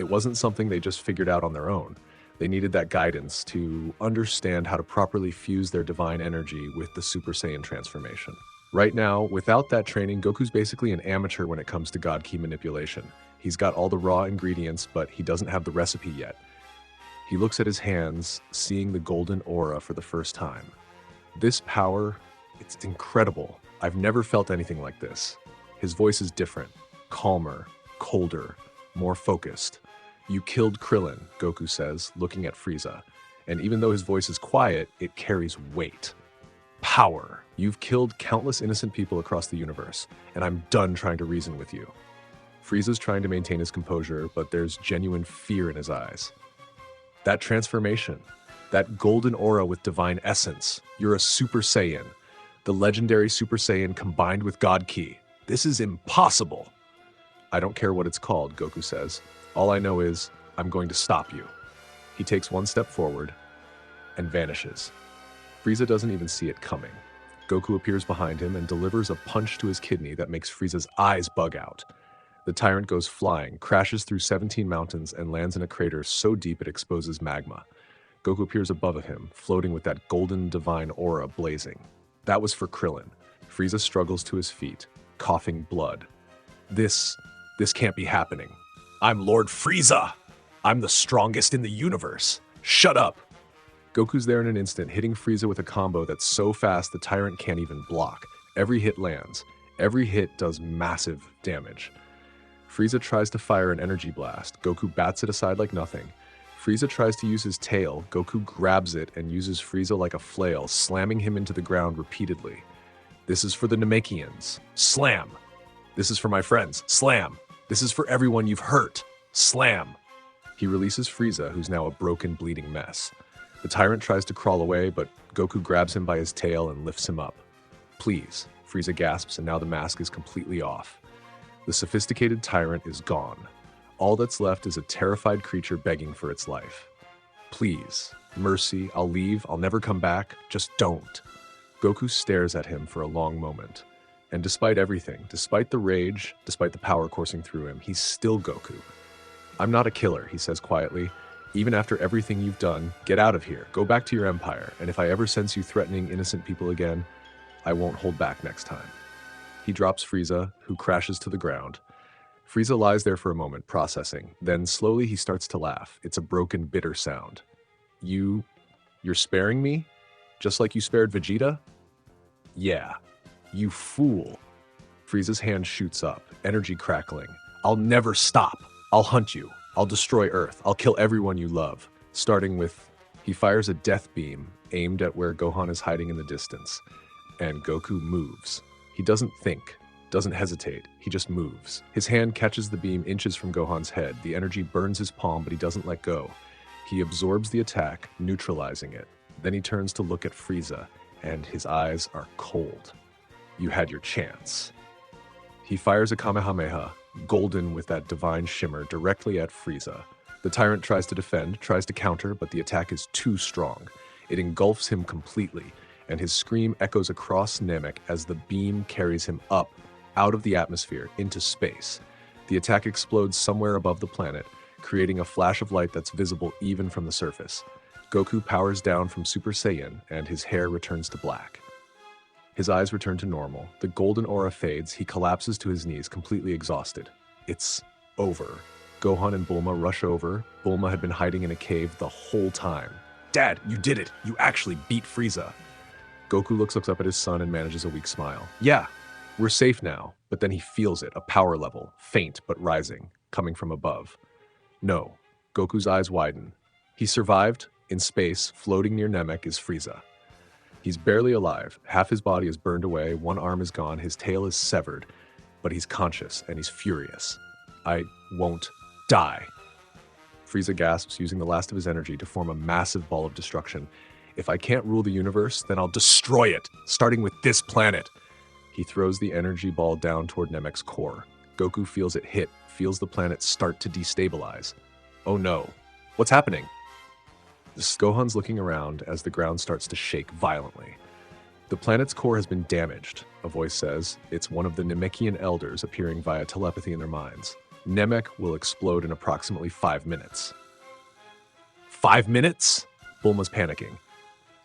It wasn't something they just figured out on their own. They needed that guidance to understand how to properly fuse their divine energy with the Super Saiyan transformation. Right now, without that training, Goku's basically an amateur when it comes to God Ki manipulation. He's got all the raw ingredients, but he doesn't have the recipe yet. He looks at his hands, seeing the golden aura for the first time. This power, it's incredible. I've never felt anything like this. His voice is different, calmer, colder, more focused. You killed Krillin, Goku says, looking at Frieza. And even though his voice is quiet, it carries weight. Power. You've killed countless innocent people across the universe, and I'm done trying to reason with you. Frieza's trying to maintain his composure, but there's genuine fear in his eyes. That transformation, that golden aura with divine essence, you're a Super Saiyan. The legendary Super Saiyan combined with God Ki. This is impossible. I don't care what it's called, Goku says. All I know is, I'm going to stop you. He takes one step forward and vanishes. Frieza doesn't even see it coming. Goku appears behind him and delivers a punch to his kidney that makes Frieza's eyes bug out. The tyrant goes flying, crashes through 17 mountains, and lands in a crater so deep it exposes magma. Goku appears above him, floating with that golden divine aura blazing. That was for Krillin. Frieza struggles to his feet, coughing blood. This can't be happening. I'm Lord Frieza! I'm the strongest in the universe! Shut up! Goku's there in an instant, hitting Frieza with a combo that's so fast the tyrant can't even block. Every hit lands. Every hit does massive damage. Frieza tries to fire an energy blast. Goku bats it aside like nothing. Frieza tries to use his tail. Goku grabs it and uses Frieza like a flail, slamming him into the ground repeatedly. This is for the Namekians. Slam! This is for my friends. Slam! This is for everyone you've hurt. Slam! He releases Frieza, who's now a broken, bleeding mess. The tyrant tries to crawl away, but Goku grabs him by his tail and lifts him up. Please, Frieza gasps, and now the mask is completely off. The sophisticated tyrant is gone. All that's left is a terrified creature begging for its life. Please, mercy, I'll leave, I'll never come back, just don't. Goku stares at him for a long moment. And despite everything, despite the rage, despite the power coursing through him, he's still Goku. "I'm not a killer," he says quietly. "Even after everything you've done, get out of here. Go back to your empire. And if I ever sense you threatening innocent people again, I won't hold back next time." He drops Frieza, who crashes to the ground. Frieza lies there for a moment, processing. Then slowly he starts to laugh. It's a broken, bitter sound. You're sparing me? Just like you spared Vegeta?" "Yeah. You fool." Frieza's hand shoots up, energy crackling. "I'll never stop. I'll hunt you. I'll destroy Earth. I'll kill everyone you love." Starting with, he fires a death beam aimed at where Gohan is hiding in the distance. And Goku moves. He doesn't think, doesn't hesitate. He just moves. His hand catches the beam inches from Gohan's head. The energy burns his palm, but he doesn't let go. He absorbs the attack, neutralizing it. Then he turns to look at Frieza, and his eyes are cold. "You had your chance." He fires a Kamehameha, golden with that divine shimmer, directly at Frieza. The tyrant tries to defend, tries to counter, but the attack is too strong. It engulfs him completely, and his scream echoes across Namek as the beam carries him up, out of the atmosphere, into space. The attack explodes somewhere above the planet, creating a flash of light that's visible even from the surface. Goku powers down from Super Saiyan, and his hair returns to black. His eyes return to normal. The golden aura fades. He collapses to his knees, completely exhausted. It's over. Gohan and Bulma rush over. Bulma had been hiding in a cave the whole time. "Dad, you did it! You actually beat Frieza!" Goku looks up at his son and manages a weak smile. "Yeah, we're safe now." But then he feels it, a power level, faint but rising, coming from above. No. Goku's eyes widen. He survived. In space, floating near Namek, is Frieza. He's barely alive. Half his body is burned away, one arm is gone, his tail is severed, but he's conscious and he's furious. "I won't die." Frieza gasps, using the last of his energy to form a massive ball of destruction. "If I can't rule the universe, then I'll destroy it, starting with this planet." He throws the energy ball down toward Nemek's core. Goku feels it hit, feels the planet start to destabilize. Oh no. What's happening? Gohan's looking around as the ground starts to shake violently. "The planet's core has been damaged," a voice says. It's one of the Namekian elders appearing via telepathy in their minds. "Namek will explode in approximately 5 minutes. 5 minutes? Bulma's panicking.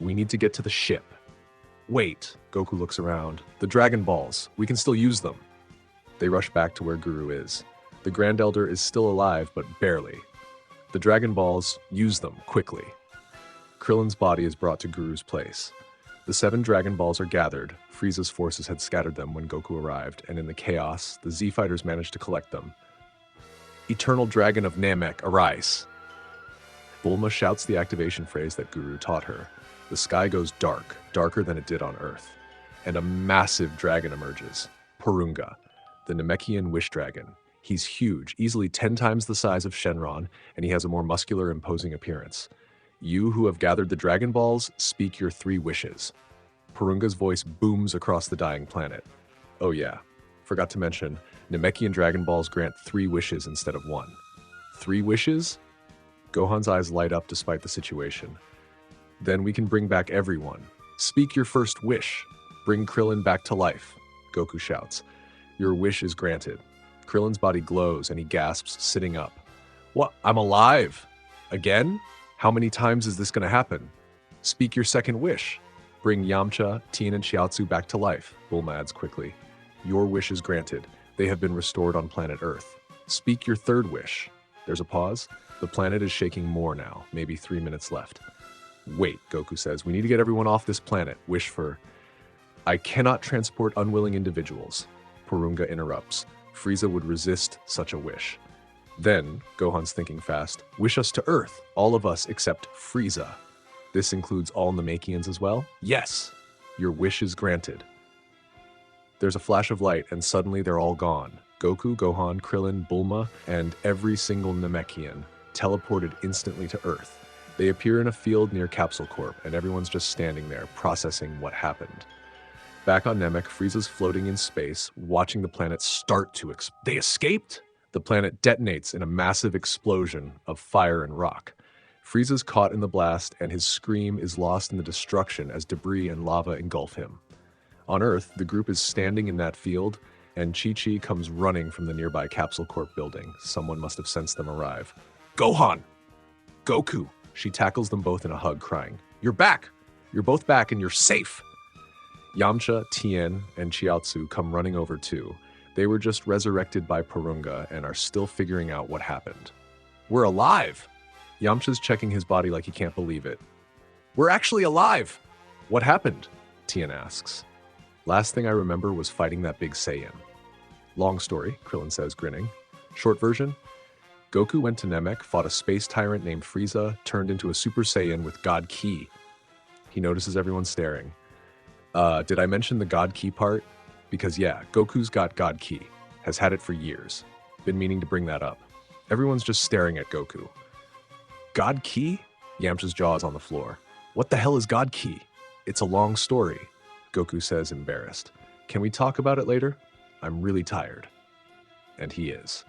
"We need to get to the ship." "Wait," Goku looks around. "The Dragon Balls. We can still use them." They rush back to where Guru is. The Grand Elder is still alive, but barely. "The Dragon Balls, use them, quickly." Krillin's body is brought to Guru's place. The 7 Dragon Balls are gathered. Frieza's forces had scattered them when Goku arrived, and in the chaos, the Z-Fighters managed to collect them. "Eternal Dragon of Namek, arise!" Bulma shouts the activation phrase that Guru taught her. The sky goes dark, darker than it did on Earth, and a massive dragon emerges. Porunga, the Namekian Wish Dragon. He's huge, easily 10 times the size of Shenron, and he has a more muscular, imposing appearance. "You who have gathered the Dragon Balls, speak your 3 wishes." Porunga's voice booms across the dying planet. Oh yeah, forgot to mention, Namekian Dragon Balls grant 3 wishes instead of 1. 3 wishes? Gohan's eyes light up despite the situation. "Then we can bring back everyone. Speak your first wish. Bring Krillin back to life," Goku shouts. "Your wish is granted." Krillin's body glows and he gasps, sitting up. "What? I'm alive? Again? How many times is this going to happen?" "Speak your second wish. Bring Yamcha, Tien, and Chiaotzu back to life," Bulma adds quickly. "Your wish is granted. They have been restored on planet Earth. Speak your third wish." There's a pause. The planet is shaking more now, maybe 3 minutes left. "Wait," Goku says, "we need to get everyone off this planet. Wish for..." "I cannot transport unwilling individuals," Porunga interrupts. Frieza would resist such a wish. Then, Gohan's thinking fast, "Wish us to Earth, all of us except Frieza." "This includes all Namekians as well?" "Yes." "Your wish is granted." There's a flash of light and suddenly they're all gone. Goku, Gohan, Krillin, Bulma, and every single Namekian teleported instantly to Earth. They appear in a field near Capsule Corp, and everyone's just standing there, processing what happened. Back on Namek, Frieza's floating in space, watching the planet start to They escaped? The planet detonates in a massive explosion of fire and rock. Frieza's caught in the blast, and his scream is lost in the destruction as debris and lava engulf him. On Earth, the group is standing in that field, and Chi-Chi comes running from the nearby Capsule Corp building. Someone must have sensed them arrive. Gohan! Goku! She tackles them both in a hug, crying, "You're back! You're both back and you're safe!" Yamcha, Tien, and Chiaotzu come running over too. They were just resurrected by Porunga and are still figuring out what happened. "We're alive!" Yamcha's checking his body like he can't believe it. "We're actually alive! What happened?" Tien asks. "Last thing I remember was fighting that big Saiyan." "Long story," Krillin says, grinning. Short version, Goku went to Namek, fought a space tyrant named Frieza, turned into a Super Saiyan with God Ki. He notices everyone staring. Did I mention the God Ki part? Because yeah, Goku's got God Ki. Has had it for years. Been meaning to bring that up. Everyone's just staring at Goku. God Ki? Yamcha's jaw is on the floor. What the hell is God Ki? It's a long story, Goku says, embarrassed. Can we talk about it later? I'm really tired. And he is.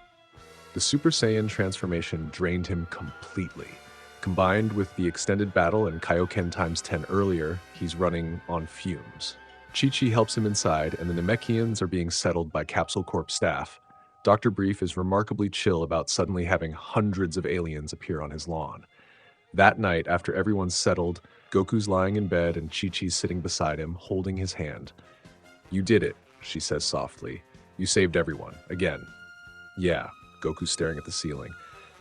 The Super Saiyan transformation drained him completely. Combined with the extended battle and Kaioken times 10 earlier, he's running on fumes. Chi-Chi helps him inside, and the Namekians are being settled by Capsule Corp staff. Dr. Brief is remarkably chill about suddenly having hundreds of aliens appear on his lawn. That night, after everyone's settled, Goku's lying in bed and Chi-Chi's sitting beside him, holding his hand. "You did it," she says softly. "You saved everyone. Again." "Yeah," Goku's staring at the ceiling.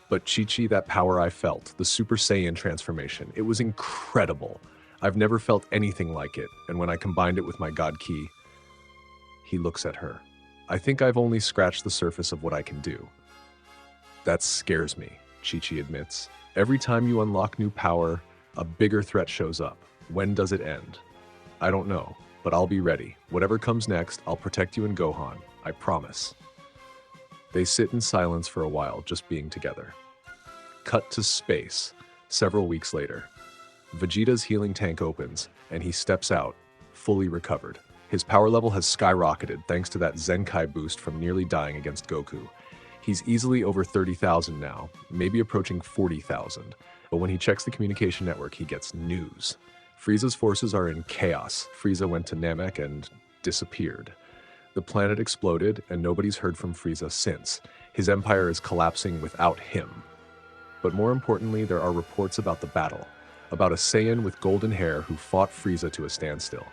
"But Chi-Chi, that power I felt, the Super Saiyan transformation, it was incredible. I've never felt anything like it, and when I combined it with my God Ki..." He looks at her. "I think I've only scratched the surface of what I can do." "That scares me," Chi-Chi admits. "Every time you unlock new power, a bigger threat shows up. When does it end?" "I don't know, but I'll be ready. Whatever comes next, I'll protect you and Gohan. I promise." They sit in silence for a while, just being together. Cut to space, several weeks later. Vegeta's healing tank opens, and he steps out, fully recovered. His power level has skyrocketed thanks to that Zenkai boost from nearly dying against Goku. He's easily over 30,000 now, maybe approaching 40,000. But when he checks the communication network, he gets news. Frieza's forces are in chaos. Frieza went to Namek and disappeared. The planet exploded, and nobody's heard from Frieza since. His empire is collapsing without him. But more importantly, there are reports about the battle, about a Saiyan with golden hair who fought Frieza to a standstill.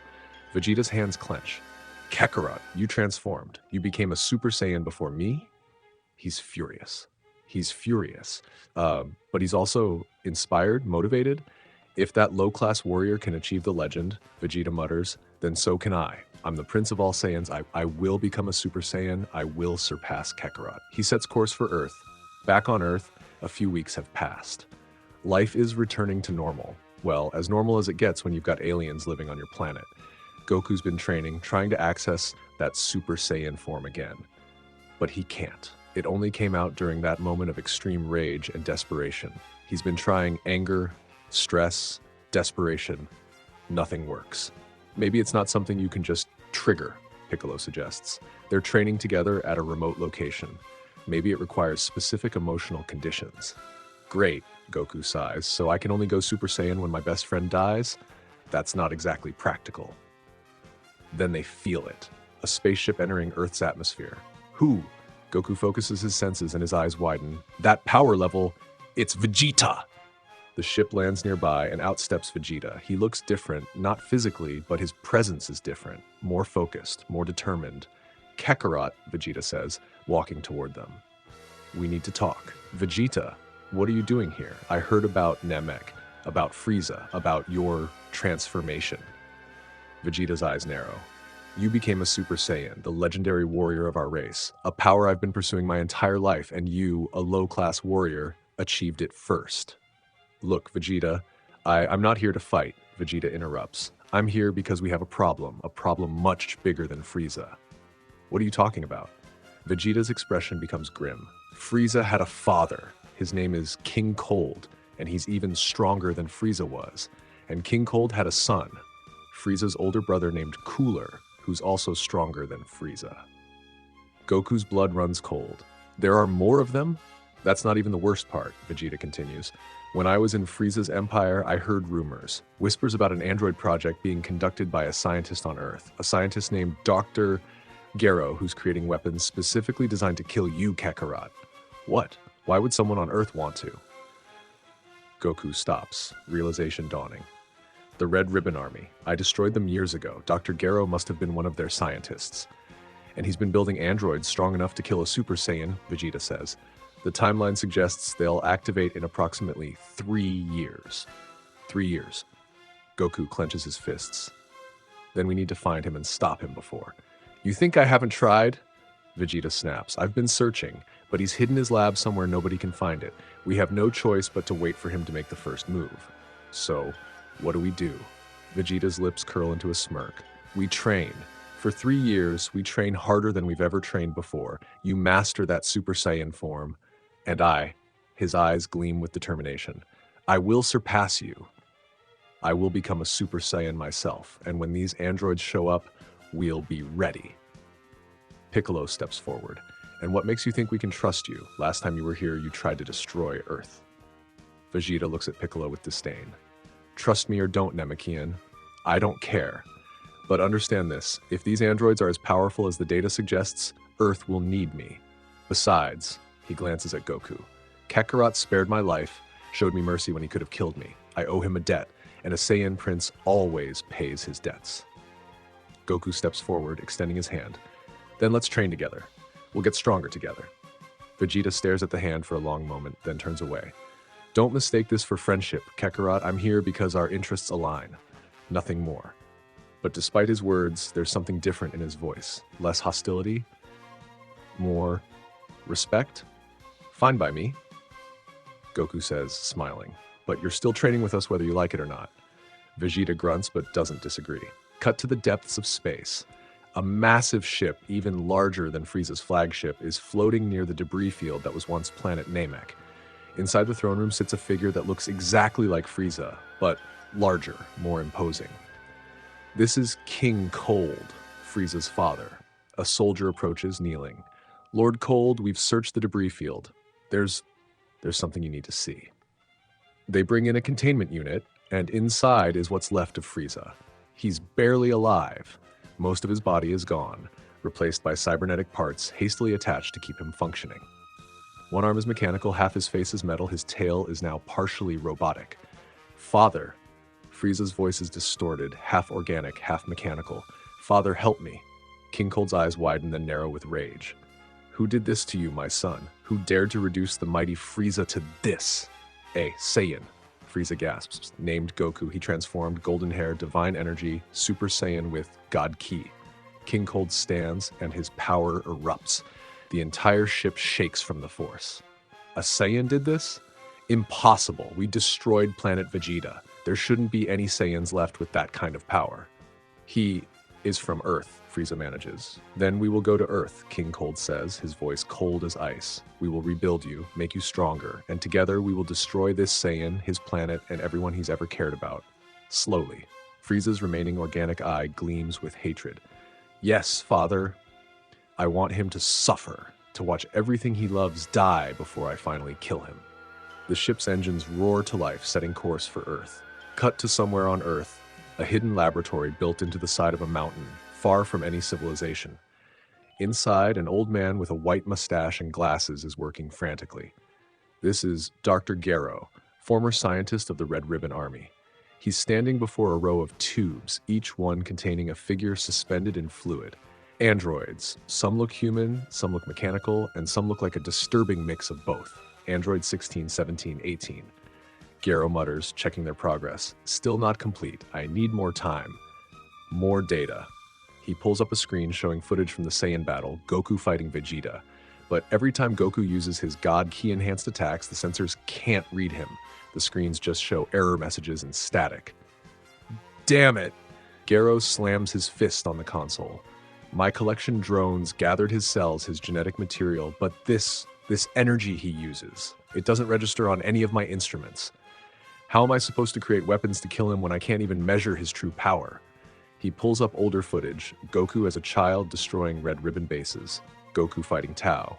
Vegeta's hands clench. "Kakarot, you transformed. You became a Super Saiyan before me?" He's furious. He's furious. But he's also inspired, motivated. "If that low-class warrior can achieve the legend," Vegeta mutters, "then so can I. I'm the Prince of all Saiyans. I will become a Super Saiyan. I will surpass Kakarot." He sets course for Earth. Back on Earth, a few weeks have passed. Life is returning to normal. Well, as normal as it gets when you've got aliens living on your planet. Goku's been training, trying to access that Super Saiyan form again. But he can't. It only came out during that moment of extreme rage and desperation. He's been trying anger, stress, desperation. Nothing works. Maybe it's not something you can just trigger, Piccolo suggests. They're training together at a remote location. Maybe it requires specific emotional conditions. Great, Goku sighs, so I can only go Super Saiyan when my best friend dies? That's not exactly practical. Then they feel it. A spaceship entering Earth's atmosphere. Who? Goku focuses his senses and his eyes widen. That power level, it's Vegeta! The ship lands nearby and out steps Vegeta. He looks different, not physically, but his presence is different. More focused, more determined. "Kakarot," Vegeta says, walking toward them. "We need to talk." "Vegeta, what are you doing here? I heard about Namek, about Frieza, about your transformation." Vegeta's eyes narrow. "You became a Super Saiyan, the legendary warrior of our race, a power I've been pursuing my entire life, and you, a low-class warrior, achieved it first." "Look, Vegeta, I'm not here to fight," Vegeta interrupts. "I'm here because we have a problem much bigger than Frieza." "What are you talking about?" Vegeta's expression becomes grim. "Frieza had a father. His name is King Cold, and he's even stronger than Frieza was. And King Cold had a son, Frieza's older brother named Cooler, who's also stronger than Frieza." Goku's blood runs cold. "There are more of them? That's not even the worst part," Vegeta continues. When I was in Frieza's empire, I heard rumors, whispers about an android project being conducted by a scientist on Earth, a scientist named Dr. Gero, who's creating weapons specifically designed to kill you, Kakarot. What? Why would someone on Earth want to? Goku stops, realization dawning. The Red Ribbon Army. I destroyed them years ago. Dr. Gero must have been one of their scientists. And he's been building androids strong enough to kill a Super Saiyan, Vegeta says. The timeline suggests they'll activate in approximately 3 years. 3 years. Goku clenches his fists. Then we need to find him and stop him before. You think I haven't tried? Vegeta snaps. I've been searching, but he's hidden his lab somewhere nobody can find it. We have no choice but to wait for him to make the first move. So, what do? Vegeta's lips curl into a smirk. We train. For 3 years, we train harder than we've ever trained before. You master that Super Saiyan form. And his eyes gleam with determination. I will surpass you. I will become a Super Saiyan myself. And when these androids show up, we'll be ready. Piccolo steps forward. And what makes you think we can trust you? Last time you were here, you tried to destroy Earth. Vegeta looks at Piccolo with disdain. Trust me or don't, Namekian. I don't care. But understand this, if these androids are as powerful as the data suggests, Earth will need me. Besides, he glances at Goku. Kakarot spared my life, showed me mercy when he could have killed me. I owe him a debt, and a Saiyan prince always pays his debts. Goku steps forward, extending his hand. Then let's train together. We'll get stronger together. Vegeta stares at the hand for a long moment, then turns away. Don't mistake this for friendship, Kakarot. I'm here because our interests align. Nothing more. But despite his words, there's something different in his voice. Less hostility, more respect. Fine by me, Goku says, smiling. But you're still training with us whether you like it or not. Vegeta grunts but doesn't disagree. Cut to the depths of space. A massive ship, even larger than Frieza's flagship, is floating near the debris field that was once planet Namek. Inside the throne room sits a figure that looks exactly like Frieza, but larger, more imposing. This is King Cold, Frieza's father. A soldier approaches, kneeling. Lord Cold, we've searched the debris field. There's something you need to see. They bring in a containment unit, and inside is what's left of Frieza. He's barely alive. Most of his body is gone, replaced by cybernetic parts hastily attached to keep him functioning. One arm is mechanical, half his face is metal, his tail is now partially robotic. Father. Frieza's voice is distorted, half organic, half mechanical. Father, help me. King Cold's eyes widen, then narrow with rage. Who did this to you, my son? Who dared to reduce the mighty Frieza to this? A Saiyan. Frieza gasps. Named Goku, he transformed, golden hair, divine energy, Super Saiyan with God Ki. King Cold stands, and his power erupts. The entire ship shakes from the force. A Saiyan did this? Impossible. We destroyed planet Vegeta. There shouldn't be any Saiyans left with that kind of power. He is from Earth, Frieza manages. Then we will go to Earth, King Cold says, his voice cold as ice. We will rebuild you, make you stronger, and together we will destroy this Saiyan, his planet, and everyone he's ever cared about. Slowly. Frieza's remaining organic eye gleams with hatred. Yes, Father. I want him to suffer, to watch everything he loves die before I finally kill him. The ship's engines roar to life, setting course for Earth. Cut to somewhere on Earth, a hidden laboratory built into the side of a mountain, far from any civilization. Inside, an old man with a white mustache and glasses is working frantically. This is Dr. Gero, former scientist of the Red Ribbon Army. He's standing before a row of tubes, each one containing a figure suspended in fluid. Androids. Some look human, some look mechanical, and some look like a disturbing mix of both. Android 16, 17, 18. Gero mutters, checking their progress. Still not complete. I need more time. More data. He pulls up a screen showing footage from the Saiyan battle, Goku fighting Vegeta. But every time Goku uses his God Ki-enhanced attacks, the sensors can't read him. The screens just show error messages and static. Damn it! Gero slams his fist on the console. My collection drones gathered his cells, his genetic material, but this energy he uses, it doesn't register on any of my instruments. How am I supposed to create weapons to kill him when I can't even measure his true power? He pulls up older footage, Goku as a child destroying Red Ribbon bases, Goku fighting Tao,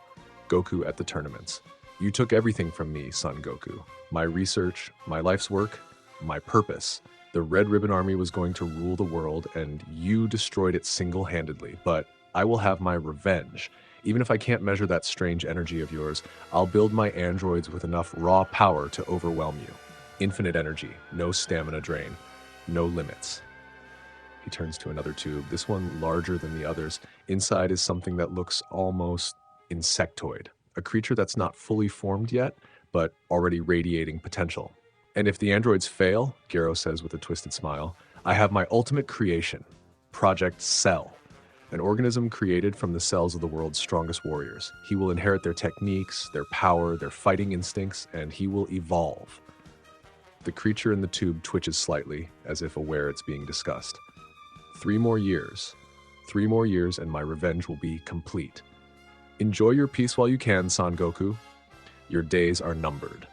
Goku at the tournaments. You took everything from me, Son Goku. My research, my life's work, my purpose. The Red Ribbon Army was going to rule the world, and you destroyed it single-handedly. But I will have my revenge. Even if I can't measure that strange energy of yours, I'll build my androids with enough raw power to overwhelm you. Infinite energy, no stamina drain, no limits. He turns to another tube, this one larger than the others. Inside is something that looks almost insectoid, a creature that's not fully formed yet, but already radiating potential. And if the androids fail, Gero says with a twisted smile, I have my ultimate creation, Project Cell, an organism created from the cells of the world's strongest warriors. He will inherit their techniques, their power, their fighting instincts, and he will evolve. The creature in the tube twitches slightly, as if aware it's being discussed. 3 more years. 3 more years and my revenge will be complete. Enjoy your peace while you can, Son Goku. Your days are numbered.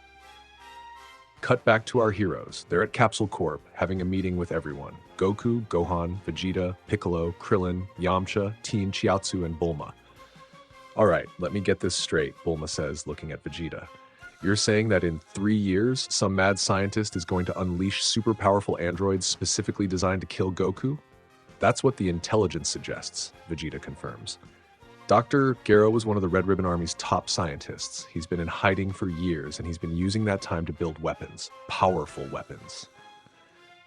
Cut back to our heroes. They're at Capsule Corp, having a meeting with everyone. Goku, Gohan, Vegeta, Piccolo, Krillin, Yamcha, Teen, Chiaotzu, and Bulma. Alright, let me get this straight, Bulma says, looking at Vegeta. You're saying that in 3 years, some mad scientist is going to unleash super powerful androids specifically designed to kill Goku? That's what the intelligence suggests, Vegeta confirms. Dr. Gero was one of the Red Ribbon Army's top scientists. He's been in hiding for years, and he's been using that time to build weapons. Powerful weapons.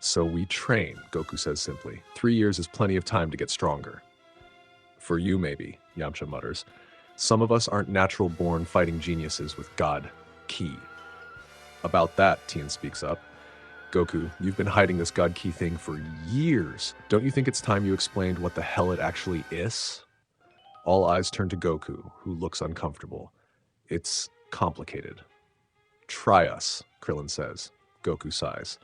So we train, Goku says simply. 3 years is plenty of time to get stronger. For you, maybe, Yamcha mutters. Some of us aren't natural-born fighting geniuses with God Ki. About that, Tien speaks up. Goku, you've been hiding this God Ki thing for years. Don't you think it's time you explained what the hell it actually is? All eyes turn to Goku, who looks uncomfortable. It's complicated. Try us, Krillin says. Goku sighs.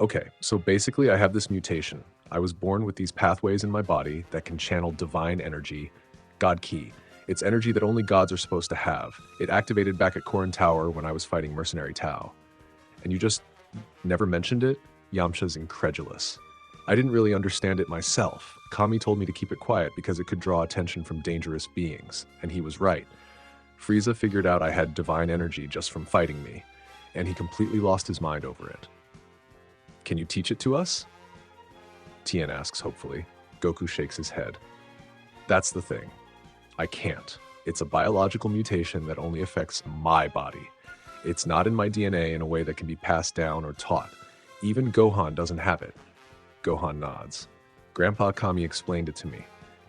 Okay, so basically I have this mutation. I was born with these pathways in my body that can channel divine energy, God Ki. It's energy that only gods are supposed to have. It activated back at Korin Tower when I was fighting Mercenary Tao. And you just never mentioned it? Yamcha's incredulous. I didn't really understand it myself. Kami told me to keep it quiet because it could draw attention from dangerous beings, and he was right. Frieza figured out I had divine energy just from fighting me, and he completely lost his mind over it. Can you teach it to us? Tien asks hopefully. Goku shakes his head. That's the thing. I can't. It's a biological mutation that only affects my body. It's not in my DNA in a way that can be passed down or taught. Even Gohan doesn't have it. Gohan nods. Grandpa Kami explained it to me.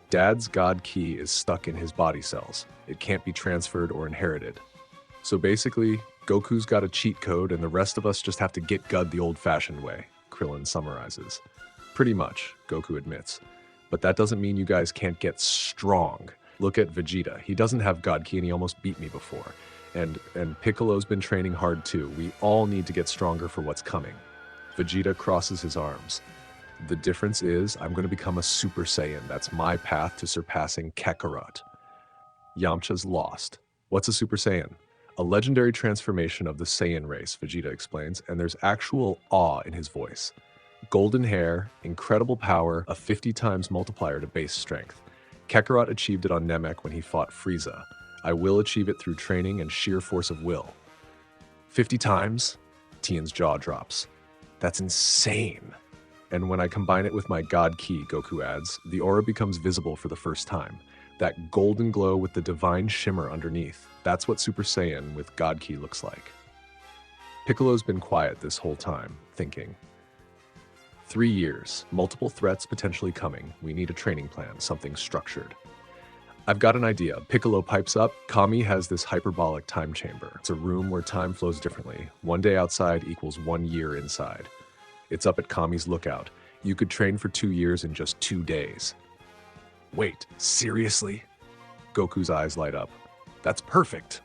Dad's God Ki is stuck in his body cells. It can't be transferred or inherited. So basically, Goku's got a cheat code and the rest of us just have to get God the old-fashioned way, Krillin summarizes. Pretty much, Goku admits. But that doesn't mean you guys can't get strong. Look at Vegeta. He doesn't have God Ki and he almost beat me before. And Piccolo's been training hard too. We all need to get stronger for what's coming. Vegeta crosses his arms. The difference is I'm going to become a Super Saiyan. That's my path to surpassing Kakarot. Yamcha's lost. What's a Super Saiyan? A legendary transformation of the Saiyan race, Vegeta explains, and there's actual awe in his voice. Golden hair, incredible power, a 50 times multiplier to base strength. Kakarot achieved it on Namek when he fought Frieza. I will achieve it through training and sheer force of will. 50 times? Tien's jaw drops. That's insane. And when I combine it with my God Ki, Goku adds, the aura becomes visible for the first time. That golden glow with the divine shimmer underneath. That's what Super Saiyan with God Ki looks like. Piccolo's been quiet this whole time, thinking. 3 years, multiple threats potentially coming. We need a training plan, something structured. I've got an idea. Piccolo pipes up. Kami has this hyperbolic time chamber. It's a room where time flows differently. 1 day outside equals 1 year inside. It's up at Kami's lookout. You could train for 2 years in just 2 days. Wait, seriously? Goku's eyes light up. That's perfect.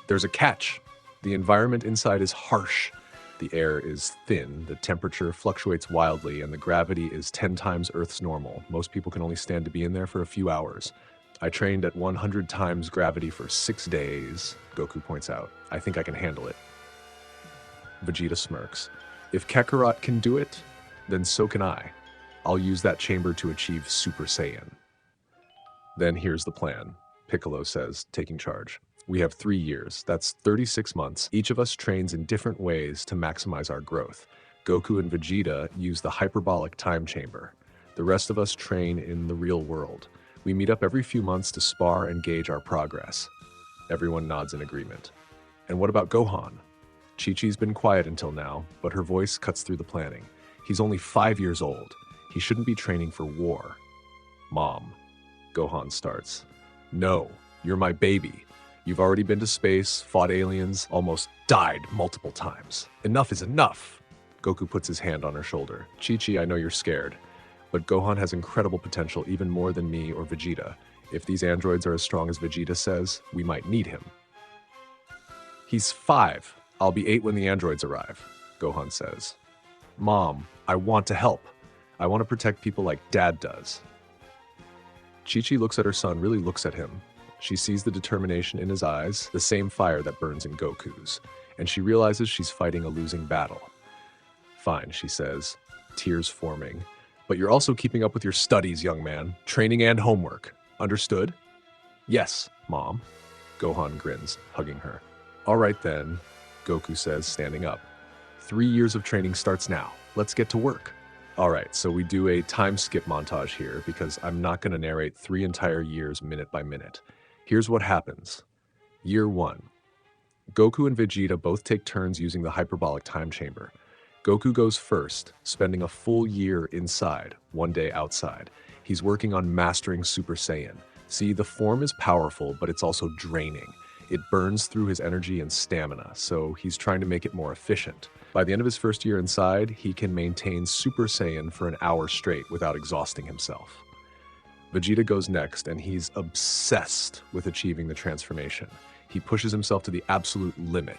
There's a catch. The environment inside is harsh. The air is thin, the temperature fluctuates wildly, and the gravity is 10 times Earth's normal. Most people can only stand to be in there for a few hours. I trained at 100 times gravity for 6 days, Goku points out. I think I can handle it. Vegeta smirks. If Kakarot can do it, then so can I. I'll use that chamber to achieve Super Saiyan. Then here's the plan, Piccolo says, taking charge. We have 3 years. That's 36 months. Each of us trains in different ways to maximize our growth. Goku and Vegeta use the hyperbolic time chamber. The rest of us train in the real world. We meet up every few months to spar and gauge our progress. Everyone nods in agreement. And what about Gohan? Chi-Chi's been quiet until now, but her voice cuts through the planning. He's only 5 years old. He shouldn't be training for war. Mom. Gohan starts. No, you're my baby. You've already been to space, fought aliens, almost died multiple times. Enough is enough. Goku puts his hand on her shoulder. Chi-Chi, I know you're scared, but Gohan has incredible potential, even more than me or Vegeta. If these androids are as strong as Vegeta says, we might need him. He's 5. I'll be 8 when the androids arrive, Gohan says. Mom, I want to help. I want to protect people like Dad does. Chi-Chi looks at her son, really looks at him. She sees the determination in his eyes, the same fire that burns in Goku's, and she realizes she's fighting a losing battle. Fine, she says, tears forming. But you're also keeping up with your studies, young man. Training and homework. Understood? Yes, Mom. Gohan grins, hugging her. All right then, Goku says, standing up. 3 years of training starts now. Let's get to work. All right, so we do a time skip montage here because I'm not going to narrate 3 entire years minute by minute. Here's what happens. Year 1. Goku and Vegeta both take turns using the hyperbolic time chamber. Goku goes first, spending a full year inside, 1 day outside. He's working on mastering Super Saiyan. See, the form is powerful, but it's also draining. It burns through his energy and stamina, so he's trying to make it more efficient. By the end of his first year inside, he can maintain Super Saiyan for an hour straight without exhausting himself. Vegeta goes next, and he's obsessed with achieving the transformation. He pushes himself to the absolute limit.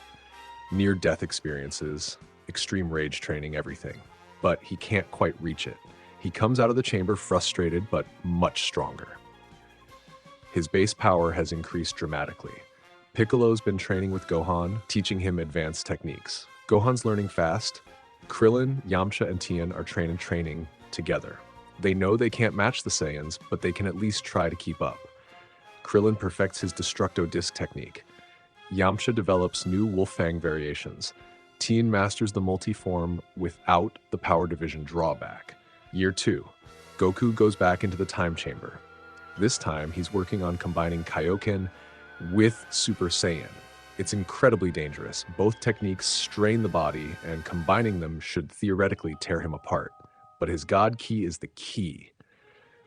Near-death experiences, extreme rage training, everything. But he can't quite reach it. He comes out of the chamber frustrated, but much stronger. His base power has increased dramatically. Piccolo's been training with Gohan, teaching him advanced techniques. Gohan's learning fast. Krillin, Yamcha, and Tien are training together. They know they can't match the Saiyans, but they can at least try to keep up. Krillin perfects his Destructo Disc technique. Yamcha develops new Wolfang variations. Tien masters the multi-form without the power division drawback. Year 2. Goku goes back into the time chamber. This time, he's working on combining Kaioken with Super Saiyan. It's incredibly dangerous. Both techniques strain the body, and combining them should theoretically tear him apart. But his God Ki is the key.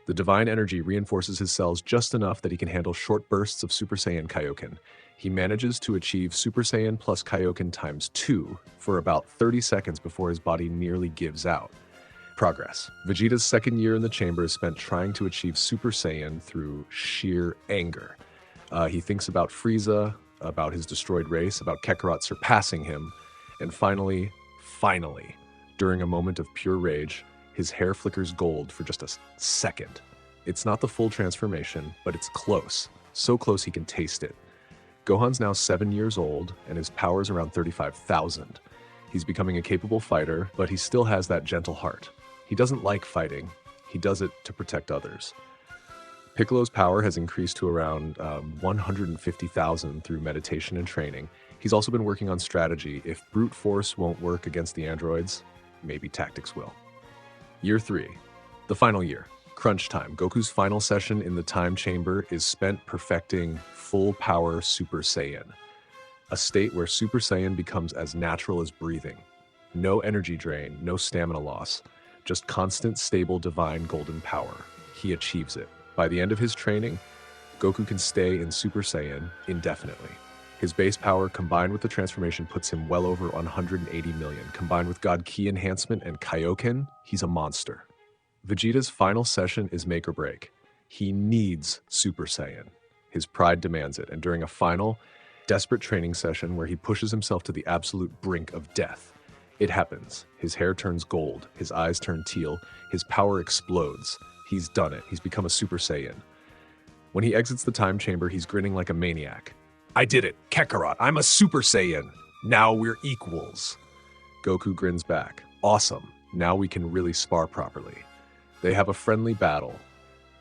The divine energy reinforces his cells just enough that he can handle short bursts of Super Saiyan Kaioken. He manages to achieve Super Saiyan plus Kaioken times 2 for about 30 seconds before his body nearly gives out. Progress. Vegeta's second year in the chamber is spent trying to achieve Super Saiyan through sheer anger. He thinks about Frieza, about his destroyed race, about Kakarot surpassing him, and finally, during a moment of pure rage, his hair flickers gold for just a second. It's not the full transformation, but it's close. So close he can taste it. Gohan's now 7 years old, and his power's around 35,000. He's becoming a capable fighter, but he still has that gentle heart. He doesn't like fighting. He does it to protect others. Piccolo's power has increased to around 150,000 through meditation and training. He's also been working on strategy. If brute force won't work against the androids, maybe tactics will. Year 3. The final year. Crunch time. Goku's final session in the time chamber is spent perfecting full power Super Saiyan. A state where Super Saiyan becomes as natural as breathing. No energy drain, no stamina loss. Just constant, stable, divine golden power. He achieves it. By the end of his training, Goku can stay in Super Saiyan indefinitely. His base power combined with the transformation puts him well over 180 million. Combined with God Ki enhancement and Kaioken, he's a monster. Vegeta's final session is make or break. He needs Super Saiyan. His pride demands it, and during a final, desperate training session where he pushes himself to the absolute brink of death, it happens. His hair turns gold, his eyes turn teal, his power explodes. He's done it. He's become a Super Saiyan. When he exits the time chamber, he's grinning like a maniac. I did it, Kakarot. I'm a Super Saiyan. Now we're equals. Goku grins back. Awesome. Now we can really spar properly. They have a friendly battle.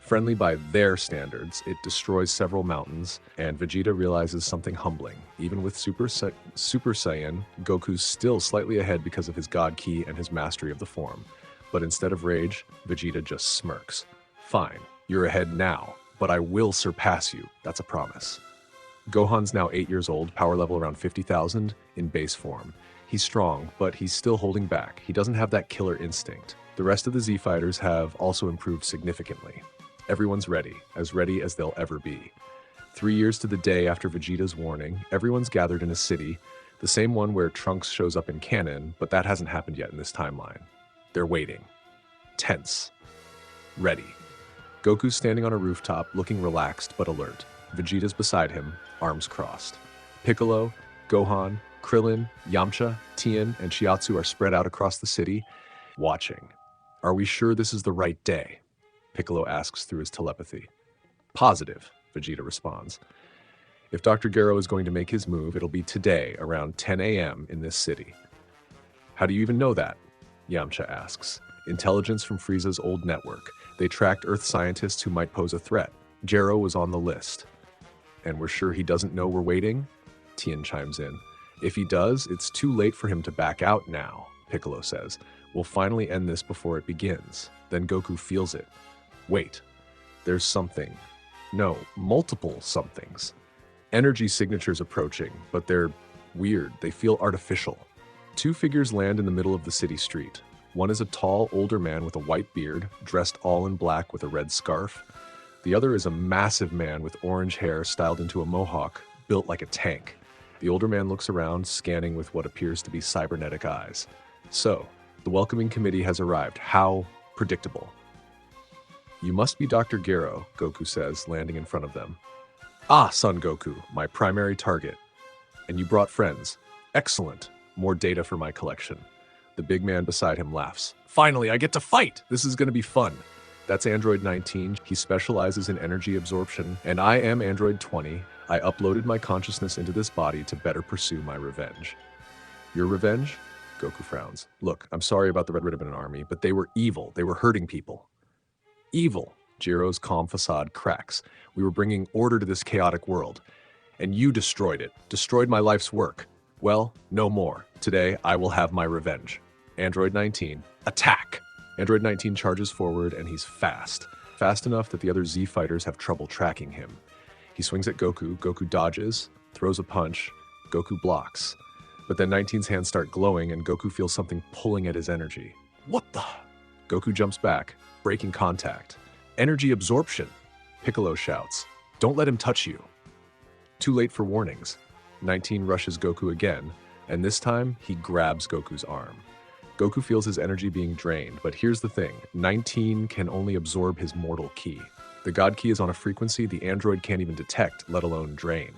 Friendly by their standards, it destroys several mountains, and Vegeta realizes something humbling. Even with Super Saiyan, Goku's still slightly ahead because of his God Ki and his mastery of the form. But instead of rage, Vegeta just smirks. Fine, you're ahead now, but I will surpass you. That's a promise. Gohan's now 8 years old, power level around 50,000, in base form. He's strong, but he's still holding back. He doesn't have that killer instinct. The rest of the Z fighters have also improved significantly. Everyone's ready as they'll ever be. 3 years to the day after Vegeta's warning, everyone's gathered in a city, the same one where Trunks shows up in canon, but that hasn't happened yet in this timeline. They're waiting. Tense. Ready. Goku's standing on a rooftop, looking relaxed but alert. Vegeta's beside him, arms crossed. Piccolo, Gohan, Krillin, Yamcha, Tien, and Chiatsu are spread out across the city, watching. Are we sure this is the right day? Piccolo asks through his telepathy. Positive, Vegeta responds. If Dr. Gero is going to make his move, it'll be today, around 10 a.m. in this city. How do you even know that? Yamcha asks. Intelligence from Frieza's old network. They tracked Earth scientists who might pose a threat. Gero was on the list. And we're sure he doesn't know we're waiting? Tien chimes in. If he does, it's too late for him to back out now, Piccolo says. We'll finally end this before it begins. Then Goku feels it. Wait, there's something. No, multiple somethings. Energy signatures approaching, but they're weird. They feel artificial. Two figures land in the middle of the city street. One is a tall, older man with a white beard, dressed all in black with a red scarf. The other is a massive man with orange hair styled into a mohawk, built like a tank. The older man looks around, scanning with what appears to be cybernetic eyes. So, the welcoming committee has arrived. How predictable. You must be Dr. Gero, Goku says, landing in front of them. Ah, Son Goku, my primary target. And you brought friends. Excellent. More data for my collection. The big man beside him laughs. Finally, I get to fight! This is going to be fun. That's Android 19. He specializes in energy absorption, and I am Android 20. I uploaded my consciousness into this body to better pursue my revenge. Your revenge? Goku frowns. Look, I'm sorry about the Red Ribbon Army, but they were evil. They were hurting people. Evil. Jiro's calm facade cracks. We were bringing order to this chaotic world. And you destroyed it. Destroyed my life's work. Well, no more. Today, I will have my revenge. Android 19, attack! Android 19 charges forward, and he's fast. Fast enough that the other Z fighters have trouble tracking him. He swings at Goku. Goku dodges, throws a punch. Goku blocks. But then 19's hands start glowing, and Goku feels something pulling at his energy. What the? Goku jumps back, breaking contact. Energy absorption! Piccolo shouts. Don't let him touch you. Too late for warnings. 19 rushes Goku again, and this time he grabs Goku's arm. Goku feels his energy being drained, but here's the thing. 19 can only absorb his mortal ki. The God Ki is on a frequency the android can't even detect, let alone drain.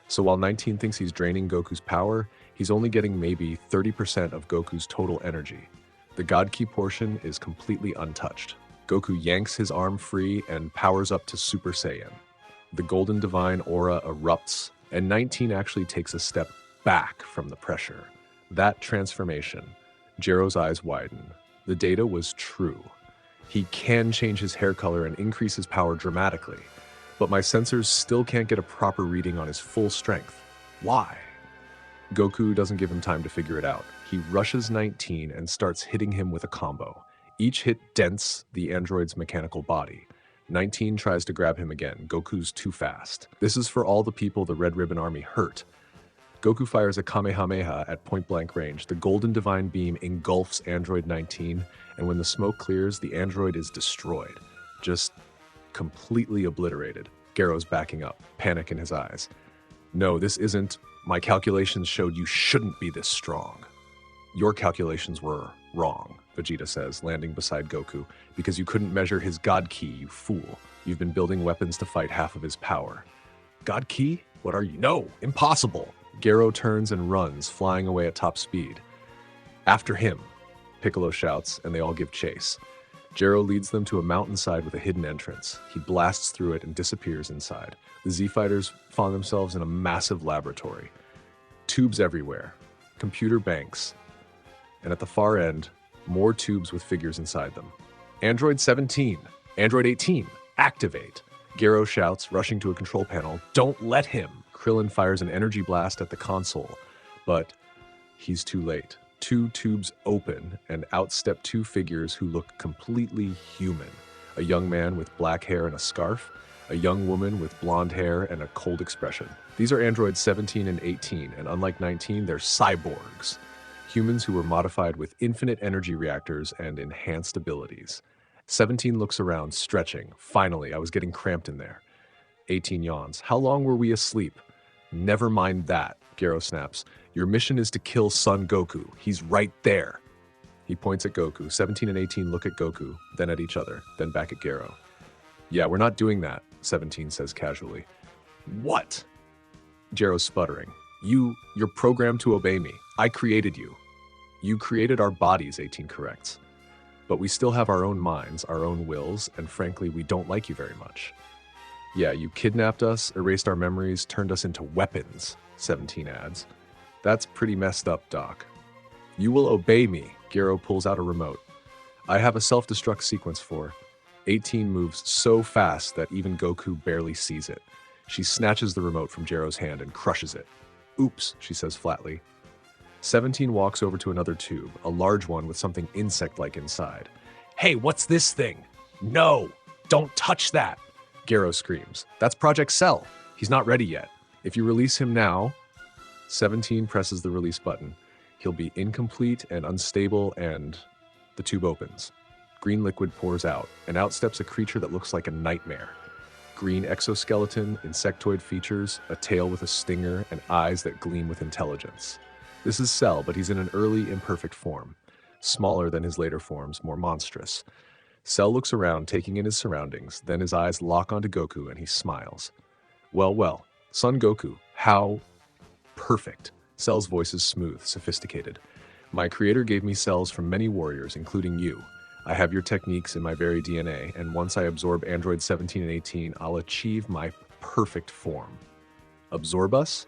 So while 19 thinks he's draining Goku's power, he's only getting maybe 30% of Goku's total energy. The God Ki portion is completely untouched. Goku yanks his arm free and powers up to Super Saiyan. The golden divine aura erupts, and 19 actually takes a step back from the pressure. That transformation. Jiro's eyes widen. The data was true. He can change his hair color and increase his power dramatically, but my sensors still can't get a proper reading on his full strength. Why? Goku doesn't give him time to figure it out. He rushes 19 and starts hitting him with a combo. Each hit dents the android's mechanical body. 19 tries to grab him again. Goku's too fast. This is for all the people the Red Ribbon Army hurt. Goku fires a Kamehameha at point-blank range. The golden divine beam engulfs Android 19, and when the smoke clears, the android is destroyed. Just completely obliterated. Gero's backing up, panic in his eyes. No, this isn't. My calculations showed you shouldn't be this strong. Your calculations were wrong, Vegeta says, landing beside Goku, because you couldn't measure his God Ki, you fool. You've been building weapons to fight half of his power. God Ki? What are you? No, impossible. Gero turns and runs, flying away at top speed. After him, Piccolo shouts, and they all give chase. Gero leads them to a mountainside with a hidden entrance. He blasts through it and disappears inside. The Z-Fighters find themselves in a massive laboratory. Tubes everywhere, computer banks, and at the far end, more tubes with figures inside them. Android 17, Android 18, Activate. Gero shouts, rushing to a control panel. Don't let him. Krillin fires an energy blast at the console, but he's too late. Two tubes open, and out step two figures who look completely human. A young man with black hair and a scarf, a young woman with blonde hair and a cold expression. These are androids 17 and 18, and unlike 19, they're cyborgs. Humans who were modified with infinite energy reactors and enhanced abilities. 17 looks around, stretching. Finally, I was getting cramped in there. 18 yawns. How long were we asleep? Never mind that, Gero snaps. Your mission is to kill Son Goku. He's right there. He points at Goku. 17 and 18 look at Goku, then at each other, then back at Gero. Yeah, we're not doing that, 17 says casually. What? Gero's sputtering. You're programmed to obey me. I created you. You created our bodies, 18 corrects. But we still have our own minds, our own wills, and frankly, we don't like you very much. Yeah, you kidnapped us, erased our memories, turned us into weapons, 17 adds. That's pretty messed up, Doc. You will obey me, Gero pulls out a remote. I have a self-destruct sequence for. 18 moves so fast that even Goku barely sees it. She snatches the remote from Gero's hand and crushes it. Oops, she says flatly. 17 walks over to another tube, a large one with something insect-like inside. Hey, what's this thing? No, don't touch that, Gero screams. That's Project Cell. He's not ready yet. If you release him now, 17 presses the release button. He'll be incomplete and unstable, and the tube opens. Green liquid pours out, and out steps a creature that looks like a nightmare. Green exoskeleton, insectoid features, a tail with a stinger, and eyes that gleam with intelligence. This is Cell, but he's in an early, imperfect form. Smaller than his later forms, more monstrous. Cell looks around, taking in his surroundings, then his eyes lock onto Goku and he smiles. Well, Son Goku, how perfect. Cell's voice is smooth, sophisticated. My creator gave me cells from many warriors, including you. I have your techniques in my very DNA, and once I absorb Android 17 and 18, I'll achieve my perfect form. Absorb us?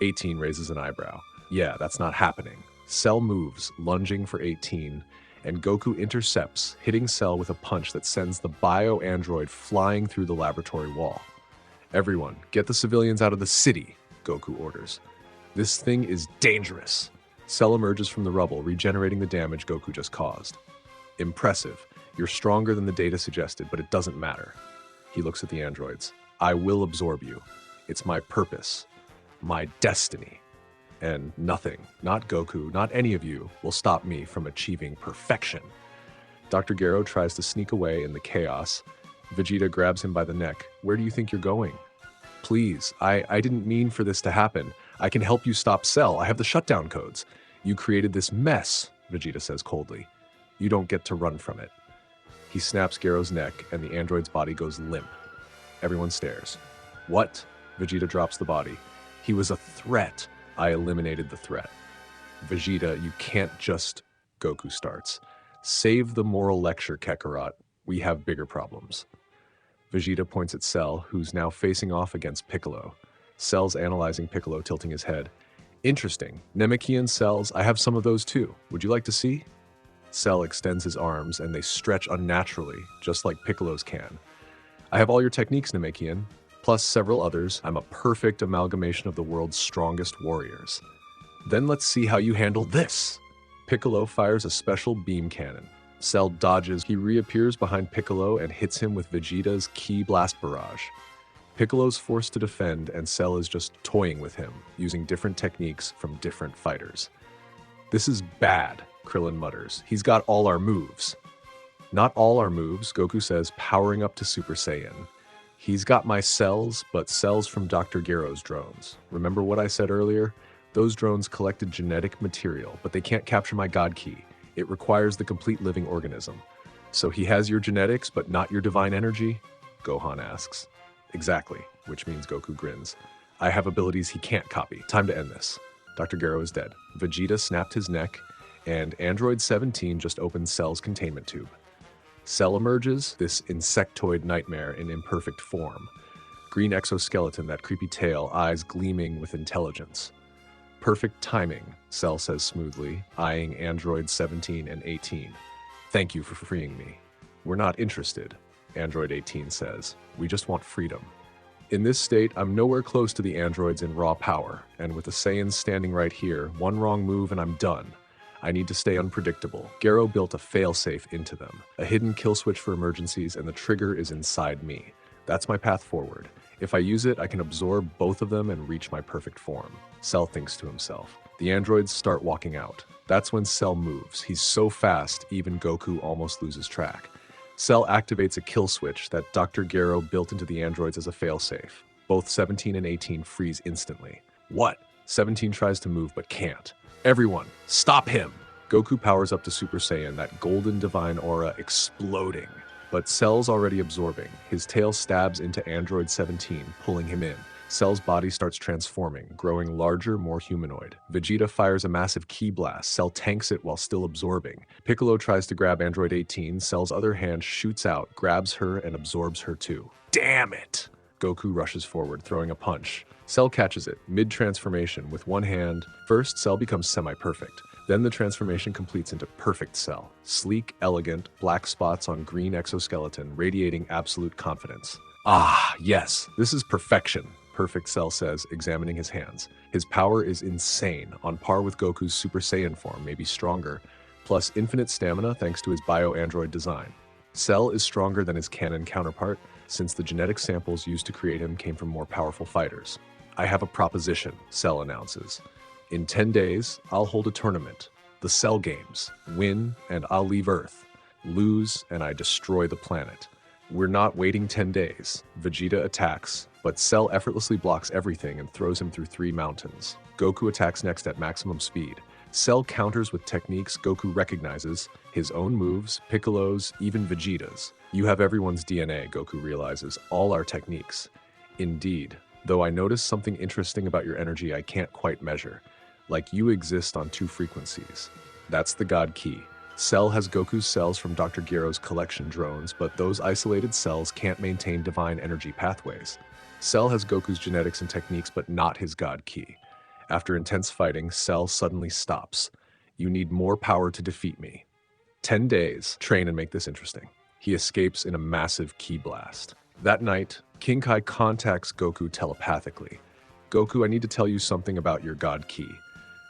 18 raises an eyebrow. Yeah, that's not happening. Cell moves, lunging for 18, and Goku intercepts, hitting Cell with a punch that sends the bio-android flying through the laboratory wall. Everyone, get the civilians out of the city, Goku orders. This thing is dangerous. Cell emerges from the rubble, regenerating the damage Goku just caused. Impressive. You're stronger than the data suggested, but it doesn't matter. He looks at the androids. I will absorb you. It's my purpose. My destiny. And nothing, not Goku, not any of you, will stop me from achieving perfection. Dr. Gero tries to sneak away in the chaos. Vegeta grabs him by the neck. Where do you think you're going? Please, I didn't mean for this to happen. I can help you stop Cell. I have the shutdown codes. You created this mess, Vegeta says coldly. You don't get to run from it. He snaps Gero's neck, and the android's body goes limp. Everyone stares. What? Vegeta drops the body. He was a threat. I eliminated the threat. Vegeta, you can't just... Goku starts. Save the moral lecture, Kakarot. We have bigger problems. Vegeta points at Cell, who's now facing off against Piccolo. Cell's analyzing Piccolo, tilting his head. Interesting. Namekian cells, I have some of those too. Would you like to see? Cell extends his arms, and they stretch unnaturally, just like Piccolo's can. I have all your techniques, Namekian. Plus several others. I'm a perfect amalgamation of the world's strongest warriors. Then let's see how you handle this. Piccolo fires a special beam cannon. Cell dodges. He reappears behind Piccolo and hits him with Vegeta's Ki Blast Barrage. Piccolo's forced to defend, and Cell is just toying with him, using different techniques from different fighters. This is bad, Krillin mutters. He's got all our moves. Not all our moves, Goku says, powering up to Super Saiyan. He's got my cells, but cells from Dr. Gero's drones. Remember what I said earlier? Those drones collected genetic material, but they can't capture my God Ki. It requires the complete living organism. So he has your genetics, but not your divine energy? Gohan asks. Exactly, which means Goku grins. I have abilities he can't copy. Time to end this. Dr. Gero is dead. Vegeta snapped his neck, and Android 17 just opened Cell's containment tube. Cell emerges, this insectoid nightmare in imperfect form. Green exoskeleton, that creepy tail, eyes gleaming with intelligence. Perfect timing, Cell says smoothly, eyeing Android 17 and 18. Thank you for freeing me. We're not interested. Android 18 says. We just want freedom. In this state, I'm nowhere close to the androids in raw power, and with the Saiyans standing right here, one wrong move and I'm done. I need to stay unpredictable. Garo built a failsafe into them, a hidden kill switch for emergencies, and the trigger is inside me. That's my path forward. If I use it, I can absorb both of them and reach my perfect form. Cell thinks to himself. The androids start walking out. That's when Cell moves. He's so fast, even Goku almost loses track. Cell activates a kill switch that Dr. Garo built into the androids as a failsafe. Both 17 and 18 freeze instantly. What? 17 tries to move but can't. Everyone, stop him! Goku powers up to Super Saiyan, that golden divine aura exploding. But Cell's already absorbing. His tail stabs into Android 17, pulling him in. Cell's body starts transforming, growing larger, more humanoid. Vegeta fires a massive ki blast. Cell tanks it while still absorbing. Piccolo tries to grab Android 18. Cell's other hand shoots out, grabs her, and absorbs her too. Damn it! Goku rushes forward, throwing a punch. Cell catches it, mid-transformation, with one hand. First, Cell becomes semi-perfect. Then the transformation completes into perfect Cell. Sleek, elegant, black spots on green exoskeleton, radiating absolute confidence. Ah, yes, this is perfection, Perfect Cell says, examining his hands. His power is insane, on par with Goku's Super Saiyan form, maybe stronger, plus infinite stamina thanks to his bio-android design. Cell is stronger than his canon counterpart, since the genetic samples used to create him came from more powerful fighters. I have a proposition, Cell announces. In 10 days, I'll hold a tournament. The Cell Games. Win, and I'll leave Earth. Lose, and I destroy the planet. We're not waiting 10 days. Vegeta attacks, but Cell effortlessly blocks everything and throws him through 3 mountains. Goku attacks next at maximum speed. Cell counters with techniques Goku recognizes, his own moves, Piccolo's, even Vegeta's. You have everyone's DNA, Goku realizes, all our techniques. Indeed, though I notice something interesting about your energy I can't quite measure. Like you exist on 2 frequencies. That's the God Key. Cell has Goku's cells from Dr. Gero's collection drones, but those isolated cells can't maintain divine energy pathways. Cell has Goku's genetics and techniques, but not his God Key. After intense fighting, Cell suddenly stops. You need more power to defeat me. 10 days. Train and make this interesting. He escapes in a massive ki blast. That night, King Kai contacts Goku telepathically. Goku, I need to tell you something about your God Ki.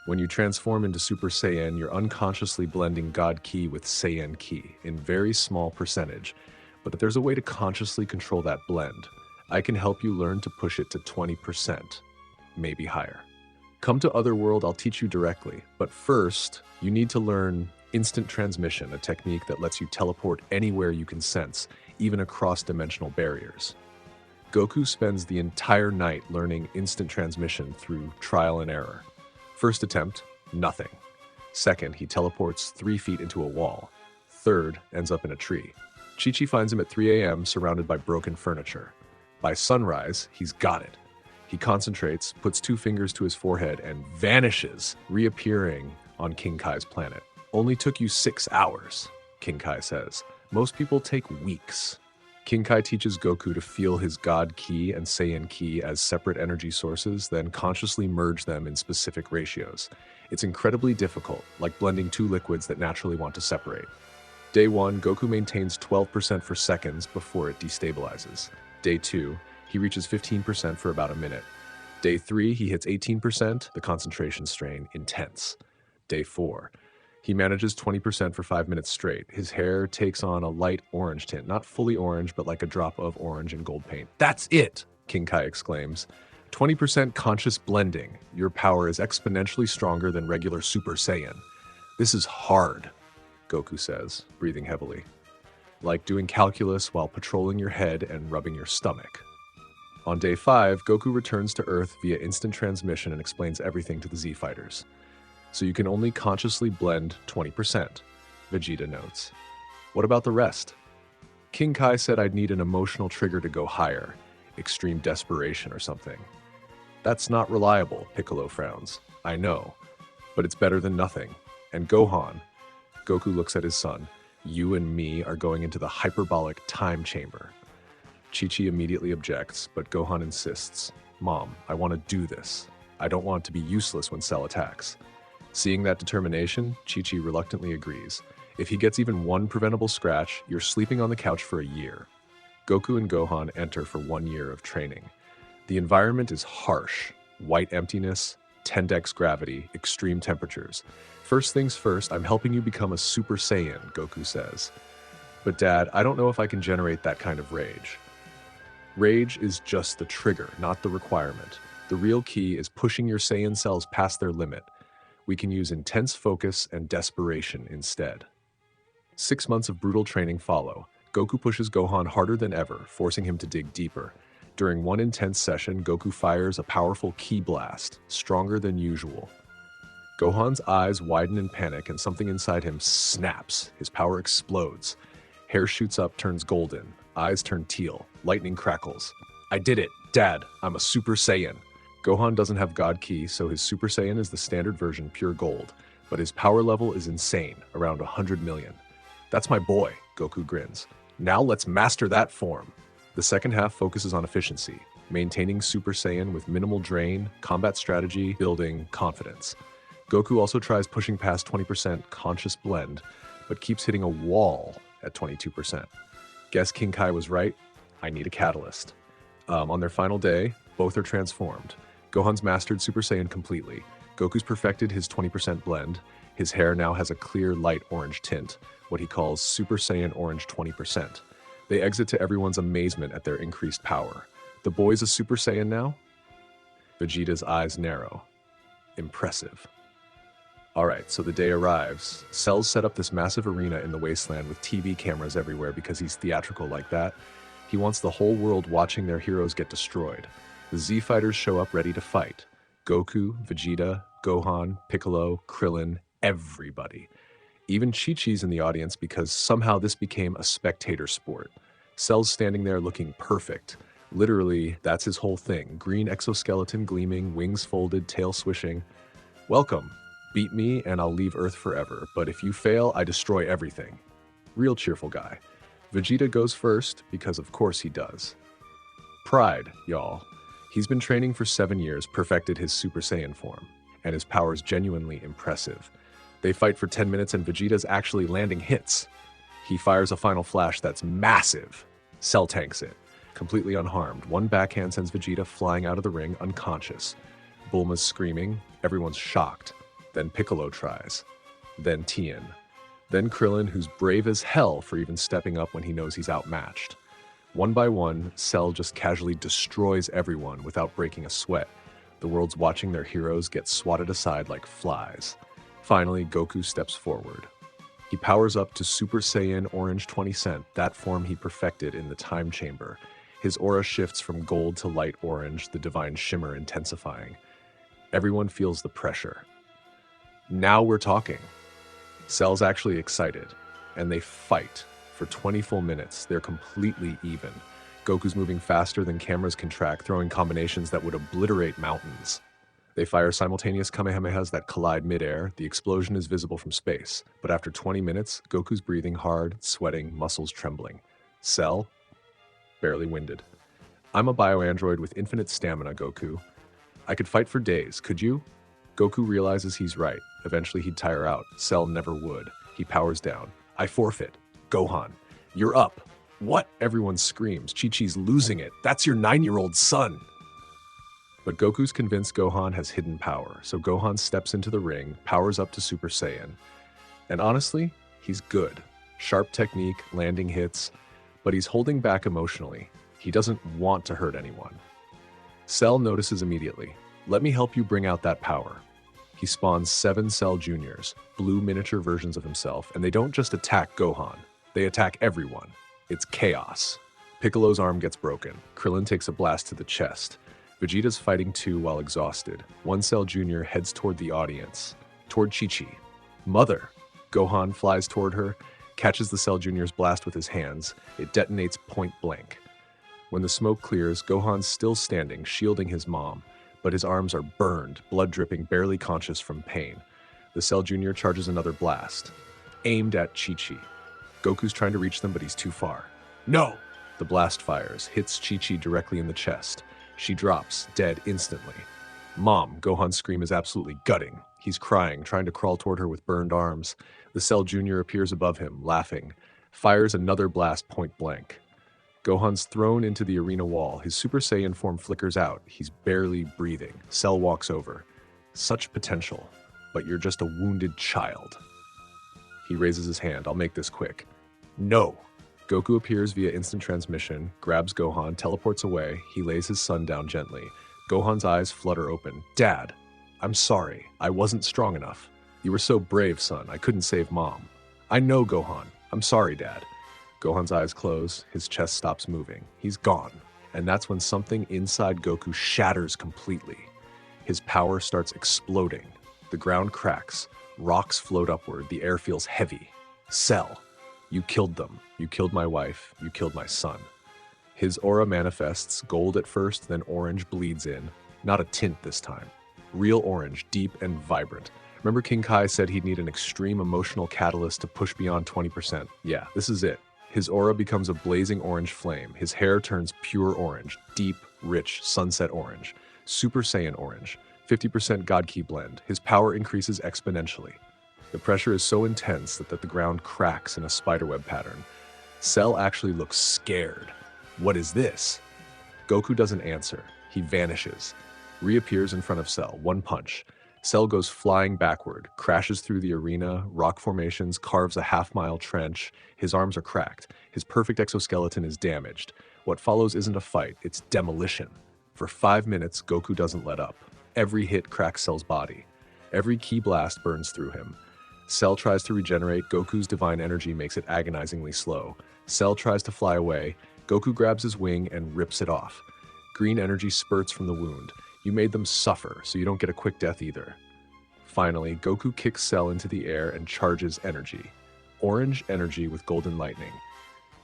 When you transform into Super Saiyan, you're unconsciously blending God Ki with Saiyan Ki in very small percentage, but there's a way to consciously control that blend. I can help you learn to push it to 20%, maybe higher. Come to Otherworld, I'll teach you directly, but first, you need to learn instant transmission, a technique that lets you teleport anywhere you can sense, even across dimensional barriers. Goku spends the entire night learning instant transmission through trial and error. First attempt, nothing. Second, he teleports 3 feet into a wall. Third, ends up in a tree. Chi-Chi finds him at 3 a.m. surrounded by broken furniture. By sunrise, he's got it. He concentrates, puts 2 fingers to his forehead, and vanishes, reappearing on King Kai's planet. Only took you 6 hours, King Kai says. Most people take weeks. King Kai teaches Goku to feel his God Ki and Saiyan Ki as separate energy sources, then consciously merge them in specific ratios. It's incredibly difficult, like blending 2 liquids that naturally want to separate. Day 1, Goku maintains 12% for seconds before it destabilizes. Day 2, he reaches 15% for about a minute. Day 3, he hits 18%, the concentration strain intense. Day 4, he manages 20% for 5 minutes straight. His hair takes on a light orange tint, not fully orange, but like a drop of orange in gold paint. That's it, King Kai exclaims. 20% conscious blending. Your power is exponentially stronger than regular Super Saiyan. This is hard, Goku says, breathing heavily. Like doing calculus while patrolling your head and rubbing your stomach. On day 5, Goku returns to Earth via instant transmission and explains everything to the Z-Fighters. So you can only consciously blend 20%, Vegeta notes. What about the rest? King Kai said I'd need an emotional trigger to go higher, extreme desperation or something. That's not reliable, Piccolo frowns. I know, but it's better than nothing. And Gohan, Goku looks at his son, you and me are going into the hyperbolic time chamber. Chi-Chi immediately objects, but Gohan insists. Mom, I want to do this. I don't want to be useless when Cell attacks. Seeing that determination, Chi-Chi reluctantly agrees. If he gets even 1 preventable scratch, you're sleeping on the couch for a year. Goku and Gohan enter for 1 year of training. The environment is harsh. White emptiness, 10x gravity, extreme temperatures. First things first, I'm helping you become a Super Saiyan, Goku says. But Dad, I don't know if I can generate that kind of rage. Rage is just the trigger, not the requirement. The real key is pushing your Saiyan cells past their limit. We can use intense focus and desperation instead. 6 months of brutal training follow. Goku pushes Gohan harder than ever, forcing him to dig deeper. During one intense session, Goku fires a powerful ki blast, stronger than usual. Gohan's eyes widen in panic and something inside him snaps. His power explodes. Hair shoots up, turns golden. Eyes turn teal. Lightning crackles. I did it. Dad, I'm a Super Saiyan. Gohan doesn't have God Ki, so his Super Saiyan is the standard version, pure gold. But his power level is insane, around 100 million. That's my boy, Goku grins. Now let's master that form. The second half focuses on efficiency, maintaining Super Saiyan with minimal drain, combat strategy, building confidence. Goku also tries pushing past 20% conscious blend, but keeps hitting a wall at 22%. Guess King Kai was right? I need a catalyst. On their final day, both are transformed. Gohan's mastered Super Saiyan completely. Goku's perfected his 20% blend. His hair now has a clear light orange tint, what he calls Super Saiyan Orange 20%. They exit to everyone's amazement at their increased power. The boy's a Super Saiyan now? Vegeta's eyes narrow. Impressive. Alright, so the day arrives. Cell's set up this massive arena in the wasteland with TV cameras everywhere because he's theatrical like that. He wants the whole world watching their heroes get destroyed. The Z Fighters show up ready to fight. Goku, Vegeta, Gohan, Piccolo, Krillin, everybody. Even Chi-Chi's in the audience because somehow this became a spectator sport. Cell's standing there looking perfect. Literally, that's his whole thing. Green exoskeleton gleaming, wings folded, tail swishing. Welcome. Beat me and I'll leave Earth forever, but if you fail, I destroy everything. Real cheerful guy. Vegeta goes first because of course he does. Pride, y'all. He's been training for 7 years, perfected his Super Saiyan form, and his power's genuinely impressive. They fight for 10 minutes and Vegeta's actually landing hits. He fires a final flash that's massive. Cell tanks it, completely unharmed. One backhand sends Vegeta flying out of the ring unconscious. Bulma's screaming, everyone's shocked. Then Piccolo tries. Then Tien. Then Krillin, who's brave as hell for even stepping up when he knows he's outmatched. One by one, Cell just casually destroys everyone without breaking a sweat. The world's watching their heroes get swatted aside like flies. Finally, Goku steps forward. He powers up to Super Saiyan Orange 20%, that form he perfected in the time chamber. His aura shifts from gold to light orange, the divine shimmer intensifying. Everyone feels the pressure. Now we're talking. Cell's actually excited, and they fight. For 20 full minutes, they're completely even. Goku's moving faster than cameras can track, throwing combinations that would obliterate mountains. They fire simultaneous Kamehamehas that collide midair. The explosion is visible from space. But after 20 minutes, Goku's breathing hard, sweating, muscles trembling. Cell? Barely winded. I'm a bioandroid with infinite stamina, Goku. I could fight for days, could you? Goku realizes he's right. Eventually he'd tire out. Cell never would. He powers down. I forfeit. Gohan, you're up. What? Everyone screams. Chi-Chi's losing it. That's your 9-year-old son. But Goku's convinced Gohan has hidden power, so Gohan steps into the ring, powers up to Super Saiyan. And honestly, he's good. Sharp technique, landing hits, but he's holding back emotionally. He doesn't want to hurt anyone. Cell notices immediately. Let me help you bring out that power. He spawns 7 Cell Juniors, blue miniature versions of himself, and they don't just attack Gohan. They attack everyone. It's chaos. Piccolo's arm gets broken. Krillin takes a blast to the chest. Vegeta's fighting too while exhausted. 1 Cell Junior heads toward the audience, toward Chi-Chi. Mother! Gohan flies toward her, catches the Cell Junior's blast with his hands. It detonates point blank. When the smoke clears, Gohan's still standing, shielding his mom, but his arms are burned, blood dripping, barely conscious from pain. The Cell Junior charges another blast, aimed at Chi-Chi. Goku's trying to reach them, but he's too far. No! The blast fires, hits Chi-Chi directly in the chest. She drops, dead instantly. Mom, Gohan's scream is absolutely gutting. He's crying, trying to crawl toward her with burned arms. The Cell Junior appears above him, laughing. Fires another blast point blank. Gohan's thrown into the arena wall. His Super Saiyan form flickers out. He's barely breathing. Cell walks over. Such potential, but you're just a wounded child. He raises his hand. I'll make this quick. No. Goku appears via instant transmission, grabs Gohan, teleports away. He lays his son down gently. Gohan's eyes flutter open. Dad, I'm sorry. I wasn't strong enough. You were so brave, son. I couldn't save Mom. I know, Gohan. I'm sorry, Dad. Gohan's eyes close, his chest stops moving. He's gone. And that's when something inside Goku shatters completely. His power starts exploding. The ground cracks. Rocks float upward. The air feels heavy. Cell, you killed them. You killed my wife. You killed my son. His aura manifests, gold at first, then orange bleeds in. Not a tint this time. Real orange, deep and vibrant. Remember King Kai said he'd need an extreme emotional catalyst to push beyond 20%? Yeah, this is it. His aura becomes a blazing orange flame. His hair turns pure orange, deep, rich, sunset orange. Super Saiyan orange. 50% God Ki blend. His power increases exponentially. The pressure is so intense that the ground cracks in a spiderweb pattern. Cell actually looks scared. What is this? Goku doesn't answer. He vanishes. Reappears in front of Cell. One punch. Cell goes flying backward, crashes through the arena, rock formations, carves a half-mile trench. His arms are cracked. His perfect exoskeleton is damaged. What follows isn't a fight, it's demolition. For 5 minutes, Goku doesn't let up. Every hit cracks Cell's body. Every ki blast burns through him. Cell tries to regenerate. Goku's divine energy makes it agonizingly slow. Cell tries to fly away. Goku grabs his wing and rips it off. Green energy spurts from the wound. You made them suffer, so you don't get a quick death either. Finally, Goku kicks Cell into the air and charges energy. Orange energy with golden lightning.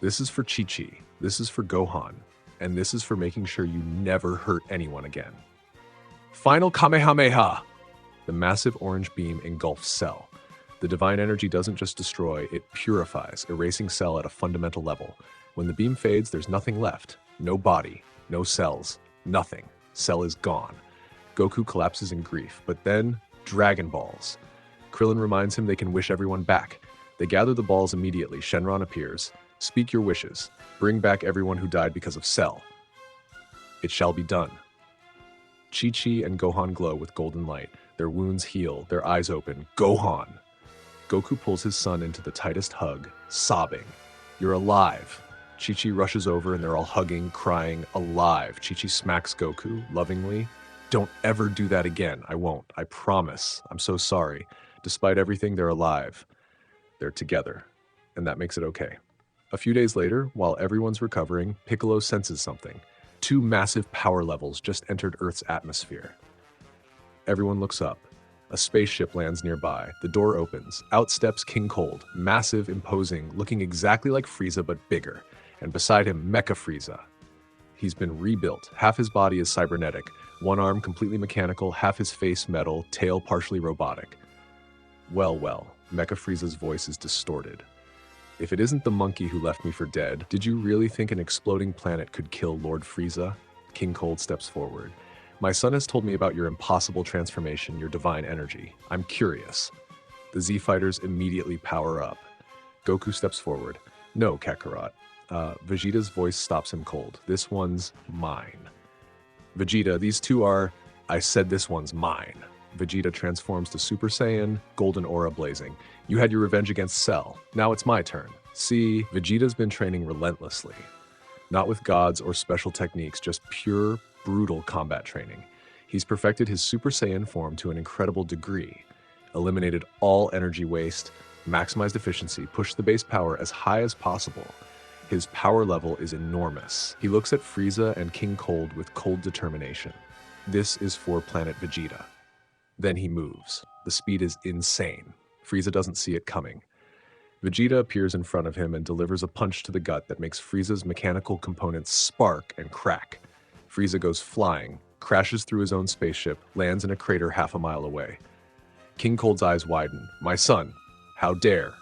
This is for Chi-Chi, this is for Gohan, and this is for making sure you never hurt anyone again. Final Kamehameha! The massive orange beam engulfs Cell. The divine energy doesn't just destroy, it purifies, erasing Cell at a fundamental level. When the beam fades, there's nothing left. No body, no cells, nothing. Cell is gone. Goku collapses in grief, but then Dragon Balls. Krillin reminds him they can wish everyone back. They gather the balls immediately. Shenron appears. Speak your wishes. Bring back everyone who died because of Cell. It shall be done. Chi-Chi and Gohan glow with golden light. Their wounds heal, their eyes open. Gohan! Goku pulls his son into the tightest hug, sobbing. You're alive. Chi-Chi rushes over and they're all hugging, crying, alive. Chi-Chi smacks Goku, lovingly. Don't ever do that again. I won't. I promise. I'm so sorry. Despite everything, they're alive. They're together. And that makes it okay. A few days later, while everyone's recovering, Piccolo senses something. 2 massive power levels just entered Earth's atmosphere. Everyone looks up. A spaceship lands nearby. The door opens. Out steps King Cold, massive, imposing, looking exactly like Frieza but bigger. And beside him, Mecha Frieza. He's been rebuilt. Half his body is cybernetic, one arm completely mechanical, half his face metal, tail partially robotic. Well, Mecha Frieza's voice is distorted. If it isn't the monkey who left me for dead, did you really think an exploding planet could kill Lord Frieza? King Cold steps forward. My son has told me about your impossible transformation, your divine energy. I'm curious. The Z-Fighters immediately power up. Goku steps forward. No, Kakarot. Vegeta's voice stops him cold. This one's mine. Vegeta, these two are... I said this one's mine. Vegeta transforms to Super Saiyan, golden aura blazing. You had your revenge against Cell. Now it's my turn. See, Vegeta's been training relentlessly. Not with gods or special techniques, just pure, brutal combat training. He's perfected his Super Saiyan form to an incredible degree. Eliminated all energy waste, maximized efficiency, pushed the base power as high as possible. His power level is enormous. He looks at Frieza and King Cold with cold determination. This is for Planet Vegeta. Then he moves. The speed is insane. Frieza doesn't see it coming. Vegeta appears in front of him and delivers a punch to the gut that makes Frieza's mechanical components spark and crack. Frieza goes flying, crashes through his own spaceship, lands in a crater half a mile away. King Cold's eyes widen. My son, how dare?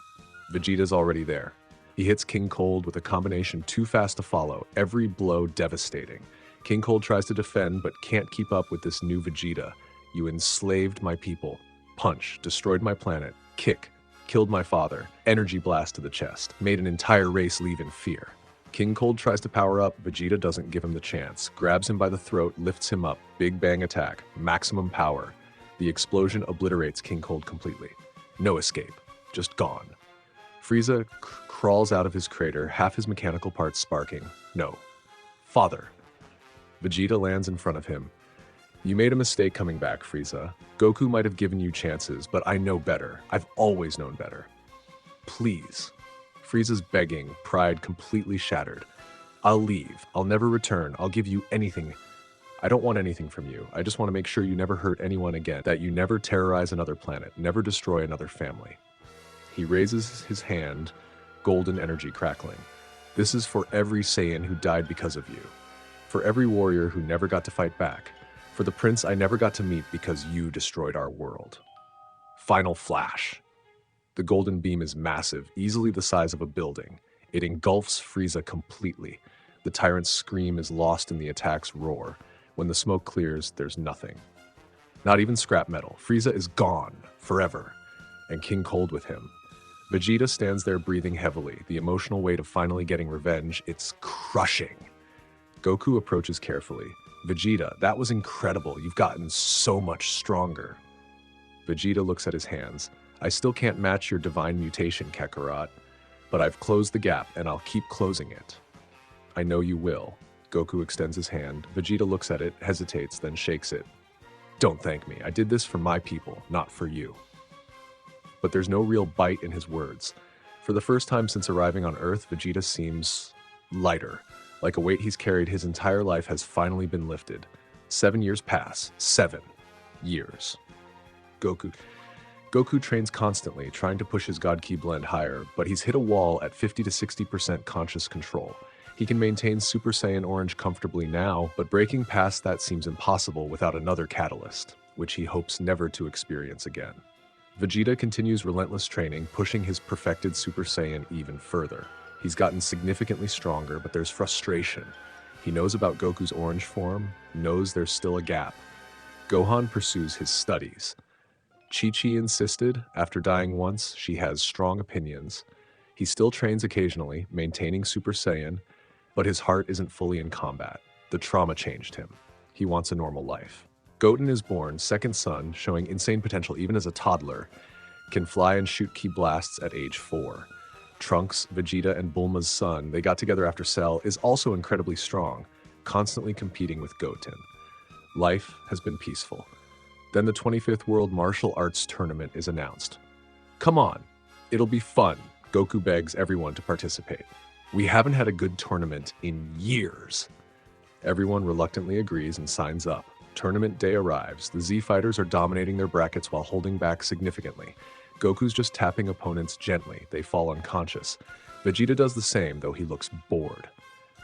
Vegeta's already there. He hits King Cold with a combination too fast to follow, every blow devastating. King Cold tries to defend but can't keep up with this new Vegeta. You enslaved my people. Punch, destroyed my planet. Kick, killed my father. Energy blast to the chest, made an entire race leave in fear. King Cold tries to power up, Vegeta doesn't give him the chance, grabs him by the throat, lifts him up, big bang attack, maximum power. The explosion obliterates King Cold completely. No escape, just gone. Frieza crawls out of his crater, half his mechanical parts sparking. No. Father. Vegeta lands in front of him. You made a mistake coming back, Frieza. Goku might have given you chances, but I know better. I've always known better. Please. Frieza's begging, pride completely shattered. I'll leave. I'll never return. I'll give you anything. I don't want anything from you. I just want to make sure you never hurt anyone again, that you never terrorize another planet, never destroy another family. He raises his hand, golden energy crackling. This is for every Saiyan who died because of you. For every warrior who never got to fight back. For the prince I never got to meet because you destroyed our world. Final flash. The golden beam is massive, easily the size of a building. It engulfs Frieza completely. The tyrant's scream is lost in the attack's roar. When the smoke clears, there's nothing. Not even scrap metal. Frieza is gone, forever. And King Cold with him. Vegeta stands there breathing heavily, the emotional weight of finally getting revenge. It's crushing. Goku approaches carefully. Vegeta, that was incredible. You've gotten so much stronger. Vegeta looks at his hands. I still can't match your divine mutation, Kakarot, but I've closed the gap and I'll keep closing it. I know you will. Goku extends his hand. Vegeta looks at it, hesitates, then shakes it. Don't thank me. I did this for my people, not for you. But there's no real bite in his words. For the first time since arriving on Earth, Vegeta seems lighter. Like a weight he's carried his entire life has finally been lifted. 7 years pass. 7 years. Goku trains constantly, trying to push his God Ki blend higher, but he's hit a wall at 50 to 60% conscious control. He can maintain Super Saiyan Orange comfortably now, but breaking past that seems impossible without another catalyst, which he hopes never to experience again. Vegeta continues relentless training, pushing his perfected Super Saiyan even further. He's gotten significantly stronger, but there's frustration. He knows about Goku's orange form, knows there's still a gap. Gohan pursues his studies. Chi-Chi insisted, after dying once, she has strong opinions. He still trains occasionally, maintaining Super Saiyan, but his heart isn't fully in combat. The trauma changed him. He wants a normal life. Goten is born, second son, showing insane potential even as a toddler, can fly and shoot ki blasts at age 4. Trunks, Vegeta, and Bulma's son, they got together after Cell, is also incredibly strong, constantly competing with Goten. Life has been peaceful. Then the 25th World Martial Arts Tournament is announced. Come on, it'll be fun. Goku begs everyone to participate. We haven't had a good tournament in years. Everyone reluctantly agrees and signs up. Tournament day arrives. The Z fighters are dominating their brackets while holding back significantly. Goku's just tapping opponents gently. They fall unconscious. Vegeta does the same, though he looks bored.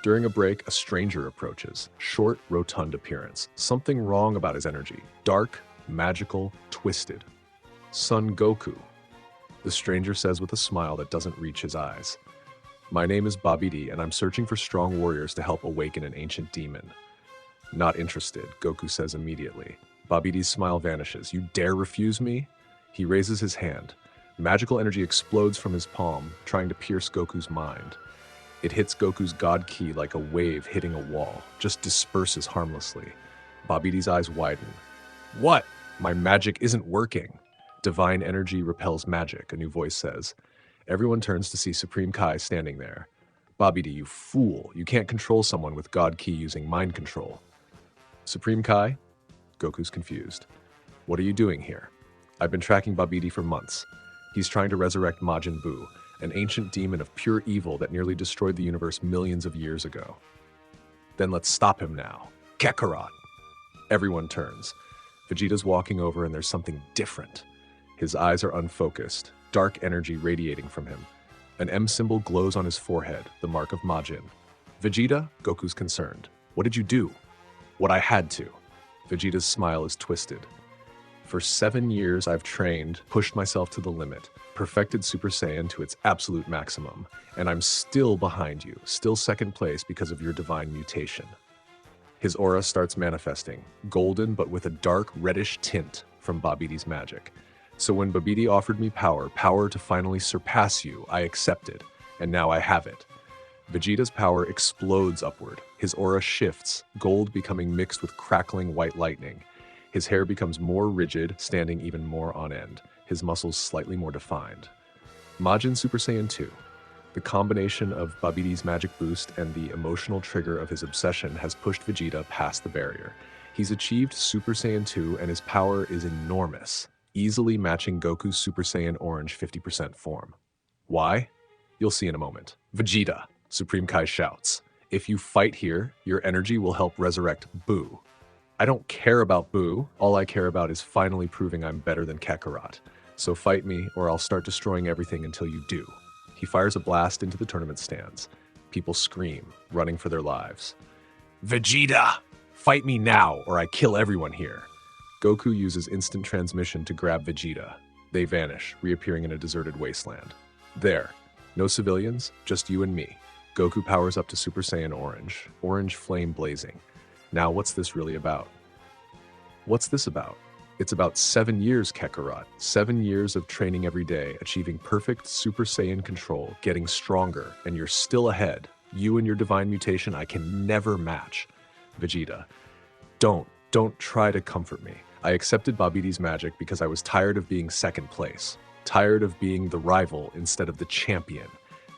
During a break, a stranger approaches. Short, rotund appearance. Something wrong about his energy. Dark, magical, twisted. Son Goku. The stranger says with a smile that doesn't reach his eyes. My name is Babidi, and I'm searching for strong warriors to help awaken an ancient demon. Not interested, Goku says immediately. Babidi's smile vanishes. You dare refuse me? He raises his hand. Magical energy explodes from his palm, trying to pierce Goku's mind. It hits Goku's God Ki like a wave hitting a wall, just disperses harmlessly. Babidi's eyes widen. What? My magic isn't working. Divine energy repels magic, a new voice says. Everyone turns to see Supreme Kai standing there. Babidi, you fool. You can't control someone with God Ki using mind control. Supreme Kai? Goku's confused. What are you doing here? I've been tracking Babidi for months. He's trying to resurrect Majin Buu, an ancient demon of pure evil that nearly destroyed the universe millions of years ago. Then let's stop him now. Kakarot! Everyone turns. Vegeta's walking over and there's something different. His eyes are unfocused, dark energy radiating from him. An M symbol glows on his forehead, the mark of Majin. Vegeta? Goku's concerned. What did you do? What I had to. Vegeta's smile is twisted. For 7 years I've trained, pushed myself to the limit, perfected Super Saiyan to its absolute maximum, and I'm still behind you, still second place because of your divine mutation. His aura starts manifesting, golden but with a dark reddish tint from Babidi's magic. So when Babidi offered me power to finally surpass you, I accepted, and now I have it. Vegeta's power explodes upward. His aura shifts, gold becoming mixed with crackling white lightning. His hair becomes more rigid, standing even more on end. His muscles slightly more defined. Majin Super Saiyan 2. The combination of Babidis magic boost and the emotional trigger of his obsession has pushed Vegeta past the barrier. He's achieved Super Saiyan 2 and his power is enormous, easily matching Goku's Super Saiyan Orange 50% form. Why? You'll see in a moment. Vegeta, Supreme Kai shouts. If you fight here, your energy will help resurrect Buu. I don't care about Buu. All I care about is finally proving I'm better than Kakarot. So fight me, or I'll start destroying everything until you do. He fires a blast into the tournament stands. People scream, running for their lives. Vegeta! Fight me now, or I kill everyone here. Goku uses instant transmission to grab Vegeta. They vanish, reappearing in a deserted wasteland. There. No civilians, just you and me. Goku powers up to Super Saiyan Orange. Orange flame blazing. Now what's this really about? What's this about? It's about 7 years, Kakarot. 7 years of training every day, achieving perfect Super Saiyan control, getting stronger, and you're still ahead. You and your divine mutation I can never match. Vegeta. Don't try to comfort me. I accepted Babidis magic because I was tired of being second place. Tired of being the rival instead of the champion.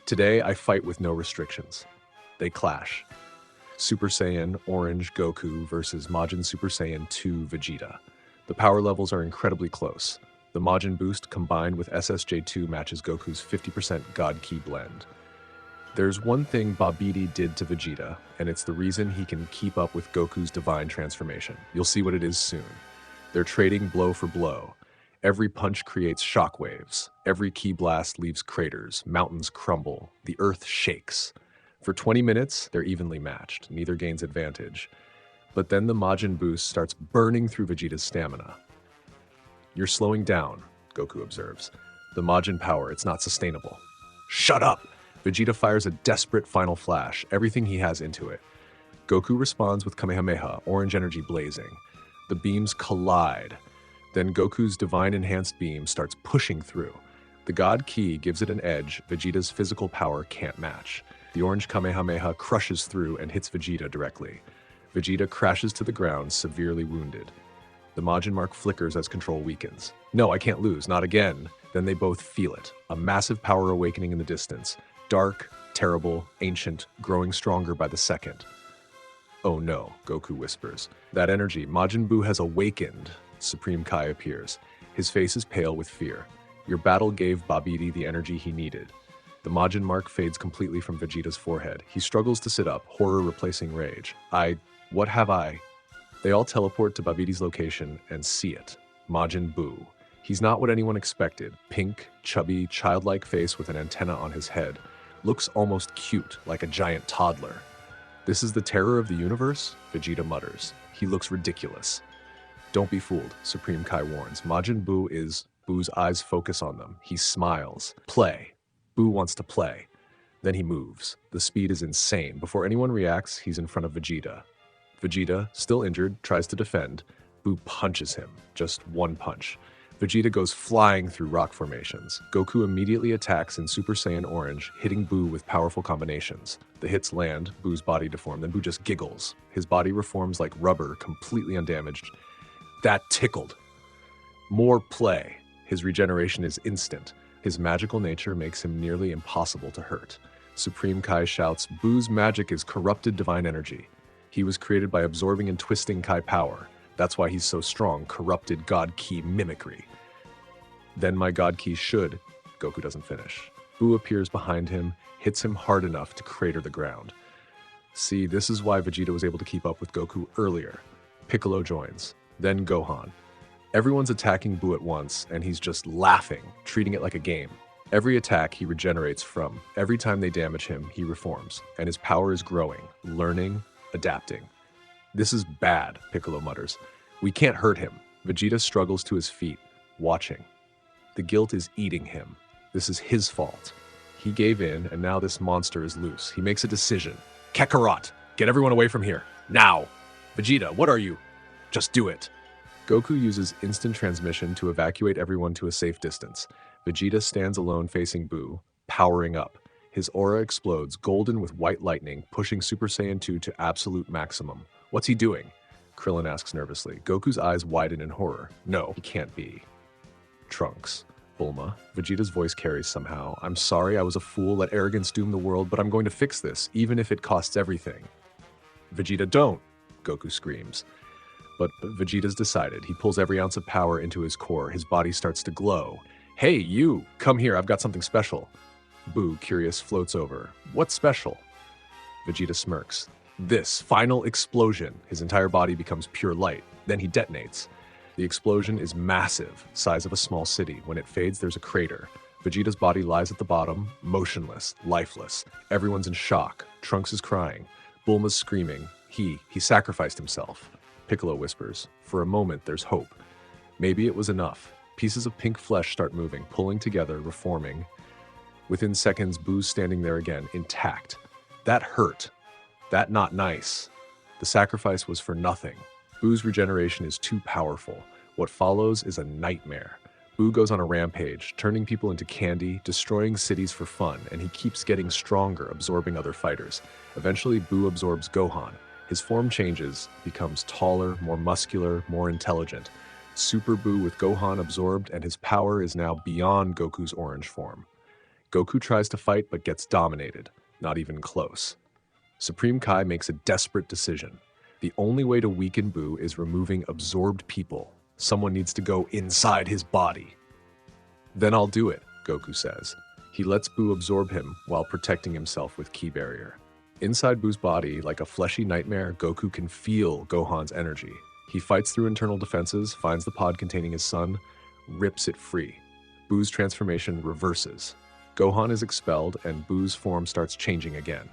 Today I fight with no restrictions. They clash. Super Saiyan Orange Goku versus Majin Super Saiyan 2 Vegeta. The power levels are incredibly close. The Majin boost combined with SSJ2 matches Goku's 50% God Ki blend. There's one thing Babidi did to Vegeta, and it's the reason he can keep up with Goku's divine transformation. You'll see what it is soon. They're trading blow for blow. Every punch creates shockwaves. Every ki blast leaves craters. Mountains crumble. The earth shakes. For 20 minutes, they're evenly matched. Neither gains advantage. But then the Majin boost starts burning through Vegeta's stamina. You're slowing down, Goku observes. The Majin power, it's not sustainable. Shut up! Vegeta fires a desperate final flash, everything he has into it. Goku responds with Kamehameha, orange energy blazing. The beams collide. Then Goku's divine enhanced beam starts pushing through. The God Ki gives it an edge Vegeta's physical power can't match. The orange Kamehameha crushes through and hits Vegeta directly. Vegeta crashes to the ground, severely wounded. The Majin mark flickers as control weakens. No, I can't lose, not again. Then they both feel it. A massive power awakening in the distance. Dark, terrible, ancient, growing stronger by the second. Oh no, Goku whispers. That energy, Majin Buu has awakened. Supreme Kai appears. His face is pale with fear. Your battle gave Babidi the energy he needed. The Majin mark fades completely from Vegeta's forehead. He struggles to sit up, horror replacing rage. What have I? They all teleport to Babidi's location and see it. Majin Buu. He's not what anyone expected. Pink, chubby, childlike face with an antenna on his head. Looks almost cute, like a giant toddler. This is the terror of the universe? Vegeta mutters. He looks ridiculous. Don't be fooled, Supreme Kai warns. Majin Buu is... Buu's eyes focus on them. He smiles. Play. Buu wants to play. Then he moves. The speed is insane. Before anyone reacts, he's in front of Vegeta. Vegeta, still injured, tries to defend. Buu punches him. Just one punch. Vegeta goes flying through rock formations. Goku immediately attacks in Super Saiyan Orange, hitting Buu with powerful combinations. The hits land, Buu's body deformed, then Buu just giggles. His body reforms like rubber, completely undamaged. That tickled. More play. His regeneration is instant. His magical nature makes him nearly impossible to hurt. Supreme Kai shouts, Buu's magic is corrupted divine energy. He was created by absorbing and twisting Kai power. That's why he's so strong, corrupted God Ki mimicry. Then my God Ki should... Goku doesn't finish. Buu appears behind him, hits him hard enough to crater the ground. See, this is why Vegeta was able to keep up with Goku earlier. Piccolo joins. Then Gohan. Everyone's attacking Buu at once, and he's just laughing, treating it like a game. Every attack he regenerates from. Every time they damage him, he reforms, and his power is growing, learning, adapting. This is bad, Piccolo mutters. We can't hurt him. Vegeta struggles to his feet, watching. The guilt is eating him. This is his fault. He gave in, and now this monster is loose. He makes a decision. Kakarot, get everyone away from here. Now. Vegeta, what are you? Just do it. Goku uses instant transmission to evacuate everyone to a safe distance. Vegeta stands alone facing Buu, powering up. His aura explodes, golden with white lightning, pushing Super Saiyan 2 to absolute maximum. What's he doing? Krillin asks nervously. Goku's eyes widen in horror. No, he can't be. Trunks. Bulma. Vegeta's voice carries somehow. I'm sorry, I was a fool, let arrogance doom the world, but I'm going to fix this, even if it costs everything. Vegeta, don't! Goku screams. But Vegeta's decided. He pulls every ounce of power into his core. His body starts to glow. Hey, you! Come here, I've got something special. Boo, curious, floats over. What's special? Vegeta smirks. This final explosion. His entire body becomes pure light. Then he detonates. The explosion is massive, size of a small city. When it fades, there's a crater. Vegeta's body lies at the bottom, motionless, lifeless. Everyone's in shock. Trunks is crying. Bulma's screaming. He sacrificed himself. Piccolo whispers. For a moment, there's hope. Maybe it was enough. Pieces of pink flesh start moving, pulling together, reforming. Within seconds, Boo's standing there again, intact. That hurt. That not nice. The sacrifice was for nothing. Boo's regeneration is too powerful. What follows is a nightmare. Boo goes on a rampage, turning people into candy, destroying cities for fun, and he keeps getting stronger, absorbing other fighters. Eventually, Boo absorbs Gohan. His form changes, becomes taller, more muscular, more intelligent. Super Boo with Gohan absorbed, and his power is now beyond Goku's orange form. Goku tries to fight but gets dominated. Not even close. Supreme Kai makes a desperate decision. The only way to weaken Boo is removing absorbed people. Someone needs to go inside his body. Then I'll do it, Goku says. He lets Boo absorb him while protecting himself with Ki Barrier. Inside Boo's body, like a fleshy nightmare, Goku can feel Gohan's energy. He fights through internal defenses, finds the pod containing his son, rips it free. Boo's transformation reverses. Gohan is expelled, and Boo's form starts changing again.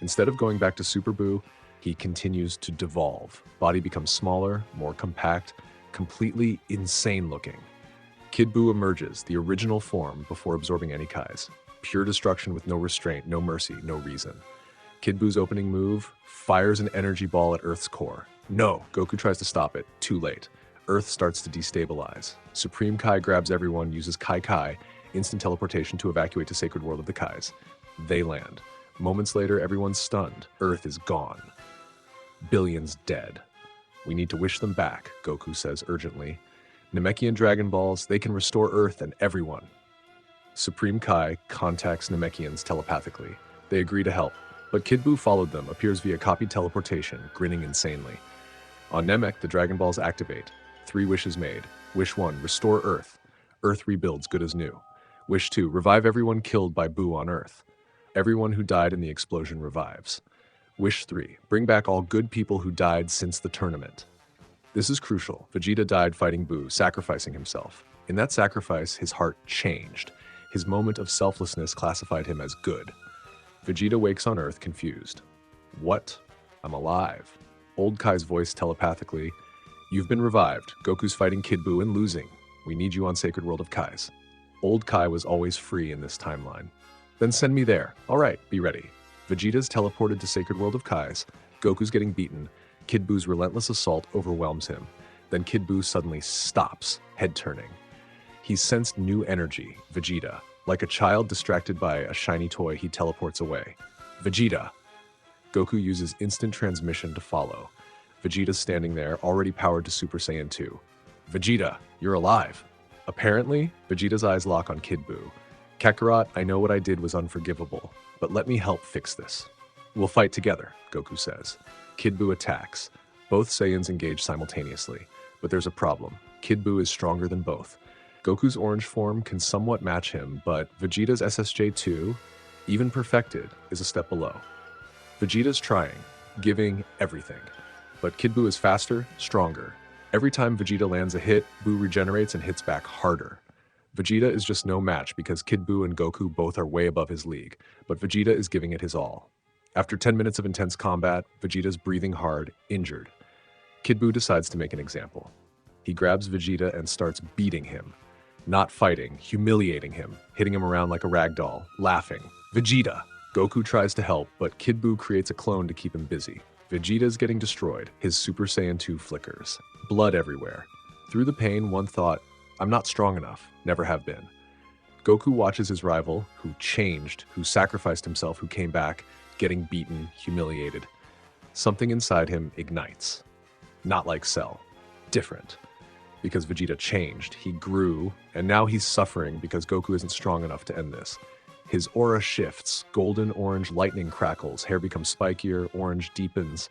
Instead of going back to Super Boo, he continues to devolve. Body becomes smaller, more compact, completely insane looking. Kid Boo emerges, the original form, before absorbing any Kais. Pure destruction with no restraint, no mercy, no reason. Kid Boo's opening move fires an energy ball at Earth's core. No, Goku tries to stop it. Too late. Earth starts to destabilize. Supreme Kai grabs everyone, uses Kai, instant teleportation to evacuate to Sacred World of the Kais. They land. Moments later, everyone's stunned. Earth is gone. Billions dead. We need to wish them back, Goku says urgently. Namekian Dragon Balls, they can restore Earth and everyone. Supreme Kai contacts Namekians telepathically. They agree to help, but Kid Boo followed them, appears via copied teleportation, grinning insanely. On Namek, the Dragon Balls activate. 3 wishes made. Wish 1, restore Earth. Earth rebuilds good as new. Wish 2, revive everyone killed by Boo on Earth. Everyone who died in the explosion revives. Wish 3, bring back all good people who died since the tournament. This is crucial. Vegeta died fighting Boo, sacrificing himself. In that sacrifice, his heart changed. His moment of selflessness classified him as good. Vegeta wakes on Earth, confused. What? I'm alive. Old Kai's voice telepathically. You've been revived. Goku's fighting Kid Boo and losing. We need you on Sacred World of Kais. Old Kai was always free in this timeline. Then send me there. All right, be ready. Vegeta's teleported to Sacred World of Kais. Goku's getting beaten. Kid Boo's relentless assault overwhelms him. Then Kid Boo suddenly stops, head turning. He sensed new energy, Vegeta. Like a child distracted by a shiny toy, he teleports away. Vegeta! Goku uses instant transmission to follow. Vegeta's standing there, already powered to Super Saiyan 2. Vegeta, you're alive! Apparently, Vegeta's eyes lock on Kid Boo. Kakarot, I know what I did was unforgivable, but let me help fix this. We'll fight together, Goku says. Kid Boo attacks. Both Saiyans engage simultaneously, but there's a problem. Kid Boo is stronger than both. Goku's orange form can somewhat match him, but Vegeta's SSJ2, even perfected, is a step below. Vegeta's trying, giving everything, but Kid Boo is faster, stronger. Every time Vegeta lands a hit, Boo regenerates and hits back harder. Vegeta is just no match because Kid Boo and Goku both are way above his league, but Vegeta is giving it his all. After 10 minutes of intense combat, Vegeta's breathing hard, injured. Kid Boo decides to make an example. He grabs Vegeta and starts beating him. Not fighting, humiliating him, hitting him around like a rag doll, laughing. Vegeta! Goku tries to help, but Kid Boo creates a clone to keep him busy. Vegeta's getting destroyed. His Super Saiyan 2 flickers. Blood everywhere. Through the pain, one thought, I'm not strong enough. Never have been. Goku watches his rival, who changed, who sacrificed himself, who came back, getting beaten, humiliated. Something inside him ignites. Not like Cell. Different. Because Vegeta changed, he grew, and now he's suffering because Goku isn't strong enough to end this. His aura shifts, golden orange lightning crackles, hair becomes spikier, orange deepens.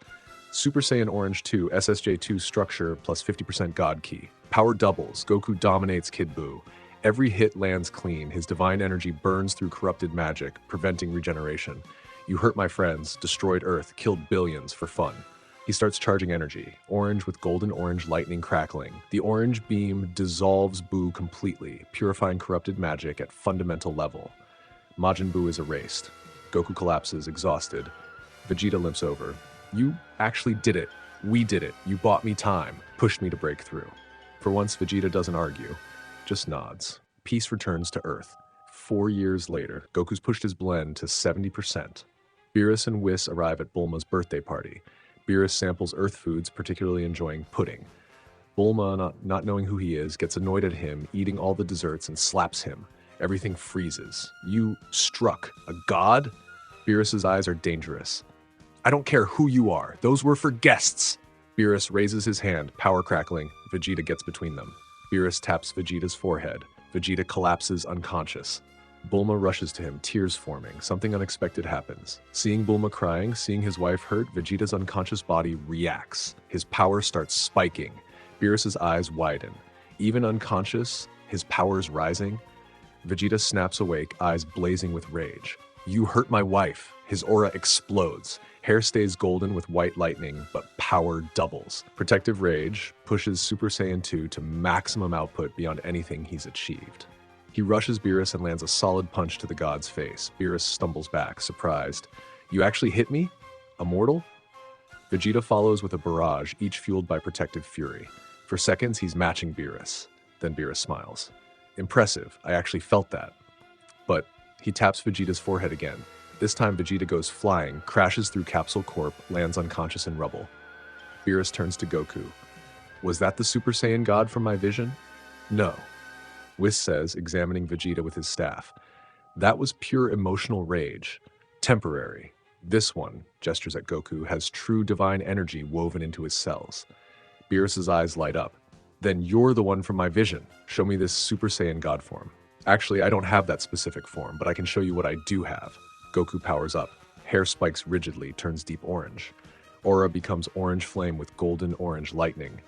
Super Saiyan Orange 2, SSJ2 structure plus 50% God Ki. Power doubles, Goku dominates Kid Buu. Every hit lands clean, his divine energy burns through corrupted magic, preventing regeneration. You hurt my friends, destroyed Earth, killed billions for fun. He starts charging energy, orange with golden orange lightning crackling. The orange beam dissolves Buu completely, purifying corrupted magic at fundamental level. Majin Buu is erased. Goku collapses, exhausted. Vegeta limps over. You actually did it. We did it. You bought me time, pushed me to break through. For once, Vegeta doesn't argue, just nods. Peace returns to Earth. 4 years later, Goku's pushed his blend to 70%. Beerus and Whis arrive at Bulma's birthday party. Beerus samples Earth foods, particularly enjoying pudding. Bulma, not knowing who he is, gets annoyed at him, eating all the desserts, and slaps him. Everything freezes. You struck a god? Beerus's eyes are dangerous. I don't care who you are. Those were for guests. Beerus raises his hand, power crackling. Vegeta gets between them. Beerus taps Vegeta's forehead. Vegeta collapses unconscious. Bulma rushes to him, tears forming. Something unexpected happens. Seeing Bulma crying, seeing his wife hurt, Vegeta's unconscious body reacts. His power starts spiking. Beerus's eyes widen. Even unconscious, his power's rising. Vegeta snaps awake, eyes blazing with rage. You hurt my wife. His aura explodes. Hair stays golden with white lightning, but power doubles. Protective Rage pushes Super Saiyan 2 to maximum output beyond anything he's achieved. He rushes Beerus and lands a solid punch to the god's face. Beerus stumbles back, surprised. You actually hit me? A mortal? Vegeta follows with a barrage, each fueled by Protective Fury. For seconds, he's matching Beerus. Then Beerus smiles. Impressive, I actually felt that. But he taps Vegeta's forehead again. This time Vegeta goes flying, crashes through Capsule Corp, lands unconscious in rubble. Beerus turns to Goku. Was that the Super Saiyan God from my vision? No. Whis says, examining Vegeta with his staff. That was pure emotional rage. Temporary. This one, gestures at Goku, has true divine energy woven into his cells. Beerus's eyes light up. Then you're the one from my vision. Show me this Super Saiyan God form. Actually, I don't have that specific form, but I can show you what I do have. Goku powers up. Hair spikes rigidly, turns deep orange. Aura becomes orange flame with golden orange lightning.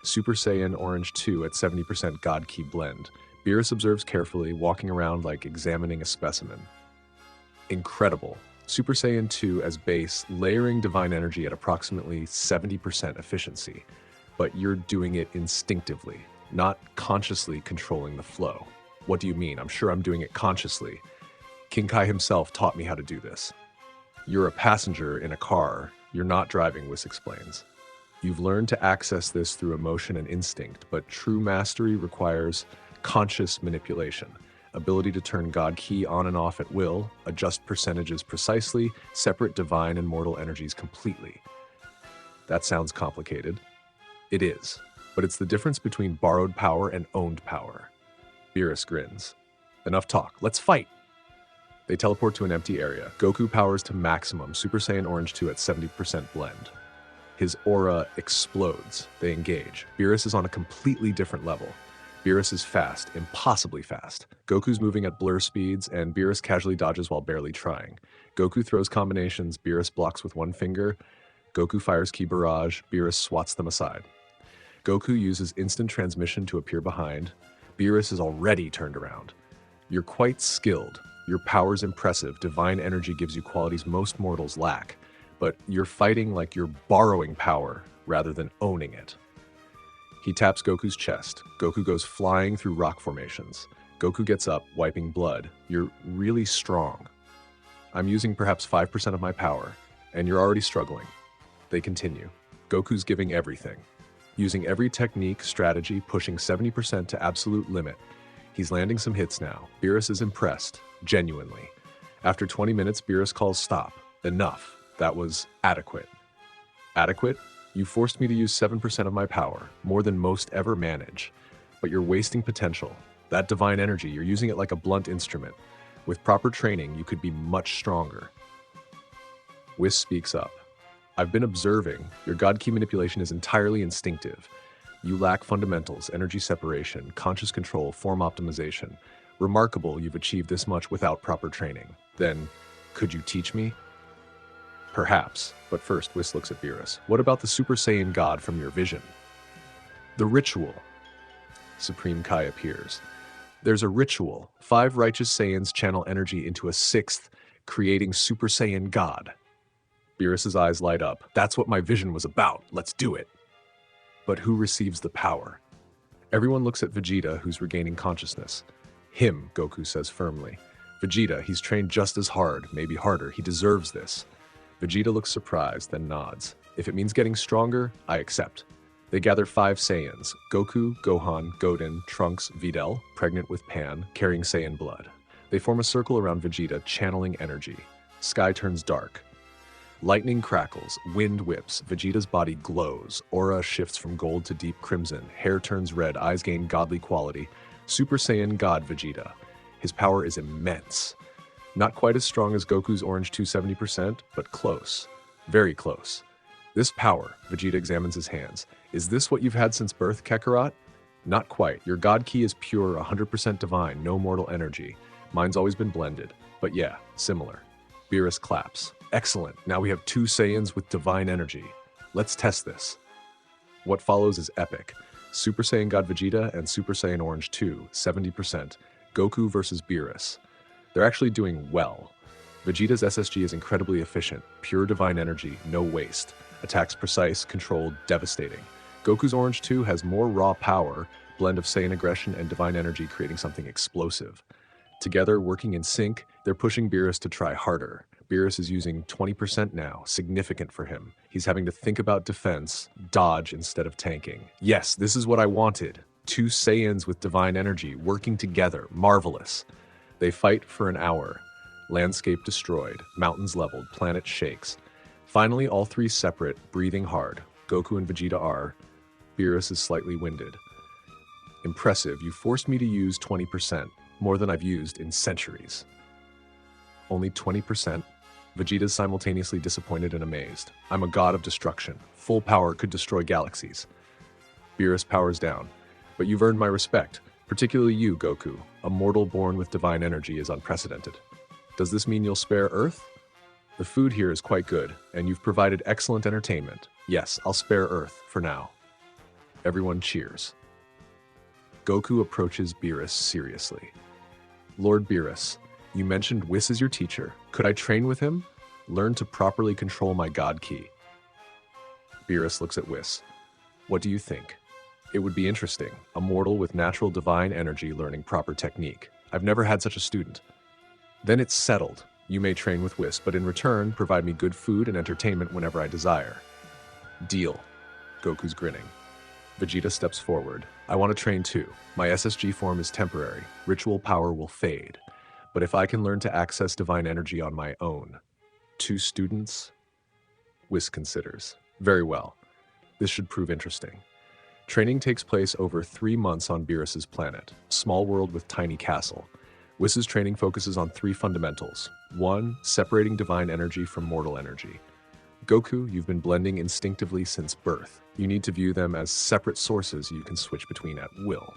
Super Saiyan Orange 2 at 70% God Ki blend. Beerus observes carefully, walking around like examining a specimen. Incredible. Super Saiyan 2 as base, layering divine energy at approximately 70% efficiency. But you're doing it instinctively, not consciously controlling the flow. What do you mean? I'm sure I'm doing it consciously. King Kai himself taught me how to do this. You're a passenger in a car. You're not driving, Whis explains. You've learned to access this through emotion and instinct, but true mastery requires conscious manipulation, ability to turn God Ki on and off at will, adjust percentages precisely, separate divine and mortal energies completely. That sounds complicated. It is, but it's the difference between borrowed power and owned power. Beerus grins. Enough talk, let's fight! They teleport to an empty area. Goku powers to maximum, Super Saiyan Orange 2 at 70% blend. His aura explodes. They engage. Beerus is on a completely different level. Beerus is fast, impossibly fast. Goku's moving at blur speeds, and Beerus casually dodges while barely trying. Goku throws combinations, Beerus blocks with one finger. Goku fires Ki Barrage, Beerus swats them aside. Goku uses instant transmission to appear behind. Beerus is already turned around. You're quite skilled. Your power's impressive, divine energy gives you qualities most mortals lack, but you're fighting like you're borrowing power rather than owning it. He taps Goku's chest. Goku goes flying through rock formations. Goku gets up, wiping blood. You're really strong. I'm using perhaps 5% of my power, and you're already struggling. They continue. Goku's giving everything. Using every technique, strategy, pushing 70% to absolute limit. He's landing some hits now. Beerus is impressed, genuinely. After 20 minutes, Beerus calls stop. Enough. That was adequate. Adequate? You forced me to use 7% of my power, more than most ever manage. But you're wasting potential. That divine energy, you're using it like a blunt instrument. With proper training, you could be much stronger. Whis speaks up. I've been observing. Your God Ki manipulation is entirely instinctive. You lack fundamentals, energy separation, conscious control, form optimization. Remarkable you've achieved this much without proper training. Then, could you teach me? Perhaps, but first Whis looks at Beerus. What about the Super Saiyan God from your vision? The ritual. Supreme Kai appears. There's a ritual. 5 righteous Saiyans channel energy into a 6th, creating Super Saiyan God. Beerus's eyes light up. That's what my vision was about. Let's do it. But who receives the power? Everyone looks at Vegeta, who's regaining consciousness. Him, Goku says firmly. Vegeta, he's trained just as hard, maybe harder. He deserves this. Vegeta looks surprised, then nods. If it means getting stronger, I accept. They gather 5 Saiyans, Goku, Gohan, Godin, Trunks, Videl, pregnant with Pan, carrying Saiyan blood. They form a circle around Vegeta, channeling energy. Sky turns dark. Lightning crackles, wind whips, Vegeta's body glows, aura shifts from gold to deep crimson, hair turns red, eyes gain godly quality. Super Saiyan God Vegeta. His power is immense. Not quite as strong as Goku's orange 270%, but close. Very close. This power, Vegeta examines his hands. Is this what you've had since birth, Kakarot? Not quite. Your God Ki is pure, 100% divine, no mortal energy. Mine's always been blended. But yeah, similar. Beerus claps. Excellent. Now we have 2 Saiyans with divine energy. Let's test this. What follows is epic. Super Saiyan God Vegeta and Super Saiyan Orange 2, 70%. Goku versus Beerus. They're actually doing well. Vegeta's SSG is incredibly efficient. Pure divine energy, no waste. Attacks precise, controlled, devastating. Goku's Orange 2 has more raw power, blend of Saiyan aggression and divine energy creating something explosive. Together, working in sync, they're pushing Beerus to try harder. Beerus is using 20% now, significant for him. He's having to think about defense, dodge instead of tanking. Yes, this is what I wanted. 2 Saiyans with divine energy, working together, marvelous. They fight for an hour. Landscape destroyed, mountains leveled, planet shakes. Finally, all 3 separate, breathing hard. Goku and Vegeta are. Beerus is slightly winded. Impressive, you forced me to use 20%, more than I've used in centuries. Only 20%? Vegeta's simultaneously disappointed and amazed. I'm a god of destruction. Full power could destroy galaxies. Beerus powers down. But you've earned my respect. Particularly you, Goku. A mortal born with divine energy is unprecedented. Does this mean you'll spare Earth? The food here is quite good, and you've provided excellent entertainment. Yes, I'll spare Earth, for now. Everyone cheers. Goku approaches Beerus seriously. Lord Beerus, you mentioned Whis is your teacher. Could I train with him? Learn to properly control my God Ki. Beerus looks at Whis. What do you think? It would be interesting. A mortal with natural divine energy learning proper technique. I've never had such a student. Then it's settled. You may train with Whis, but in return, provide me good food and entertainment whenever I desire. Deal. Goku's grinning. Vegeta steps forward. I want to train too. My SSG form is temporary. Ritual power will fade. But if I can learn to access divine energy on my own. 2 students? Whis considers. Very well. This should prove interesting. Training takes place over 3 months on Beerus's planet. Small world with tiny castle. Whis's training focuses on 3 fundamentals. 1. Separating divine energy from mortal energy. Goku, you've been blending instinctively since birth. You need to view them as separate sources you can switch between at will.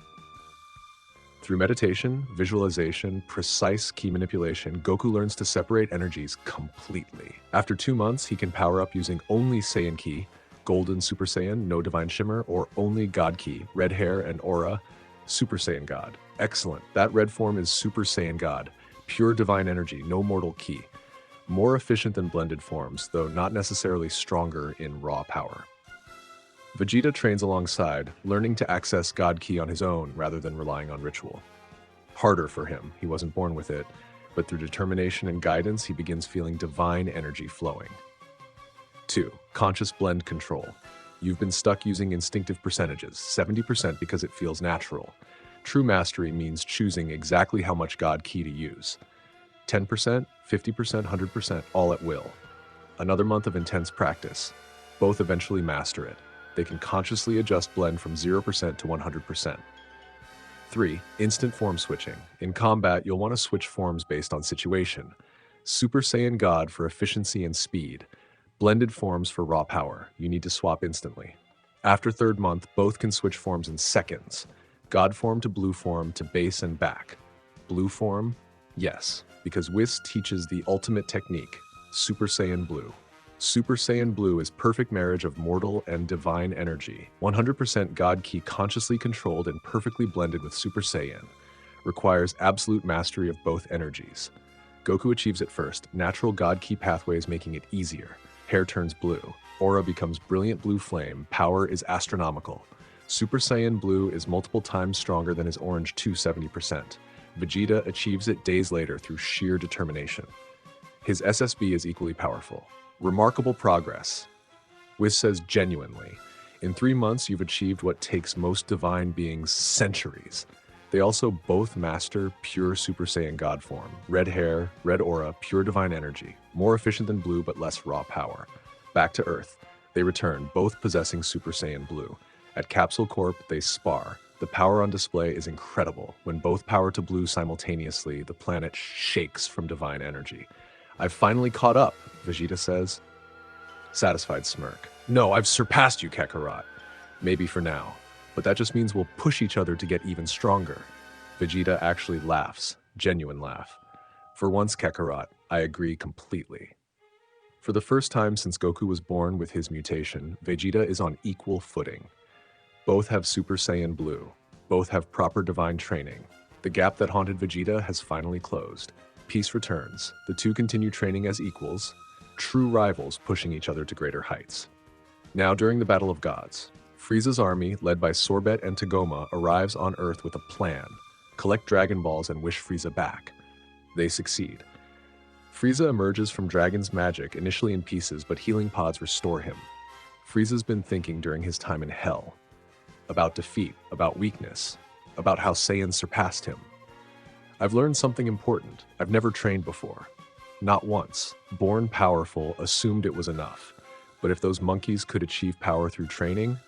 Through meditation, visualization, precise ki manipulation, Goku learns to separate energies completely. After 2 months, he can power up using only Saiyan Ki, Golden Super Saiyan, no Divine Shimmer, or only God Ki, red hair and aura, Super Saiyan God. Excellent. That red form is Super Saiyan God. Pure divine energy, no mortal ki. More efficient than blended forms, though not necessarily stronger in raw power. Vegeta trains alongside, learning to access God Ki on his own rather than relying on ritual. Harder for him, he wasn't born with it, but through determination and guidance he begins feeling divine energy flowing. 2. Conscious blend control. You've been stuck using instinctive percentages, 70% because it feels natural. True mastery means choosing exactly how much God Ki to use. 10%, 50%, 100%, all at will. Another month of intense practice. Both eventually master it. They can consciously adjust blend from 0% to 100%. 3. Instant form switching. In combat, you'll want to switch forms based on situation. Super Saiyan God for efficiency and speed. Blended forms for raw power. You need to swap instantly. After 3rd month, both can switch forms in seconds. God form to blue form to base and back. Blue form? Yes, because Whis teaches the ultimate technique, Super Saiyan Blue. Super Saiyan Blue is perfect marriage of mortal and divine energy. 100% God Ki consciously controlled and perfectly blended with Super Saiyan. Requires absolute mastery of both energies. Goku achieves it first, natural God Ki pathways making it easier. Hair turns blue. Aura becomes brilliant blue flame. Power is astronomical. Super Saiyan Blue is multiple times stronger than his orange 270%. Vegeta achieves it days later through sheer determination. His SSB is equally powerful. Remarkable progress. Whis says genuinely. In 3 months, you've achieved what takes most divine beings centuries. They also both master pure Super Saiyan God form. Red hair, red aura, pure divine energy. More efficient than blue, but less raw power. Back to Earth. They return, both possessing Super Saiyan Blue. At Capsule Corp, they spar. The power on display is incredible. When both power to blue simultaneously, the planet shakes from divine energy. I've finally caught up, Vegeta says. Satisfied smirk. No, I've surpassed you, Kakarot. Maybe for now. But that just means we'll push each other to get even stronger. Vegeta actually laughs. Genuine laugh. For once, Kakarot, I agree completely. For the first time since Goku was born with his mutation, Vegeta is on equal footing. Both have Super Saiyan Blue. Both have proper divine training. The gap that haunted Vegeta has finally closed. Peace returns. The two continue training as equals, true rivals pushing each other to greater heights. Now during the Battle of Gods, Frieza's army, led by Sorbet and Tagoma, arrives on Earth with a plan. Collect Dragon Balls and wish Frieza back. They succeed. Frieza emerges from Dragon's magic, initially in pieces, but healing pods restore him. Frieza's been thinking during his time in Hell. About defeat, about weakness, about how Saiyans surpassed him. I've learned something important. I've never trained before. Not once. Born powerful, assumed it was enough. But if those monkeys could achieve power through training,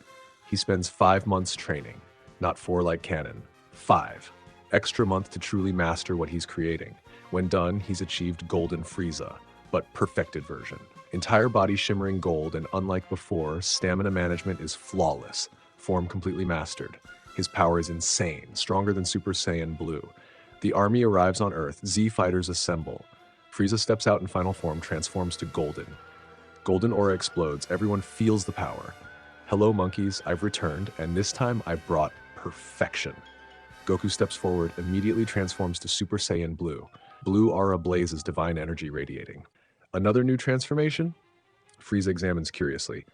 he spends 5 months training. Not 4 like canon. 5. Extra month to truly master what he's creating. When done, he's achieved Golden Frieza, but perfected version. Entire body shimmering gold, and unlike before, stamina management is flawless. Form completely mastered. His power is insane, stronger than Super Saiyan Blue. The army arrives on Earth, Z fighters assemble. Frieza steps out in final form, transforms to Golden. Golden aura explodes, everyone feels the power. Hello monkeys, I've returned, and this time I've brought perfection. Goku steps forward, immediately transforms to Super Saiyan Blue. Blue aura blazes, divine energy radiating. Another new transformation? Frieza examines curiously.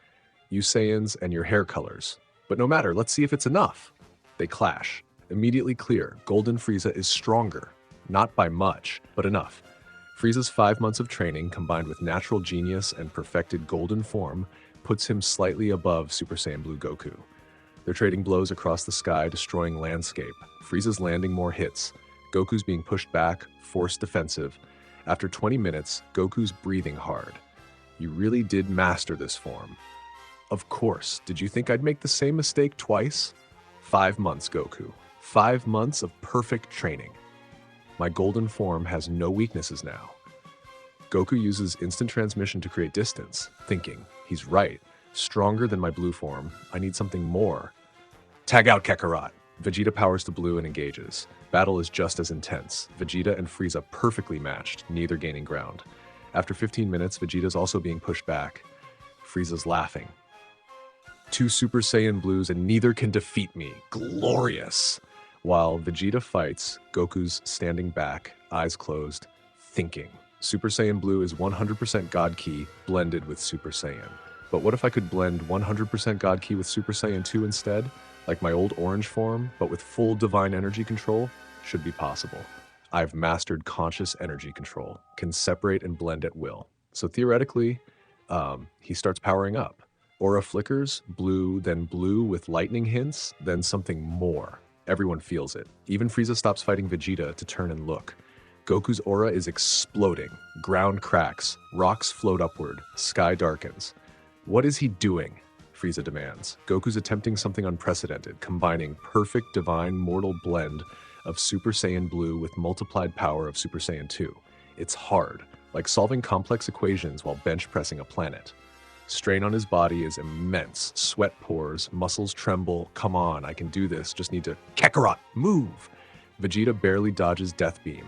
You Saiyans and your hair colors. But no matter, let's see if it's enough. They clash. Immediately clear, Golden Frieza is stronger. Not by much, but enough. Frieza's 5 months of training, combined with natural genius and perfected golden form, puts him slightly above Super Saiyan Blue Goku. They're trading blows across the sky, destroying landscape. Frieza's landing more hits. Goku's being pushed back, forced defensive. After 20 minutes, Goku's breathing hard. You really did master this form. Of course, did you think I'd make the same mistake twice? 5 months, Goku. 5 months of perfect training. My golden form has no weaknesses now. Goku uses instant transmission to create distance, thinking, he's right, stronger than my blue form, I need something more. Tag out Kakarot! Vegeta powers to blue and engages. Battle is just as intense. Vegeta and Frieza perfectly matched, neither gaining ground. After 15 minutes, Vegeta's also being pushed back. Frieza's laughing. 2 Super Saiyan Blues and neither can defeat me. Glorious! While Vegeta fights, Goku's standing back, eyes closed, thinking. Super Saiyan Blue is 100% God Ki blended with Super Saiyan. But what if I could blend 100% God Ki with Super Saiyan 2 instead? Like my old orange form, but with full divine energy control? Should be possible. I've mastered conscious energy control, can separate and blend at will. So theoretically, he starts powering up. Aura flickers, blue with lightning hints, then something more. Everyone feels it. Even Frieza stops fighting Vegeta to turn and look. Goku's aura is exploding. Ground cracks, rocks float upward, sky darkens. What is he doing? Frieza demands. Goku's attempting something unprecedented, combining perfect divine mortal blend of Super Saiyan Blue with multiplied power of Super Saiyan 2. It's hard, like solving complex equations while bench pressing a planet. Strain on his body is immense. Sweat pours, muscles tremble. Come on, I can do this. Just need to Kakarot, move! Vegeta barely dodges Death Beam.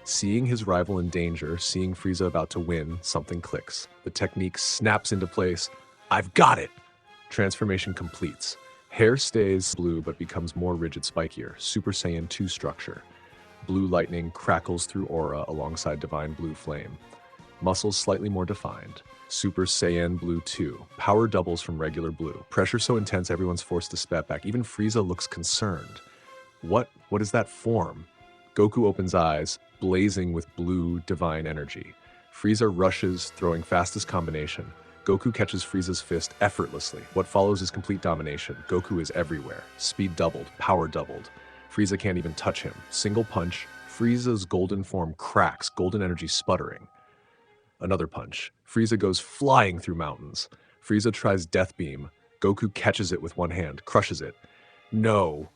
Seeing his rival in danger, seeing Frieza about to win, something clicks. The technique snaps into place. I've got it! Transformation completes. Hair stays blue but becomes more rigid, spikier. Super Saiyan 2 structure. Blue lightning crackles through aura alongside divine blue flame. Muscles slightly more defined. Super Saiyan Blue 2. Power doubles from regular blue. Pressure so intense everyone's forced to step back. Even Frieza looks concerned. What is that form? Goku opens eyes, blazing with blue divine energy. Frieza rushes, throwing fastest combination. Goku catches Frieza's fist effortlessly. What follows is complete domination. Goku is everywhere. Speed doubled, power doubled. Frieza can't even touch him. Single punch, Frieza's golden form cracks, golden energy sputtering. Another punch. Frieza goes flying through mountains. Frieza tries Death Beam. Goku catches it with one hand, crushes it. No.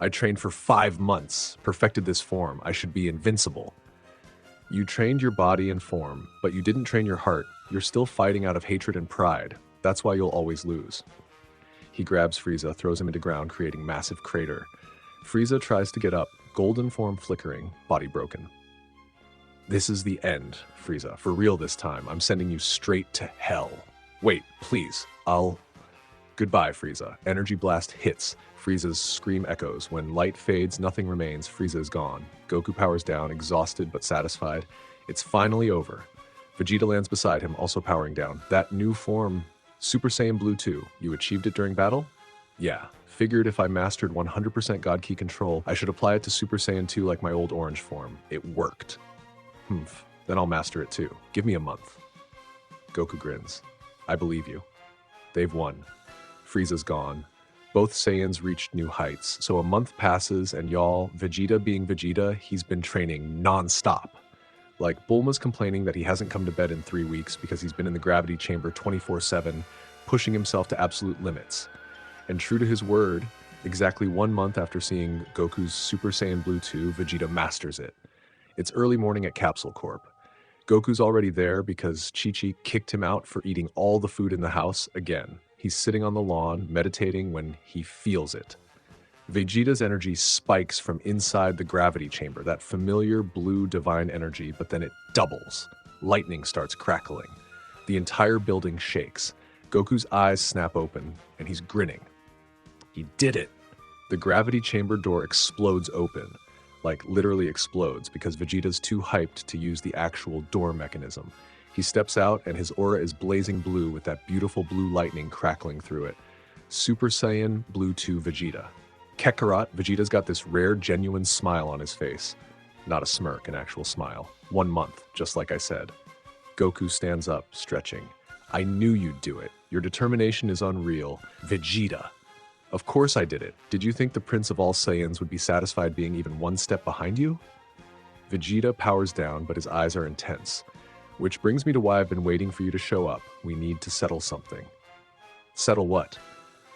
I trained for 5 months, perfected this form. I should be invincible. You trained your body and form, but you didn't train your heart. You're still fighting out of hatred and pride. That's why you'll always lose. He grabs Frieza, throws him into ground, creating massive crater. Frieza tries to get up, golden form flickering, body broken. This is the end, Frieza. For real this time. I'm sending you straight to hell. Wait, please. Goodbye, Frieza. Energy blast hits. Frieza's scream echoes. When light fades, nothing remains. Frieza is gone. Goku powers down, exhausted but satisfied. It's finally over. Vegeta lands beside him, also powering down. That new form, Super Saiyan Blue 2, you achieved it during battle? Yeah. Figured if I mastered 100% God Ki control, I should apply it to Super Saiyan 2 like my old orange form. It worked. Then I'll master it too. Give me a month. Goku grins. I believe you. They've won. Frieza's gone. Both Saiyans reached new heights, so a month passes and y'all, Vegeta being Vegeta, he's been training non-stop. Like, Bulma's complaining that he hasn't come to bed in 3 weeks because he's been in the gravity chamber 24/7, pushing himself to absolute limits. And true to his word, exactly 1 month after seeing Goku's Super Saiyan Blue 2, Vegeta masters it. It's early morning at Capsule Corp. Goku's already there because Chi-Chi kicked him out for eating all the food in the house again. He's sitting on the lawn, meditating when he feels it. Vegeta's energy spikes from inside the gravity chamber, that familiar blue divine energy, but then it doubles. Lightning starts crackling. The entire building shakes. Goku's eyes snap open, and he's grinning. He did it! The gravity chamber door explodes open. Like, literally explodes, because Vegeta's too hyped to use the actual door mechanism. He steps out, and his aura is blazing blue with that beautiful blue lightning crackling through it. Super Saiyan Blue 2 Vegeta. Kakarot, Vegeta's got this rare, genuine smile on his face. Not a smirk, an actual smile. 1 month, just like I said. Goku stands up, stretching. I knew you'd do it. Your determination is unreal. Vegeta. Of course I did it. Did you think the Prince of all Saiyans would be satisfied being even 1 step behind you? Vegeta powers down, but his eyes are intense. Which brings me to why I've been waiting for you to show up. We need to settle something. Settle what?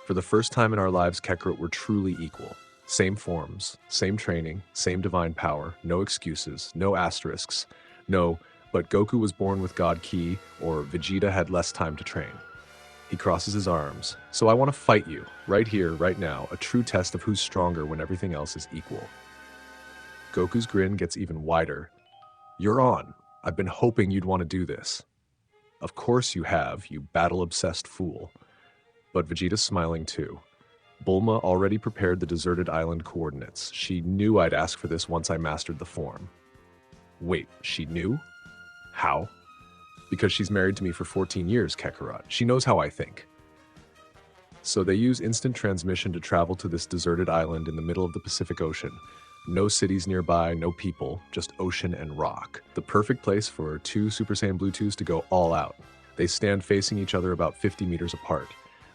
For the first time in our lives, Kakarot, we're truly equal. Same forms, same training, same divine power, no excuses, no asterisks, no, but Goku was born with God Ki, or Vegeta had less time to train. He crosses his arms. So I want to fight you, right here, right now, a true test of who's stronger when everything else is equal. Goku's grin gets even wider. You're on. I've been hoping you'd want to do this. Of course you have, you battle-obsessed fool. But Vegeta's smiling too. Bulma already prepared the deserted island coordinates. She knew I'd ask for this once I mastered the form. Wait, she knew? How? Because she's married to me for 14 years, Kakarot. She knows how I think. So they use instant transmission to travel to this deserted island in the middle of the Pacific Ocean. No cities nearby, no people, just ocean and rock. The perfect place for 2 Super Saiyan Blue 2s to go all out. They stand facing each other about 50 meters apart.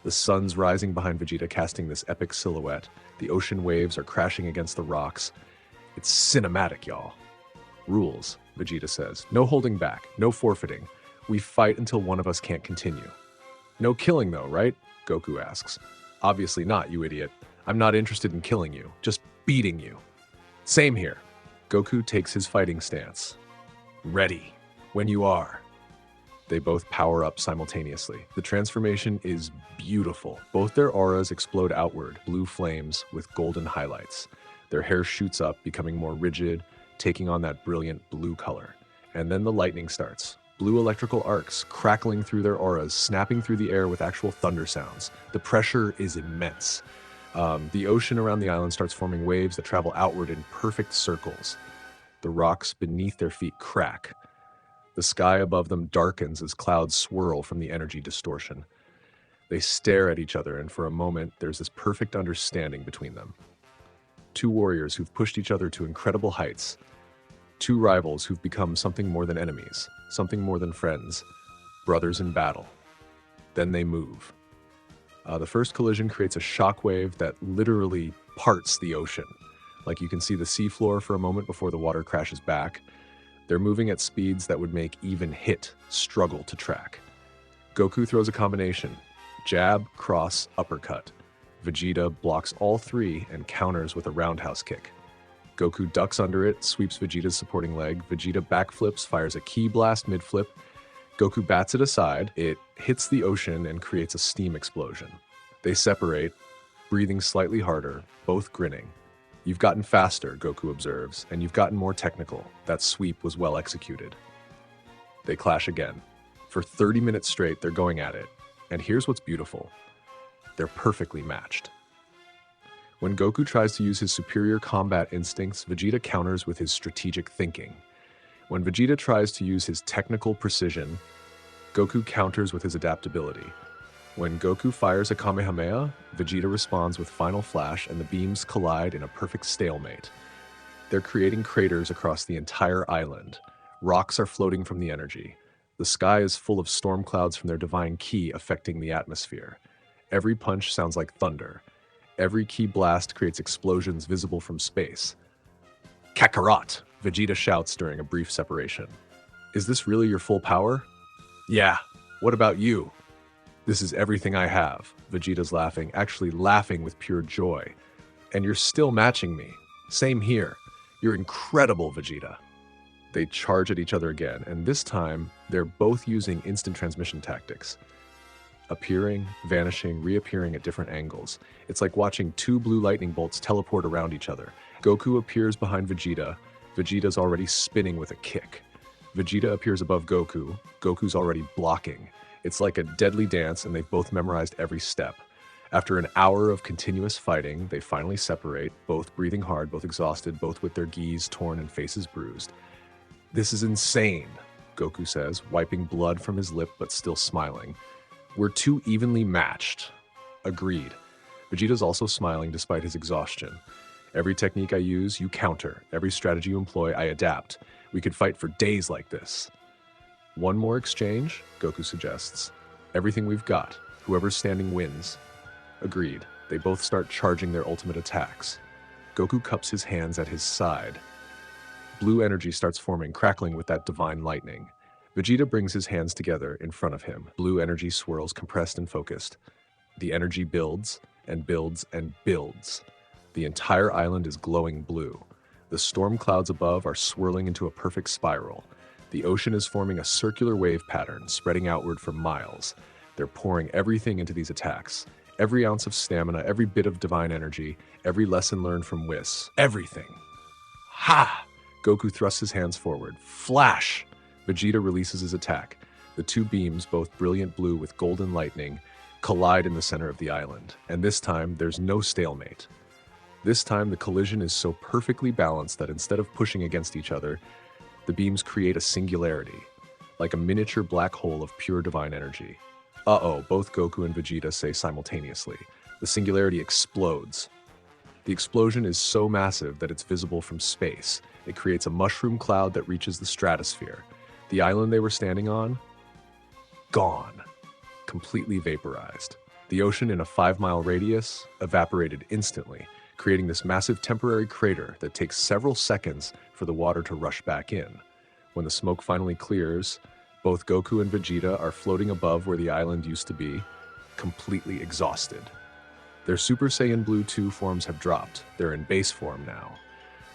The sun's rising behind Vegeta, casting this epic silhouette. The ocean waves are crashing against the rocks. It's cinematic, y'all. Rules, Vegeta says. No holding back, no forfeiting. We fight until one of us can't continue. No killing though, right? Goku asks. Obviously not, you idiot. I'm not interested in killing you, just beating you. Same here. Goku takes his fighting stance. Ready. When you are. They both power up simultaneously. The transformation is beautiful. Both their auras explode outward, blue flames with golden highlights. Their hair shoots up, becoming more rigid, taking on that brilliant blue color. And then the lightning starts. Blue electrical arcs crackling through their auras, snapping through the air with actual thunder sounds. The pressure is immense. The ocean around the island starts forming waves that travel outward in perfect circles. The rocks beneath their feet crack. The sky above them darkens as clouds swirl from the energy distortion. They stare at each other, and for a moment, there's this perfect understanding between them. Two warriors who've pushed each other to incredible heights. Two rivals who've become something more than enemies, something more than friends, brothers in battle. Then they move. The first collision creates a shockwave that literally parts the ocean. Like you can see the seafloor for a moment before the water crashes back. They're moving at speeds that would make even Hit struggle to track. Goku throws a combination. Jab, cross, uppercut. Vegeta blocks all three and counters with a roundhouse kick. Goku ducks under it, sweeps Vegeta's supporting leg. Vegeta backflips, fires a ki blast mid-flip. Goku bats it aside. It hits the ocean and creates a steam explosion. They separate, breathing slightly harder, both grinning. You've gotten faster, Goku observes, and you've gotten more technical. That sweep was well executed. They clash again. For 30 minutes straight, they're going at it. And here's what's beautiful. They're perfectly matched. When Goku tries to use his superior combat instincts, Vegeta counters with his strategic thinking. When Vegeta tries to use his technical precision, Goku counters with his adaptability. When Goku fires a Kamehameha, Vegeta responds with Final Flash and the beams collide in a perfect stalemate. They're creating craters across the entire island. Rocks are floating from the energy. The sky is full of storm clouds from their divine ki affecting the atmosphere. Every punch sounds like thunder. Every ki blast creates explosions visible from space. Kakarot! Vegeta shouts during a brief separation. Is this really your full power? Yeah. What about you? This is everything I have. Vegeta's laughing, actually laughing with pure joy. And you're still matching me. Same here. You're incredible, Vegeta. They charge at each other again, and this time, they're both using instant transmission tactics. Appearing, vanishing, reappearing at different angles. It's like watching two blue lightning bolts teleport around each other. Goku appears behind Vegeta. Vegeta's already spinning with a kick. Vegeta appears above Goku. Goku's already blocking. It's like a deadly dance, and they've both memorized every step. After an hour of continuous fighting, they finally separate, both breathing hard, both exhausted, both with their gis torn and faces bruised. This is insane, Goku says, wiping blood from his lip but still smiling. We're too evenly matched. Agreed. Vegeta's also smiling despite his exhaustion. Every technique I use, you counter. Every strategy you employ, I adapt. We could fight for days like this. One more exchange, Goku suggests. Everything we've got. Whoever's standing wins. Agreed. They both start charging their ultimate attacks. Goku cups his hands at his side. Blue energy starts forming, crackling with that divine lightning. Vegeta brings his hands together in front of him. Blue energy swirls, compressed and focused. The energy builds and builds and builds. The entire island is glowing blue. The storm clouds above are swirling into a perfect spiral. The ocean is forming a circular wave pattern, spreading outward for miles. They're pouring everything into these attacks. Every ounce of stamina, every bit of divine energy, every lesson learned from Whis. Everything. Ha! Goku thrusts his hands forward. Flash! Vegeta releases his attack. The two beams, both brilliant blue with golden lightning, collide in the center of the island. And this time, there's no stalemate. This time, the collision is so perfectly balanced that instead of pushing against each other, the beams create a singularity, like a miniature black hole of pure divine energy. Uh-oh, both Goku and Vegeta say simultaneously. The singularity explodes. The explosion is so massive that it's visible from space. It creates a mushroom cloud that reaches the stratosphere. The island they were standing on? Gone. Completely vaporized. The ocean in a 5-mile radius evaporated instantly, creating this massive temporary crater that takes several seconds for the water to rush back in. When the smoke finally clears, Both Goku and Vegeta are floating above where the island used to be, completely exhausted. Their Super Saiyan Blue 2 forms have dropped. They're in base form now.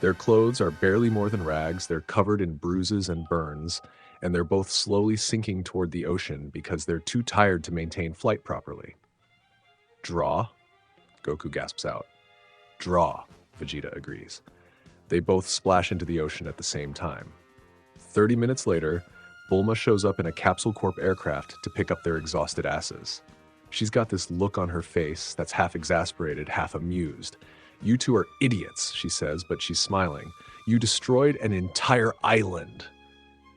Their clothes are barely more than rags, they're covered in bruises and burns, and they're both slowly sinking toward the ocean because they're too tired to maintain flight properly. Draw? Goku gasps out. Draw, Vegeta agrees. They both splash into the ocean at the same time. 30 minutes later, Bulma shows up in a Capsule Corp aircraft to pick up their exhausted asses. She's got this look on her face that's half exasperated, half amused. You two are idiots, she says, but she's smiling. You destroyed an entire island.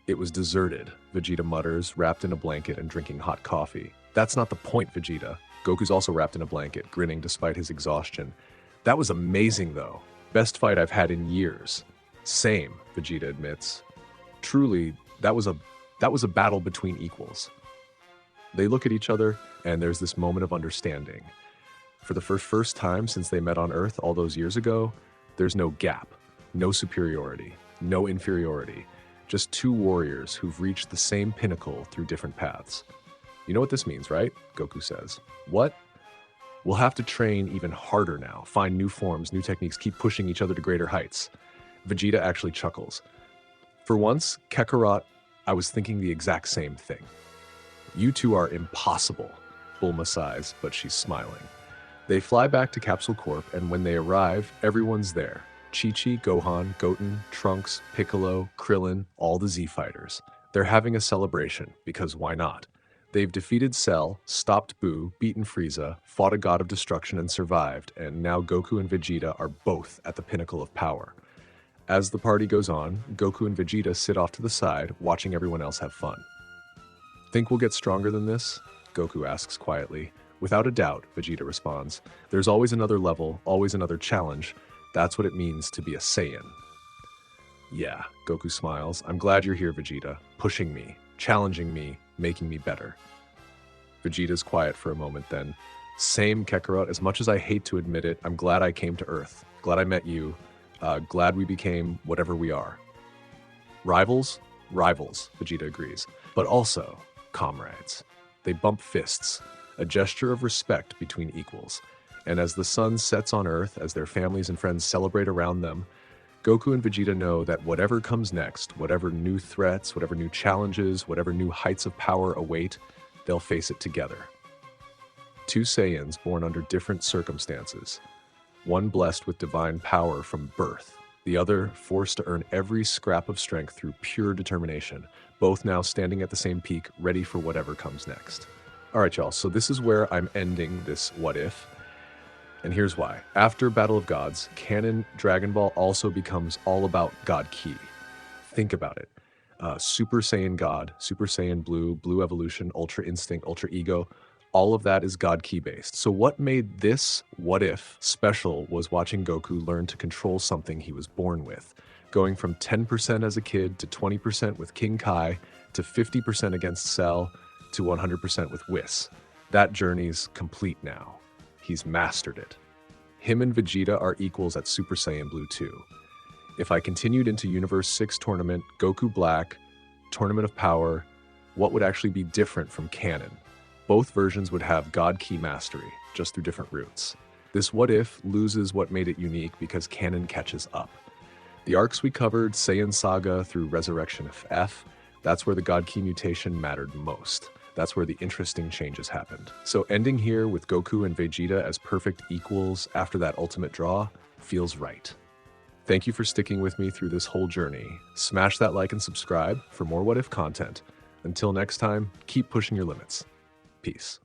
It was deserted, Vegeta mutters, wrapped in a blanket and drinking hot coffee. That's not the point, Vegeta. Goku's also wrapped in a blanket, grinning despite his exhaustion. That was amazing, though. Best fight I've had in years. Same, Vegeta admits. Truly, that was a battle between equals. They look at each other, and there's this moment of understanding. For the first time since they met on Earth all those years ago, there's no gap, no superiority, no inferiority. Just two warriors who've reached the same pinnacle through different paths. You know what this means, right? Goku says. What? We'll have to train even harder now, find new forms, new techniques, keep pushing each other to greater heights. Vegeta actually chuckles. For once, Kakarot, I was thinking the exact same thing. You two are impossible, Bulma sighs, but she's smiling. They fly back to Capsule Corp, and when they arrive, everyone's there. Chi-Chi, Gohan, Goten, Trunks, Piccolo, Krillin, all the Z-Fighters. They're having a celebration, because why not? They've defeated Cell, stopped Buu, beaten Frieza, fought a god of destruction and survived, and now Goku and Vegeta are both at the pinnacle of power. As the party goes on, Goku and Vegeta sit off to the side, watching everyone else have fun. Think we'll get stronger than this? Goku asks quietly. Without a doubt, Vegeta responds. There's always another level, always another challenge. That's what it means to be a Saiyan. Yeah, Goku smiles. I'm glad you're here, Vegeta. Pushing me, challenging me, making me better. Vegeta's quiet for a moment then. Same, Kakarot. As much as I hate to admit it, I'm glad I came to Earth. Glad I met you. Glad we became whatever we are. Rivals? Rivals, Vegeta agrees. But also, comrades. They bump fists, a gesture of respect between equals. And as the sun sets on Earth, as their families and friends celebrate around them, Goku and Vegeta know that whatever comes next, whatever new threats, whatever new challenges, whatever new heights of power await, they'll face it together. Two Saiyans born under different circumstances. One blessed with divine power from birth, the other forced to earn every scrap of strength through pure determination, both now standing at the same peak, ready for whatever comes next. All right, y'all, so this is where I'm ending this what if. And here's why. After Battle of Gods, canon Dragon Ball also becomes all about God Ki. Think about it. Super Saiyan God, Super Saiyan Blue, Blue Evolution, Ultra Instinct, Ultra Ego, all of that is God Ki based. So what made this what if special was watching Goku learn to control something he was born with. Going from 10% as a kid to 20% with King Kai to 50% against Cell to 100% with Whis. That journey's complete now. He's mastered it. Him and Vegeta are equals at Super Saiyan Blue 2. If I continued into Universe 6 Tournament, Goku Black, Tournament of Power, what would actually be different from canon? Both versions would have God Ki mastery, just through different routes. This what if loses what made it unique because canon catches up. The arcs we covered, Saiyan Saga through Resurrection of F, that's where the God Ki mutation mattered most. That's where the interesting changes happened. So ending here with Goku and Vegeta as perfect equals after that ultimate draw feels right. Thank you for sticking with me through this whole journey. Smash that like and subscribe for more What If content. Until next time, keep pushing your limits. Peace.